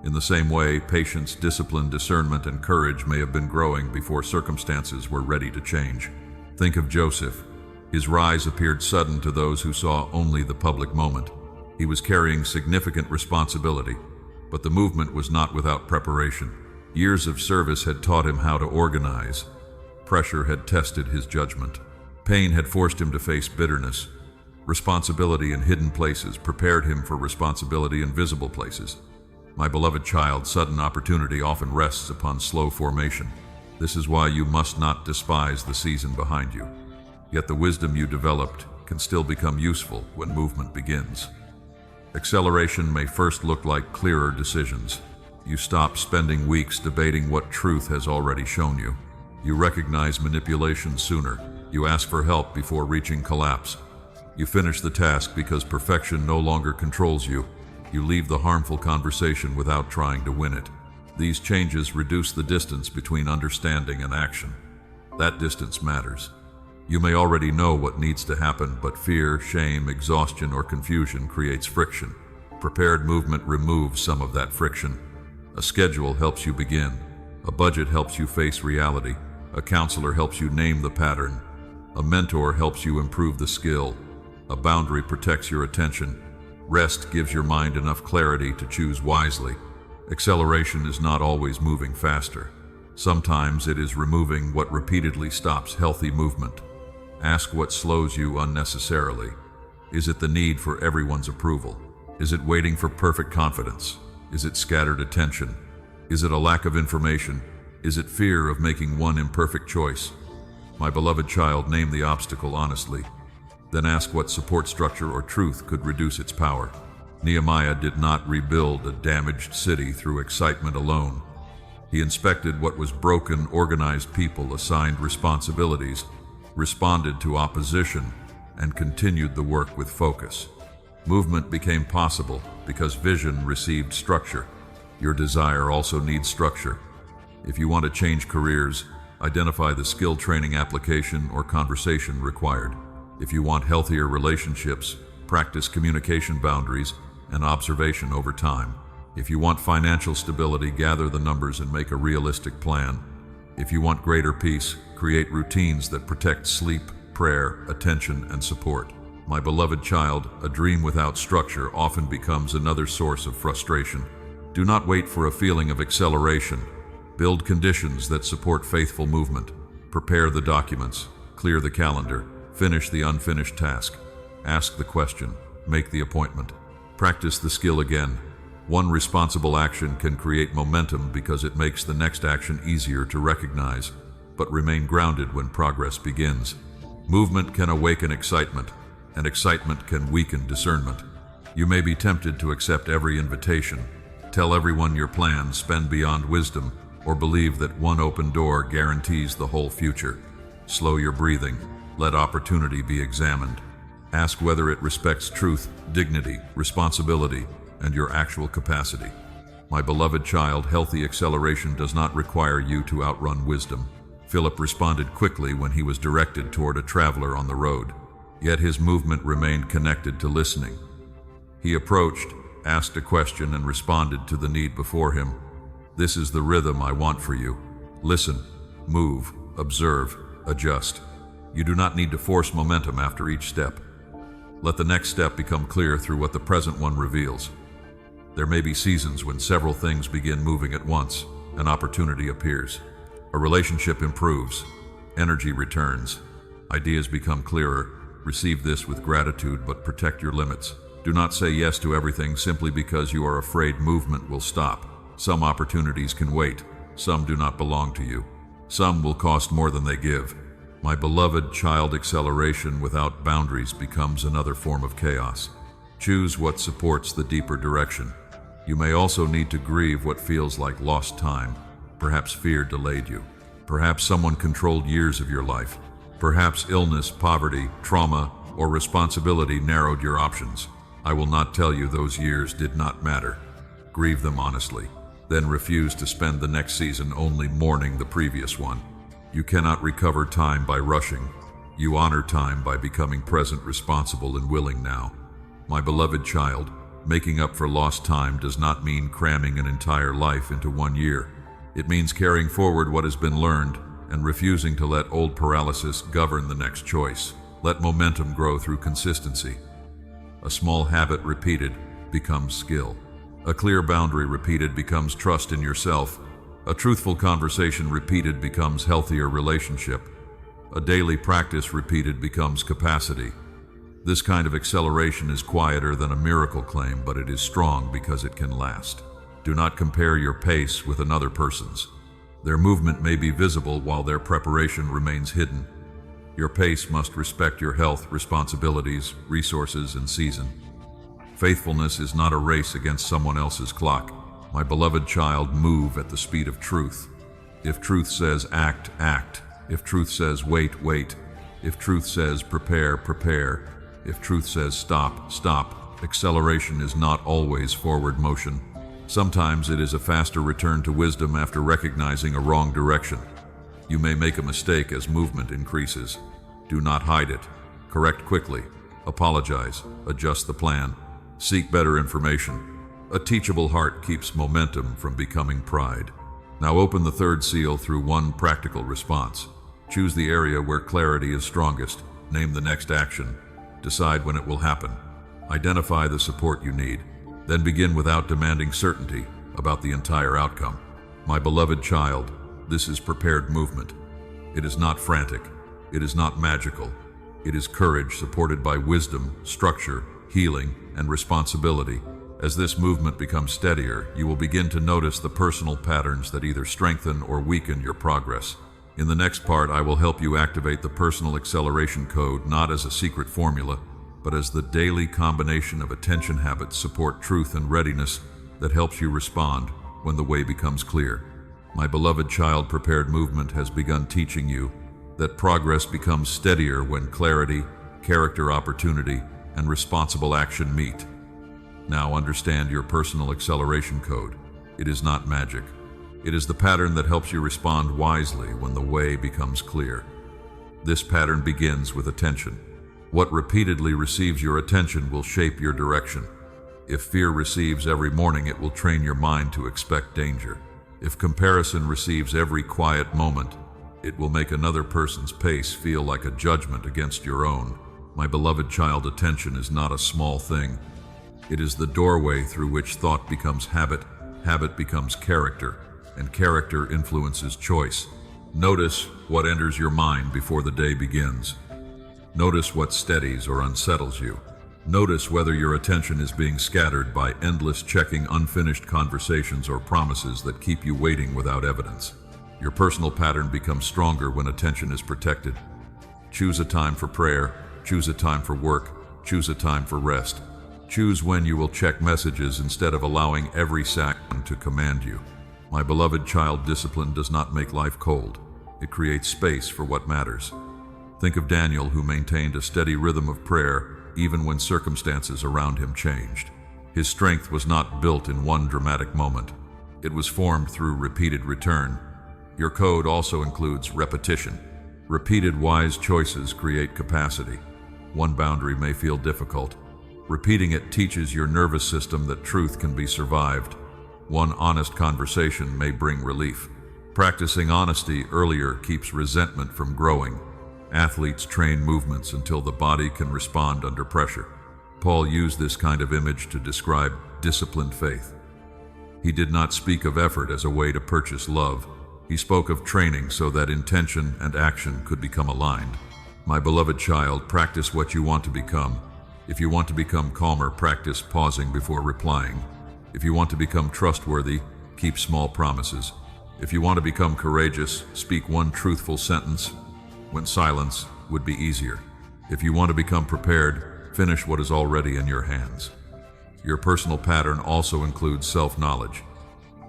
In the same way, patience, discipline, discernment, and courage may have been growing before circumstances were ready to change. Think of Joseph. His rise appeared sudden to those who saw only the public moment. He was carrying significant responsibility, but the movement was not without preparation. Years of service had taught him how to organize. Pressure had tested his judgment. Pain had forced him to face bitterness. Responsibility in hidden places prepared him for responsibility in visible places. My beloved child, sudden opportunity often rests upon slow formation. This is why you must not despise the season behind you. Yet the wisdom you developed can still become useful when movement begins. Acceleration may first look like clearer decisions. You stop spending weeks debating what truth has already shown you. You recognize manipulation sooner. You ask for help before reaching collapse. You finish the task because perfection no longer controls you. You leave the harmful conversation without trying to win it. These changes reduce the distance between understanding and action. That distance matters. You may already know what needs to happen, but fear, shame, exhaustion, or confusion creates friction. Prepared movement removes some of that friction. A schedule helps you begin. A budget helps you face reality. A counselor helps you name the pattern. A mentor helps you improve the skill. A boundary protects your attention. Rest gives your mind enough clarity to choose wisely. Acceleration is not always moving faster. Sometimes it is removing what repeatedly stops healthy movement. Ask what slows you unnecessarily. Is it the need for everyone's approval? Is it waiting for perfect confidence? Is it scattered attention? Is it a lack of information? Is it fear of making one imperfect choice? My beloved child, name the obstacle honestly. Then ask what support structure or truth could reduce its power. Nehemiah did not rebuild a damaged city through excitement alone. He inspected what was broken, organized people, assigned responsibilities, responded to opposition, and continued the work with focus. Movement became possible because vision received structure. Your desire also needs structure. If you want to change careers, identify the skill training application or conversation required. If you want healthier relationships, practice communication boundaries and observation over time. If you want financial stability, gather the numbers and make a realistic plan. If you want greater peace, create routines that protect sleep, prayer, attention, and support. My beloved child, a dream without structure often becomes another source of frustration. Do not wait for a feeling of acceleration. Build conditions that support faithful movement. Prepare the documents, clear the calendar, finish the unfinished task. Ask the question, make the appointment. Practice the skill again. One responsible action can create momentum because it makes the next action easier to recognize, but remain grounded when progress begins. Movement can awaken excitement, and excitement can weaken discernment. You may be tempted to accept every invitation, tell everyone your plans, spend beyond wisdom, or believe that one open door guarantees the whole future. Slow your breathing. Let opportunity be examined. Ask whether it respects truth, dignity, responsibility, and your actual capacity. My beloved child, healthy acceleration does not require you to outrun wisdom. Philip responded quickly when he was directed toward a traveler on the road, yet his movement remained connected to listening. He approached, asked a question, and responded to the need before him. This is the rhythm I want for you. Listen, move, observe, adjust. You do not need to force momentum after each step. Let the next step become clear through what the present one reveals. There may be seasons when several things begin moving at once. An opportunity appears. A relationship improves. Energy returns. Ideas become clearer. Receive this with gratitude, but protect your limits. Do not say yes to everything simply because you are afraid movement will stop. Some opportunities can wait. Some do not belong to you. Some will cost more than they give. My beloved child, acceleration without boundaries becomes another form of chaos. Choose what supports the deeper direction. You may also need to grieve what feels like lost time. Perhaps fear delayed you. Perhaps someone controlled years of your life. Perhaps illness, poverty, trauma, or responsibility narrowed your options. I will not tell you those years did not matter. Grieve them honestly. Then refuse to spend the next season only mourning the previous one. You cannot recover time by rushing. You honor time by becoming present, responsible, and willing now. My beloved child, making up for lost time does not mean cramming an entire life into 1 year. It means carrying forward what has been learned and refusing to let old paralysis govern the next choice. Let momentum grow through consistency. A small habit repeated becomes skill. A clear boundary repeated becomes trust in yourself. A truthful conversation repeated becomes healthier relationship. A daily practice repeated becomes capacity. This kind of acceleration is quieter than a miracle claim, but it is strong because it can last. Do not compare your pace with another person's. Their movement may be visible while their preparation remains hidden. Your pace must respect your health, responsibilities, resources, and season. Faithfulness is not a race against someone else's clock. My beloved child, move at the speed of truth. If truth says act, act. If truth says wait, wait. If truth says prepare, prepare. If truth says stop, stop. Acceleration is not always forward motion. Sometimes it is a faster return to wisdom after recognizing a wrong direction. You may make a mistake as movement increases. Do not hide it. Correct quickly. Apologize. Adjust the plan. Seek better information. A teachable heart keeps momentum from becoming pride. Now open the third seal through one practical response. Choose the area where clarity is strongest. Name the next action. Decide when it will happen. Identify the support you need. Then begin without demanding certainty about the entire outcome. My beloved child, this is prepared movement. It is not frantic. It is not magical. It is courage supported by wisdom, structure, healing, and responsibility. As this movement becomes steadier, you will begin to notice the personal patterns that either strengthen or weaken your progress. In the next part, I will help you activate the personal acceleration code not as a secret formula, but as the daily combination of attention habits, support, truth, and readiness that helps you respond when the way becomes clear. My beloved child, prepared movement has begun teaching you that progress becomes steadier when clarity, character, opportunity, and responsible action meet. Now understand your personal acceleration code. It is not magic. It is the pattern that helps you respond wisely when the way becomes clear. This pattern begins with attention. What repeatedly receives your attention will shape your direction. If fear receives every morning, it will train your mind to expect danger. If comparison receives every quiet moment, it will make another person's pace feel like a judgment against your own. My beloved child, attention is not a small thing. It is the doorway through which thought becomes habit, habit becomes character, and character influences choice. Notice what enters your mind before the day begins. Notice what steadies or unsettles you. Notice whether your attention is being scattered by endless checking, unfinished conversations, or promises that keep you waiting without evidence. Your personal pattern becomes stronger when attention is protected. Choose a time for prayer. Choose a time for work. Choose a time for rest. Choose when you will check messages instead of allowing every second to command you. My beloved child, discipline does not make life cold. It creates space for what matters. Think of Daniel, who maintained a steady rhythm of prayer even when circumstances around him changed. His strength was not built in one dramatic moment. It was formed through repeated return. Your code also includes repetition. Repeated wise choices create capacity. One boundary may feel difficult. Repeating it teaches your nervous system that truth can be survived. One honest conversation may bring relief. Practicing honesty earlier keeps resentment from growing. Athletes train movements until the body can respond under pressure. Paul used this kind of image to describe disciplined faith. He did not speak of effort as a way to purchase love. He spoke of training so that intention and action could become aligned. My beloved child, practice what you want to become. If you want to become calmer, practice pausing before replying. If you want to become trustworthy, keep small promises. If you want to become courageous, speak one truthful sentence when silence would be easier. If you want to become prepared, finish what is already in your hands. Your personal pattern also includes self-knowledge.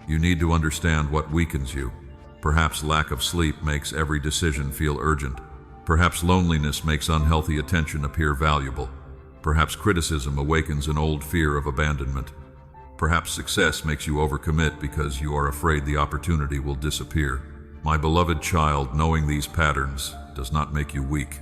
You need to understand what weakens you. Perhaps lack of sleep makes every decision feel urgent. Perhaps loneliness makes unhealthy attention appear valuable. Perhaps criticism awakens an old fear of abandonment. Perhaps success makes you overcommit because you are afraid the opportunity will disappear. My beloved child, knowing these patterns does not make you weak.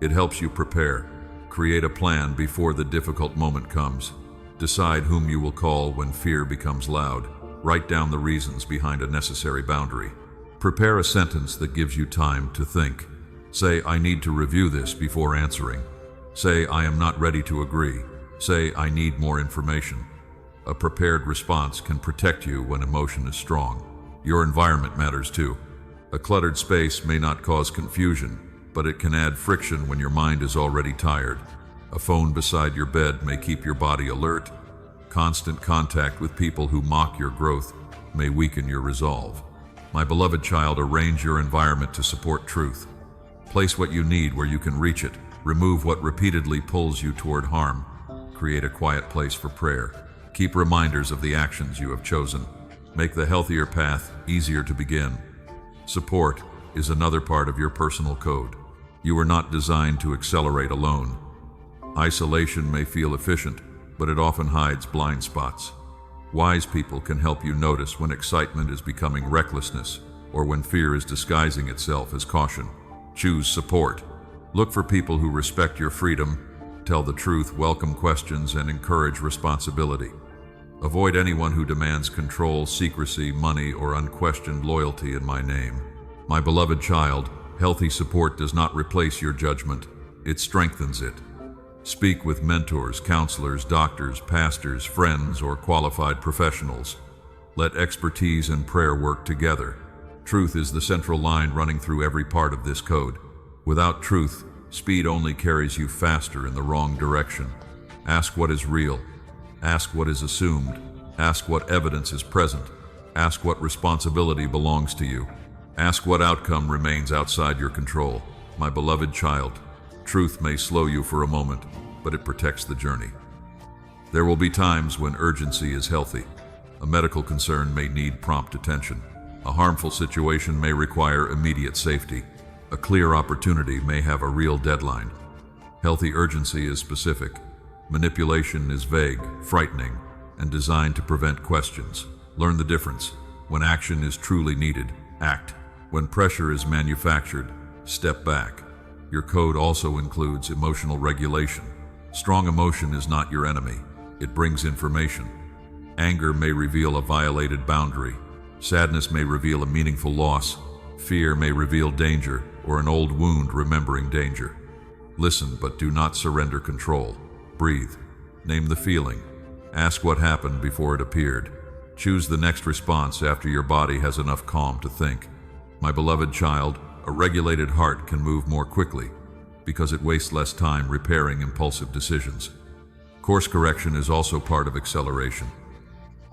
It helps you prepare. Create a plan before the difficult moment comes. Decide whom you will call when fear becomes loud. Write down the reasons behind a necessary boundary. Prepare a sentence that gives you time to think. Say, I need to review this before answering. Say, I am not ready to agree. Say, I need more information. A prepared response can protect you when emotion is strong. Your environment matters too. A cluttered space may not cause confusion, but it can add friction when your mind is already tired. A phone beside your bed may keep your body alert. Constant contact with people who mock your growth may weaken your resolve. My beloved child, arrange your environment to support truth. Place what you need where you can reach it. Remove what repeatedly pulls you toward harm. Create a quiet place for prayer. Keep reminders of the actions you have chosen. Make the healthier path easier to begin. Support is another part of your personal code. You are not designed to accelerate alone. Isolation may feel efficient, but it often hides blind spots. Wise people can help you notice when excitement is becoming recklessness or when fear is disguising itself as caution. Choose support. Look for people who respect your freedom, tell the truth, welcome questions, and encourage responsibility. Avoid anyone who demands control, secrecy, money, or unquestioned loyalty in my name. My beloved child, healthy support does not replace your judgment, it strengthens it. Speak with mentors, counselors, doctors, pastors, friends, or qualified professionals. Let expertise and prayer work together. Truth is the central line running through every part of this code. Without truth, speed only carries you faster in the wrong direction. Ask what is real. Ask what is assumed. Ask what evidence is present. Ask what responsibility belongs to you. Ask what outcome remains outside your control. My beloved child, truth may slow you for a moment, but it protects the journey. There will be times when urgency is healthy. A medical concern may need prompt attention. A harmful situation may require immediate safety. A clear opportunity may have a real deadline. Healthy urgency is specific. Manipulation is vague, frightening, and designed to prevent questions. Learn the difference. When action is truly needed, act. When pressure is manufactured, step back. Your code also includes emotional regulation. Strong emotion is not your enemy. It brings information. Anger may reveal a violated boundary. Sadness may reveal a meaningful loss. Fear may reveal danger or an old wound remembering danger. Listen, but do not surrender control. Breathe. Name the feeling. Ask what happened before it appeared. Choose the next response after your body has enough calm to think. My beloved child, a regulated heart can move more quickly because it wastes less time repairing impulsive decisions. Course correction is also part of acceleration.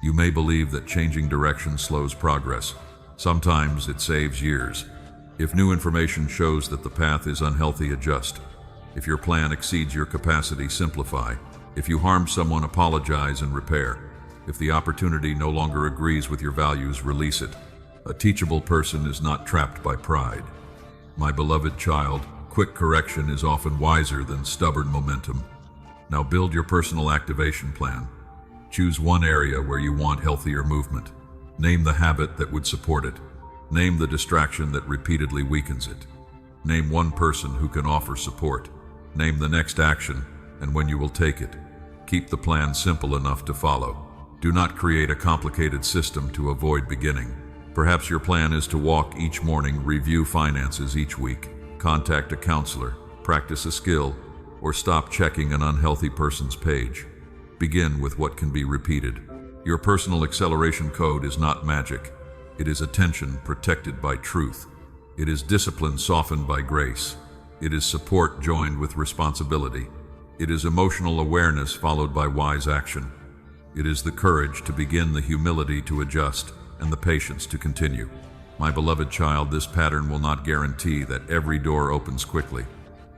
You may believe that changing direction slows progress. Sometimes it saves years. If new information shows that the path is unhealthy, adjust. If your plan exceeds your capacity, simplify. If you harm someone, apologize and repair. If the opportunity no longer agrees with your values, release it. A teachable person is not trapped by pride. My beloved child, quick correction is often wiser than stubborn momentum. Now build your personal activation plan. Choose one area where you want healthier movement. Name the habit that would support it. Name the distraction that repeatedly weakens it. Name one person who can offer support. Name the next action and when you will take it. Keep the plan simple enough to follow. Do not create a complicated system to avoid beginning. Perhaps your plan is to walk each morning, review finances each week, contact a counselor, practice a skill, or stop checking an unhealthy person's page. Begin with what can be repeated. Your personal acceleration code is not magic. It is attention protected by truth. It is discipline softened by grace. It is support joined with responsibility. It is emotional awareness followed by wise action. It is the courage to begin, the humility to adjust, and the patience to continue. My beloved child, this pattern will not guarantee that every door opens quickly.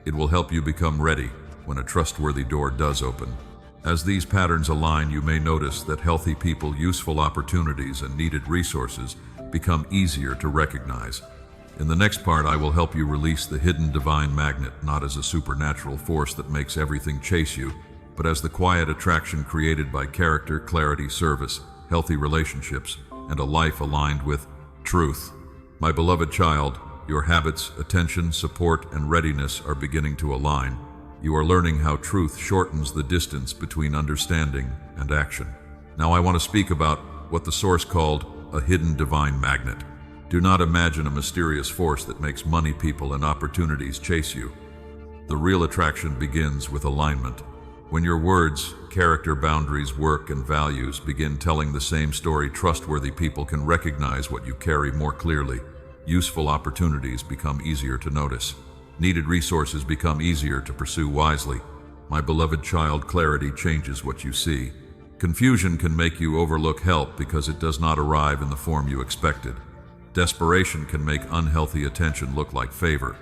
It will help you become ready when a trustworthy door does open. As these patterns align, you may notice that healthy people, useful opportunities, and needed resources become easier to recognize. In the next part, I will help you release the hidden divine magnet, not as a supernatural force that makes everything chase you, but as the quiet attraction created by character, clarity, service, healthy relationships, and a life aligned with truth. My beloved child, your habits, attention, support, and readiness are beginning to align. You are learning how truth shortens the distance between understanding and action. Now I want to speak about what the Source called a hidden divine magnet. Do not imagine a mysterious force that makes money, people, and opportunities chase you. The real attraction begins with alignment. When your words, character, boundaries, work, and values begin telling the same story, trustworthy people can recognize what you carry more clearly. Useful opportunities become easier to notice. Needed resources become easier to pursue wisely. My beloved child, clarity changes what you see. Confusion can make you overlook help because it does not arrive in the form you expected. Desperation can make unhealthy attention look like favor.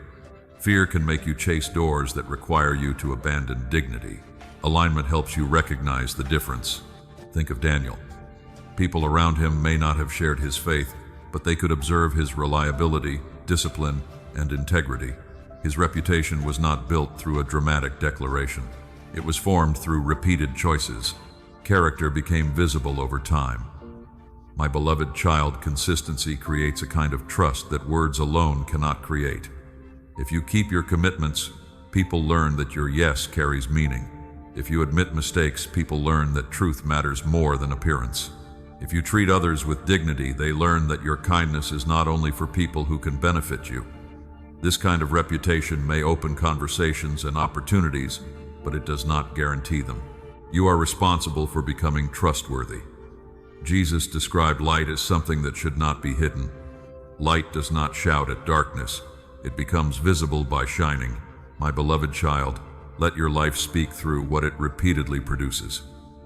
Fear can make you chase doors that require you to abandon dignity. Alignment helps you recognize the difference. Think of Daniel. People around him may not have shared his faith, but they could observe his reliability, discipline, and integrity. His reputation was not built through a dramatic declaration. It was formed through repeated choices. Character became visible over time. My beloved child, consistency creates a kind of trust that words alone cannot create. If you keep your commitments, people learn that your yes carries meaning. If you admit mistakes, people learn that truth matters more than appearance. If you treat others with dignity, they learn that your kindness is not only for people who can benefit you. This kind of reputation may open conversations and opportunities, but it does not guarantee them. You are responsible for becoming trustworthy. Jesus described light as something that should not be hidden. Light does not shout at darkness. It becomes visible by shining. My beloved child, let your life speak through what it repeatedly produces.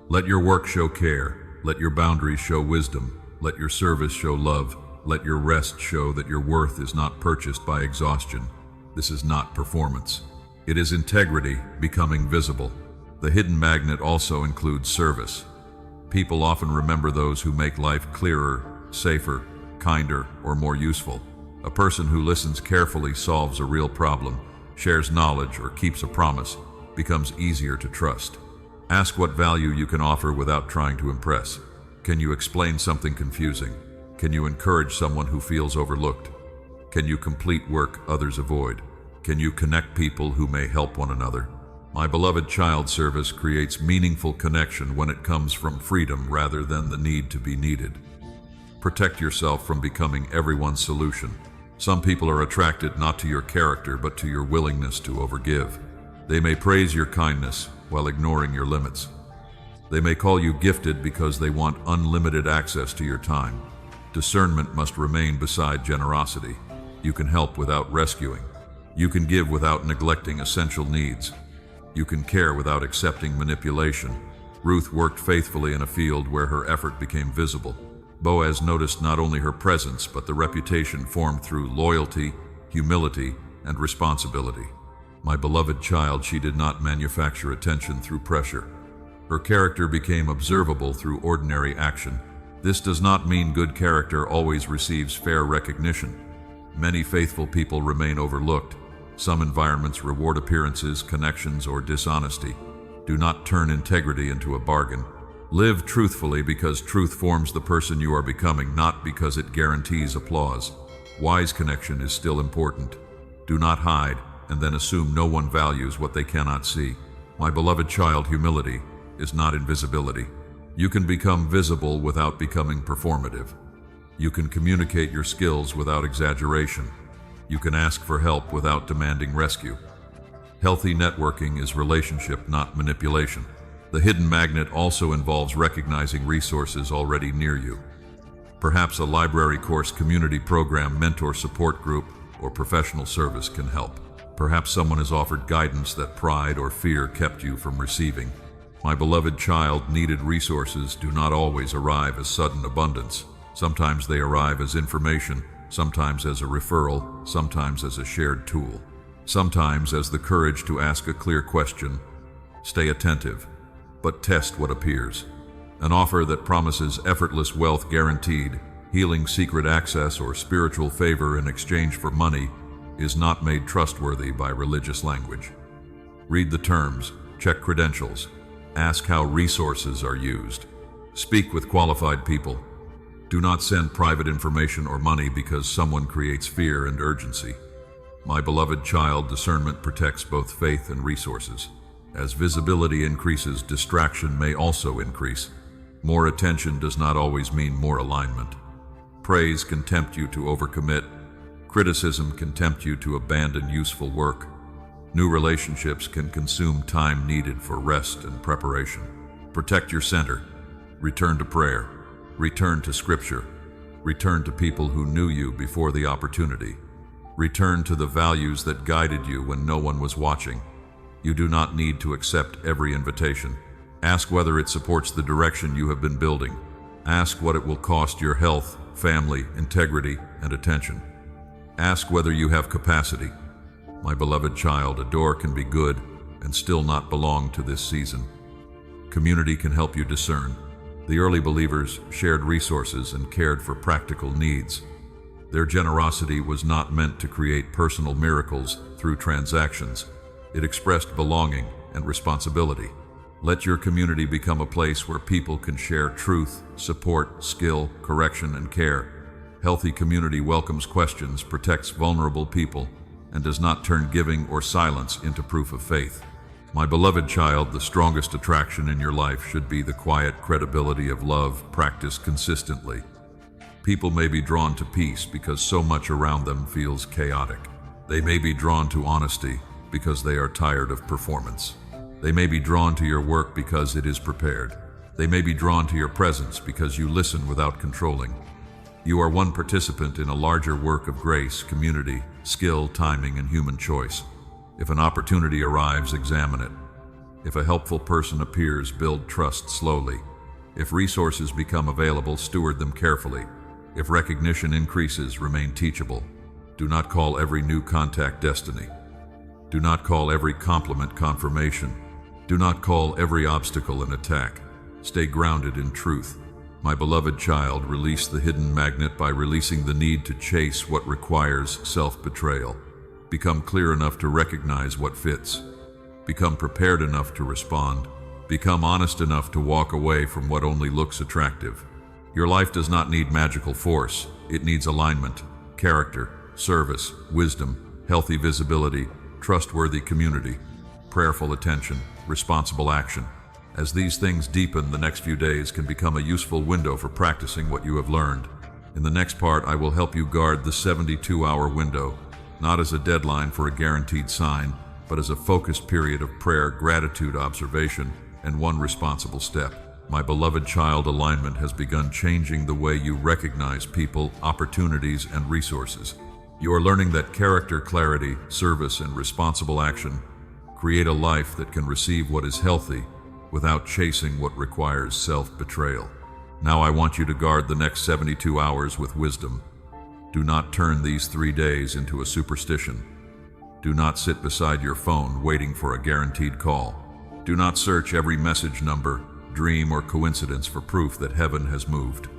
Let your work show care. Let your boundaries show wisdom. Let your service show love. Let your rest show that your worth is not purchased by exhaustion. This is not performance. It is integrity becoming visible. The hidden magnet also includes service. People often remember those who make life clearer, safer, kinder, or more useful. A person who listens carefully, solves a real problem, shares knowledge, or keeps a promise becomes easier to trust. Ask what value you can offer without trying to impress. Can you explain something confusing? Can you encourage someone who feels overlooked? Can you complete work others avoid? Can you connect people who may help one another? My beloved child, service creates meaningful connection when it comes from freedom rather than the need to be needed. Protect yourself from becoming everyone's solution. Some people are attracted not to your character but to your willingness to overgive. They may praise your kindness while ignoring your limits. They may call you gifted because they want unlimited access to your time. Discernment must remain beside generosity. You can help without rescuing. You can give without neglecting essential needs. You can care without accepting manipulation. Ruth worked faithfully in a field where her effort became visible. Boaz noticed not only her presence, but the reputation formed through loyalty, humility, and responsibility. My beloved child, she did not manufacture attention through pressure. Her character became observable through ordinary action. This does not mean good character always receives fair recognition. Many faithful people remain overlooked. Some environments reward appearances, connections, or dishonesty. Do not turn integrity into a bargain. Live truthfully because truth forms the person you are becoming, not because it guarantees applause. Wise connection is still important. Do not hide and then assume no one values what they cannot see. My beloved child, humility is not invisibility. You can become visible without becoming performative. You can communicate your skills without exaggeration. You can ask for help without demanding rescue. Healthy networking is relationship, not manipulation. The hidden magnet also involves recognizing resources already near you. Perhaps a library course, community program, mentor support group, or professional service can help. Perhaps someone has offered guidance that pride or fear kept you from receiving. My beloved child, needed resources do not always arrive as sudden abundance. Sometimes they arrive as information, sometimes as a referral, sometimes as a shared tool, sometimes as the courage to ask a clear question. Stay attentive, but test what appears. An offer that promises effortless wealth guaranteed, healing, secret access, or spiritual favor in exchange for money is not made trustworthy by religious language. Read the terms, check credentials, ask how resources are used. Speak with qualified people. Do not send private information or money because someone creates fear and urgency. My beloved child, discernment protects both faith and resources. As visibility increases, distraction may also increase. More attention does not always mean more alignment. Praise can tempt you to overcommit. Criticism can tempt you to abandon useful work. New relationships can consume time needed for rest and preparation. Protect your center. Return to prayer. Return to scripture. Return to people who knew you before the opportunity. Return to the values that guided you when no one was watching. You do not need to accept every invitation. Ask whether it supports the direction you have been building. Ask what it will cost your health, family, integrity, and attention. Ask whether you have capacity. My beloved child, a door can be good and still not belong to this season. Community can help you discern. The early believers shared resources and cared for practical needs. Their generosity was not meant to create personal miracles through transactions. It expressed belonging and responsibility. Let your community become a place where people can share truth, support, skill, correction, and care. Healthy community welcomes questions, protects vulnerable people, and does not turn giving or silence into proof of faith. My beloved child, the strongest attraction in your life should be the quiet credibility of love practiced consistently. People may be drawn to peace because so much around them feels chaotic. They may be drawn to honesty because they are tired of performance. They may be drawn to your work because it is prepared. They may be drawn to your presence because you listen without controlling. You are one participant in a larger work of grace, community, skill, timing, and human choice. If an opportunity arrives, examine it. If a helpful person appears, build trust slowly. If resources become available, steward them carefully. If recognition increases, remain teachable. Do not call every new contact destiny. Do not call every compliment confirmation. Do not call every obstacle an attack. Stay grounded in truth. My beloved child, release the hidden magnet by releasing the need to chase what requires self-betrayal. Become clear enough to recognize what fits. Become prepared enough to respond. Become honest enough to walk away from what only looks attractive. Your life does not need magical force. It needs alignment, character, service, wisdom, healthy visibility, trustworthy community, prayerful attention, responsible action. As these things deepen, the next few days can become a useful window for practicing what you have learned. In the next part, I will help you guard the 72-hour window, not as a deadline for a guaranteed sign, but as a focused period of prayer, gratitude, observation, and one responsible step. My beloved child, alignment has begun changing the way you recognize people, opportunities, and resources. You are learning that character, clarity, service, and responsible action create a life that can receive what is healthy without chasing what requires self-betrayal. Now I want you to guard the next 72 hours with wisdom. Do not turn these 3 days into a superstition. Do not sit beside your phone waiting for a guaranteed call. Do not search every message number, dream, or coincidence for proof that heaven has moved.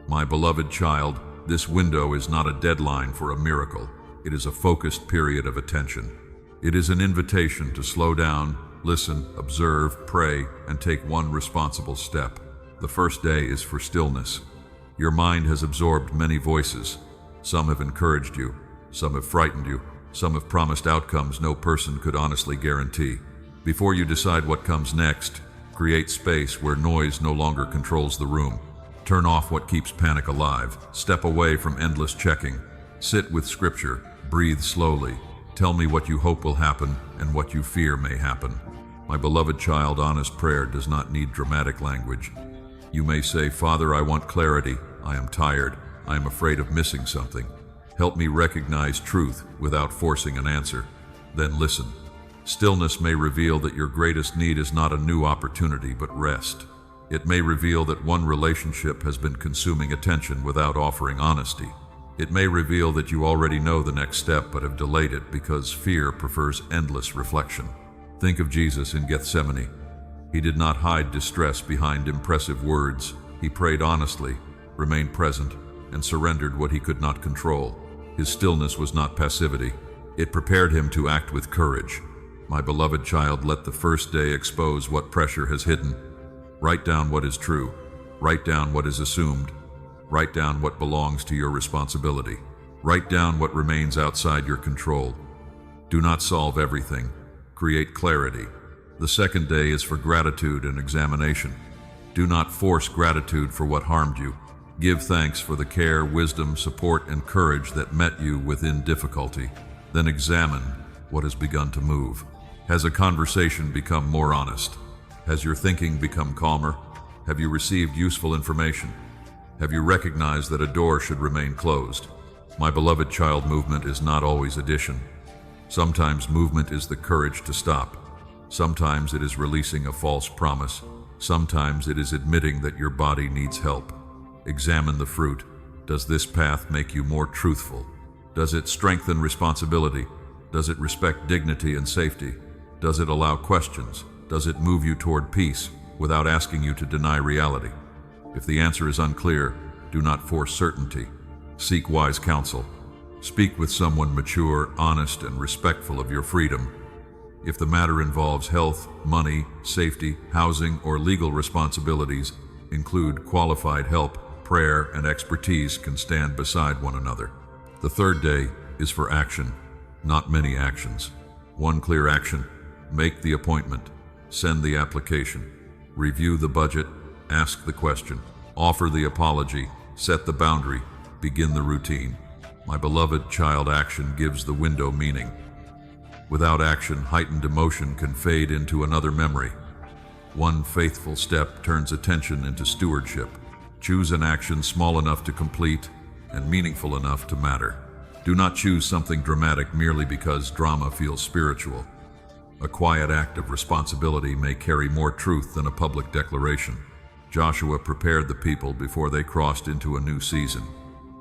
My beloved child, this window is not a deadline for a miracle. It is a focused period of attention. It is an invitation to slow down, listen, observe, pray, and take one responsible step. The first day is for stillness. Your mind has absorbed many voices. Some have encouraged you, some have frightened you, some have promised outcomes no person could honestly guarantee. Before you decide what comes next, create space where noise no longer controls the room. Turn off what keeps panic alive. Step away from endless checking. Sit with scripture. Breathe slowly. Tell me what you hope will happen and what you fear may happen. My beloved child, honest prayer does not need dramatic language. You may say, Father, I want clarity. I am tired. I am afraid of missing something. Help me recognize truth without forcing an answer. Then listen. Stillness may reveal that your greatest need is not a new opportunity, but rest. It may reveal that one relationship has been consuming attention without offering honesty. It may reveal that you already know the next step but have delayed it because fear prefers endless reflection. Think of Jesus in Gethsemane. He did not hide distress behind impressive words. He prayed honestly, remained present, and surrendered what he could not control. His stillness was not passivity. It prepared him to act with courage. My beloved child, let the first day expose what pressure has hidden. Write down what is true. Write down what is assumed. Write down what belongs to your responsibility. Write down what remains outside your control. Do not solve everything. Create clarity. The second day is for gratitude and examination. Do not force gratitude for what harmed you. Give thanks for the care, wisdom, support, and courage that met you within difficulty. Then examine what has begun to move. Has a conversation become more honest? Has your thinking become calmer? Have you received useful information? Have you recognized that a door should remain closed? My beloved child, movement is not always addition. Sometimes movement is the courage to stop. Sometimes it is releasing a false promise. Sometimes it is admitting that your body needs help. Examine the fruit. Does this path make you more truthful? Does it strengthen responsibility? Does it respect dignity and safety? Does it allow questions? Does it move you toward peace without asking you to deny reality? If the answer is unclear, do not force certainty. Seek wise counsel. Speak with someone mature, honest, and respectful of your freedom. If the matter involves health, money, safety, housing, or legal responsibilities, include qualified help. Prayer and expertise can stand beside one another. The third day is for action, not many actions. One clear action: make the appointment, send the application, review the budget, ask the question, offer the apology, set the boundary, begin the routine. My beloved child, action gives the window meaning. Without action, heightened emotion can fade into another memory. One faithful step turns attention into stewardship. Choose an action small enough to complete and meaningful enough to matter. Do not choose something dramatic merely because drama feels spiritual. A quiet act of responsibility may carry more truth than a public declaration. Joshua prepared the people before they crossed into a new season.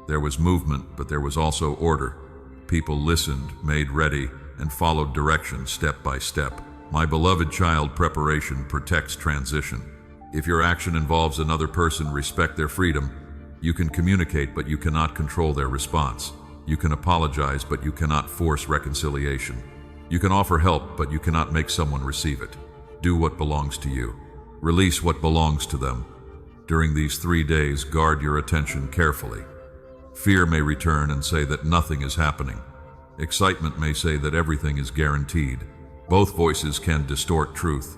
There was movement, but there was also order. People listened, made ready, and followed directions step by step. My beloved child, preparation protects transition. If your action involves another person, respect their freedom. You can communicate, but you cannot control their response. You can apologize, but you cannot force reconciliation. You can offer help, but you cannot make someone receive it. Do what belongs to you. Release what belongs to them. During these 3 days, guard your attention carefully. Fear may return and say that nothing is happening. Excitement may say that everything is guaranteed. Both voices can distort truth.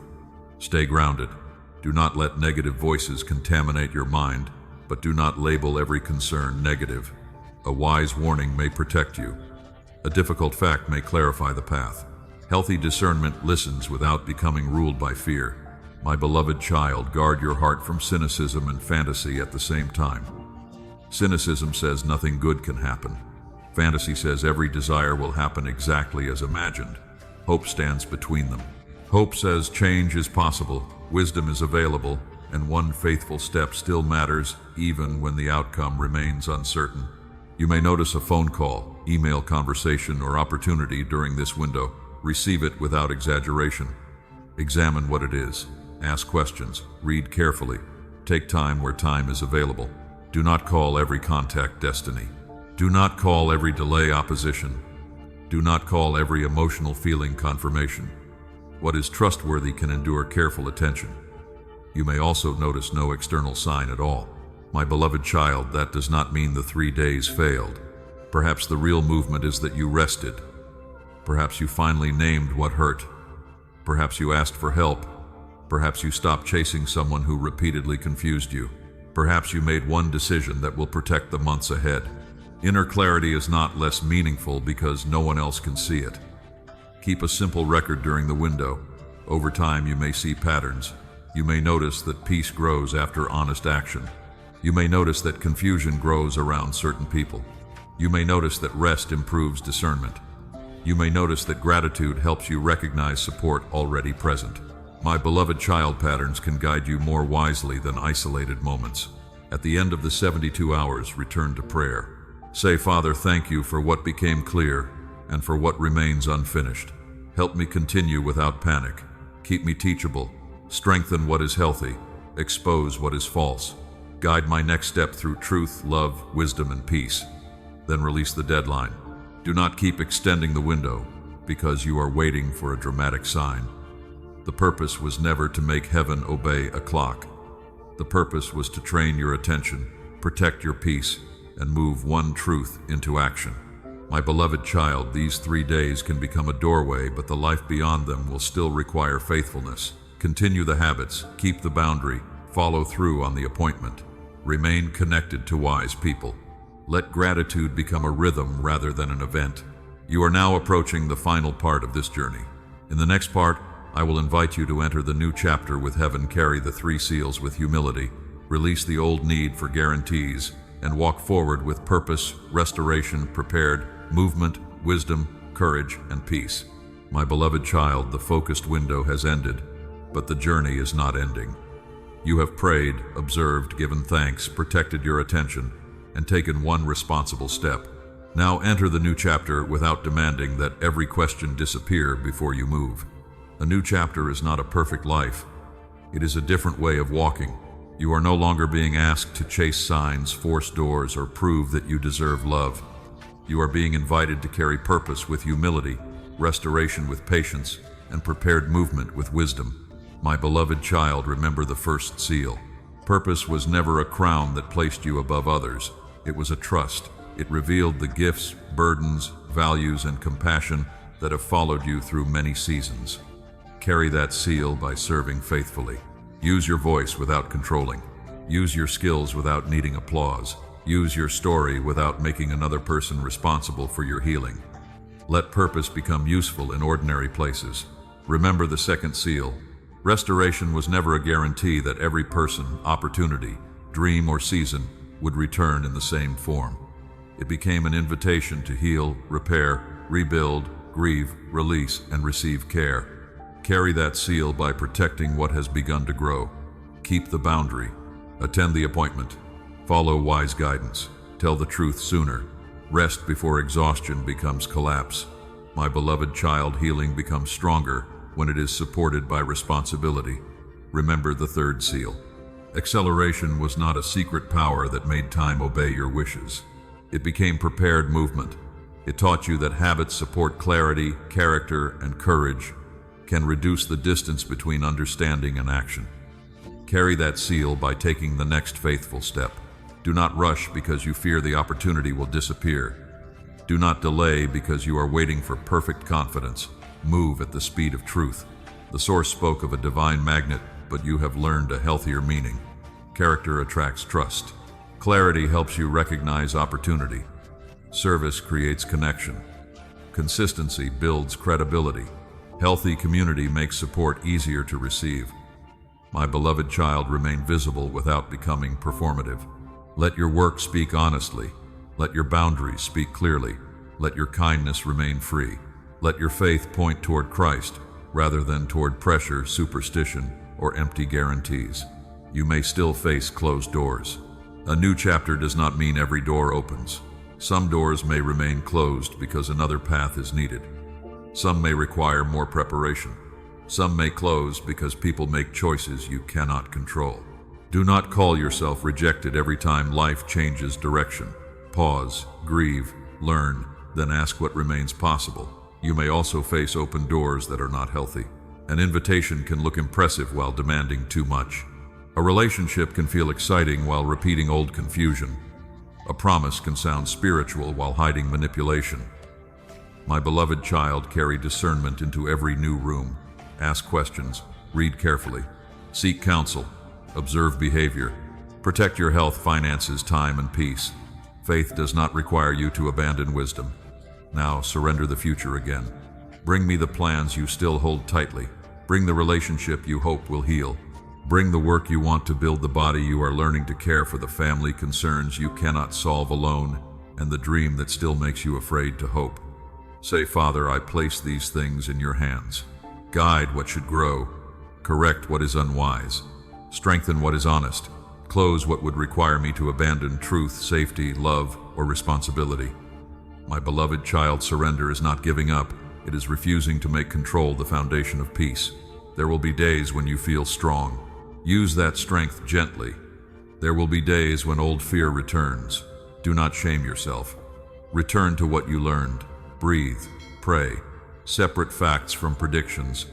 Stay grounded. Do not let negative voices contaminate your mind, but do not label every concern negative. A wise warning may protect you. A difficult fact may clarify the path. Healthy discernment listens without becoming ruled by fear. My beloved child, guard your heart from cynicism and fantasy at the same time. Cynicism says nothing good can happen. Fantasy says every desire will happen exactly as imagined. Hope stands between them. Hope says change is possible, wisdom is available, and one faithful step still matters even when the outcome remains uncertain. You may notice a phone call, email conversation, or opportunity during this window. Receive it without exaggeration. Examine what it is. Ask questions. Read carefully. Take time where time is available. Do not call every contact destiny. Do not call every delay opposition. Do not call every emotional feeling confirmation. What is trustworthy can endure careful attention. You may also notice no external sign at all. My beloved child, that does not mean the 3 days failed. Perhaps the real movement is that you rested. Perhaps you finally named what hurt. Perhaps you asked for help. Perhaps you stopped chasing someone who repeatedly confused you. Perhaps you made one decision that will protect the months ahead. Inner clarity is not less meaningful because no one else can see it. Keep a simple record during the window. Over time, you may see patterns. You may notice that peace grows after honest action. You may notice that confusion grows around certain people. You may notice that rest improves discernment. You may notice that gratitude helps you recognize support already present. My beloved child, patterns can guide you more wisely than isolated moments. At the end of the 72 hours, return to prayer. Say, Father, thank you for what became clear and for what remains unfinished. Help me continue without panic. Keep me teachable. Strengthen what is healthy. Expose what is false. Guide my next step through truth, love, wisdom, and peace. Then release the deadline. Do not keep extending the window because you are waiting for a dramatic sign. The purpose was never to make heaven obey a clock. The purpose was to train your attention, protect your peace, and move one truth into action. My beloved child, these 3 days can become a doorway, but the life beyond them will still require faithfulness. Continue the habits, keep the boundary, follow through on the appointment. Remain connected to wise people. Let gratitude become a rhythm rather than an event. You are now approaching the final part of this journey. In the next part, I will invite you to enter the new chapter with heaven, carry the 3 seals with humility, release the old need for guarantees, and walk forward with purpose, restoration, prepared, movement, wisdom, courage, and peace. My beloved child, the focused window has ended, but the journey is not ending. You have prayed, observed, given thanks, protected your attention, and taken one responsible step. Now enter the new chapter without demanding that every question disappear before you move. A new chapter is not a perfect life. It is a different way of walking. You are no longer being asked to chase signs, force doors, or prove that you deserve love. You are being invited to carry purpose with humility, restoration with patience, and prepared movement with wisdom. My beloved child, remember the first seal. Purpose was never a crown that placed you above others. It was a trust. It revealed the gifts, burdens, values, and compassion that have followed you through many seasons. Carry that seal by serving faithfully. Use your voice without controlling. Use your skills without needing applause. Use your story without making another person responsible for your healing. Let purpose become useful in ordinary places. Remember the second seal. Restoration was never a guarantee that every person, opportunity, dream, or season would return in the same form. It became an invitation to heal, repair, rebuild, grieve, release, and receive care. Carry that seal by protecting what has begun to grow. Keep the boundary. Attend the appointment. Follow wise guidance. Tell the truth sooner. Rest before exhaustion becomes collapse. My beloved child, healing becomes stronger when it is supported by responsibility. Remember the third seal. Acceleration was not a secret power that made time obey your wishes. It became prepared movement. It taught you that habits support clarity, character, and courage can reduce the distance between understanding and action. Carry that seal by taking the next faithful step. Do not rush because you fear the opportunity will disappear. Do not delay because you are waiting for perfect confidence. Move at the speed of truth. The source spoke of a divine magnet, but you have learned a healthier meaning. Character attracts trust. Clarity helps you recognize opportunity. Service creates connection. Consistency builds credibility. Healthy community makes support easier to receive. My beloved child, remain visible without becoming performative. Let your work speak honestly. Let your boundaries speak clearly. Let your kindness remain free. Let your faith point toward Christ rather than toward pressure, superstition, or empty guarantees. You may still face closed doors. A new chapter does not mean every door opens. Some doors may remain closed because another path is needed. Some may require more preparation. Some may close because people make choices you cannot control. Do not call yourself rejected every time life changes direction. Pause, grieve, learn, then ask what remains possible. You may also face open doors that are not healthy. An invitation can look impressive while demanding too much. A relationship can feel exciting while repeating old confusion. A promise can sound spiritual while hiding manipulation. My beloved child, carry discernment into every new room. Ask questions, read carefully, seek counsel, observe behavior. Protect your health, finances, time, and peace. Faith does not require you to abandon wisdom. Now surrender the future again. Bring me the plans you still hold tightly. Bring the relationship you hope will heal. Bring the work you want to build, the body you are learning to care for, the family concerns you cannot solve alone, and the dream that still makes you afraid to hope. Say, Father, I place these things in your hands. Guide what should grow. Correct what is unwise. Strengthen what is honest. Close what would require me to abandon truth, safety, love, or responsibility. My beloved child, surrender is not giving up. It is refusing to make control the foundation of peace. There will be days when you feel strong. Use that strength gently. There will be days when old fear returns. Do not shame yourself. Return to what you learned. Breathe. Pray. Separate facts from predictions.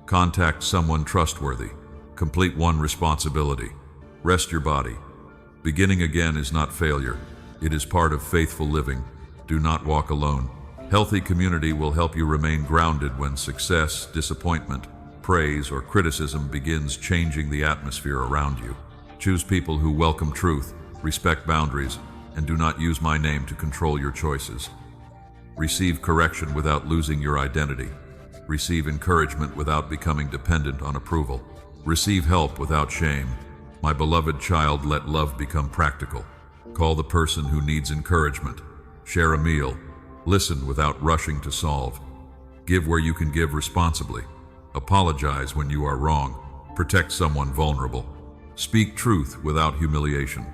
Contact someone trustworthy. Complete one responsibility. Rest your body. Beginning again is not failure. It is part of faithful living. Do not walk alone. Healthy community will help you remain grounded when success, disappointment, praise, or criticism begins changing the atmosphere around you. Choose people who welcome truth, respect boundaries, and do not use my name to control your choices. Receive correction without losing your identity. Receive encouragement without becoming dependent on approval. Receive help without shame. My beloved child, let love become practical. Call the person who needs encouragement. Share a meal. Listen without rushing to solve. Give where you can give responsibly. Apologize when you are wrong. Protect someone vulnerable. Speak truth without humiliation.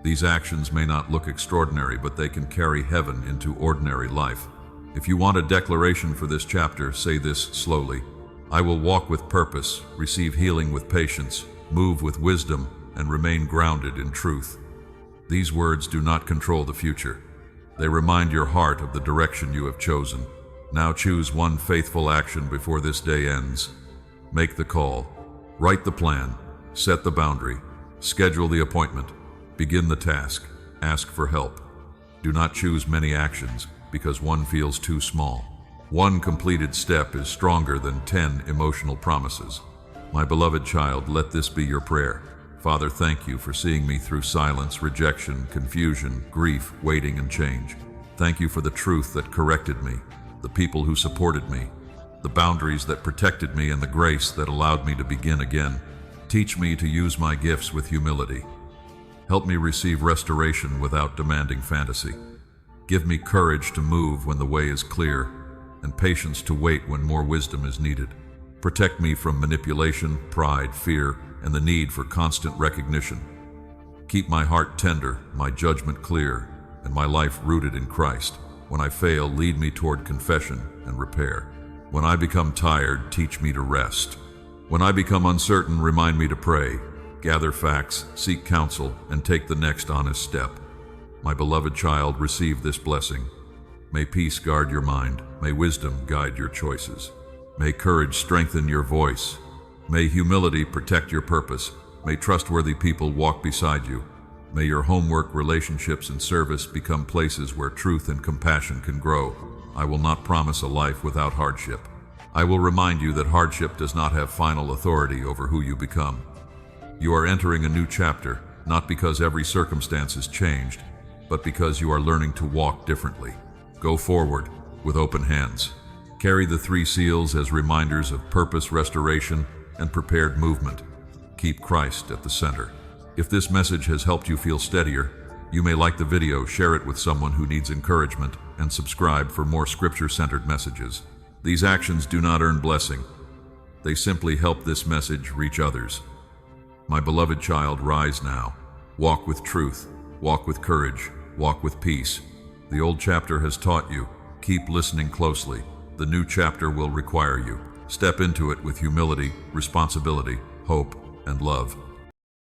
These actions may not look extraordinary, but they can carry heaven into ordinary life. If you want a declaration for this chapter, say this slowly. I will walk with purpose, receive healing with patience, move with wisdom, and remain grounded in truth. These words do not control the future. They remind your heart of the direction you have chosen. Now choose one faithful action before this day ends. Make the call. Write the plan. Set the boundary. Schedule the appointment. Begin the task. Ask for help. Do not choose many actions because one feels too small. One completed step is stronger than 10 emotional promises. My beloved child, let this be your prayer. Father, thank you for seeing me through silence, rejection, confusion, grief, waiting, and change. Thank you for the truth that corrected me, the people who supported me, the boundaries that protected me, and the grace that allowed me to begin again. Teach me to use my gifts with humility. Help me receive restoration without demanding fantasy. Give me courage to move when the way is clear, and patience to wait when more wisdom is needed. Protect me from manipulation, pride, fear, and the need for constant recognition. Keep my heart tender, my judgment clear, and my life rooted in Christ. When I fail, lead me toward confession and repair. When I become tired, teach me to rest. When I become uncertain, remind me to pray, gather facts, seek counsel, and take the next honest step. My beloved child, receive this blessing. May peace guard your mind. May wisdom guide your choices. May courage strengthen your voice. May humility protect your purpose. May trustworthy people walk beside you. May your homework, relationships, and service become places where truth and compassion can grow. I will not promise a life without hardship. I will remind you that hardship does not have final authority over who you become. You are entering a new chapter, not because every circumstance has changed, but because you are learning to walk differently. Go forward with open hands. Carry the 3 seals as reminders of purpose, restoration, and prepared movement. Keep Christ at the center. If this message has helped you feel steadier, you may like the video, share it with someone who needs encouragement, and subscribe for more scripture-centered messages. These actions do not earn blessing. They simply help this message reach others. My beloved child, rise now. Walk with truth. Walk with courage. Walk with peace. The old chapter has taught you. Keep listening closely. The new chapter will require you. Step into it with humility, responsibility, hope, and love.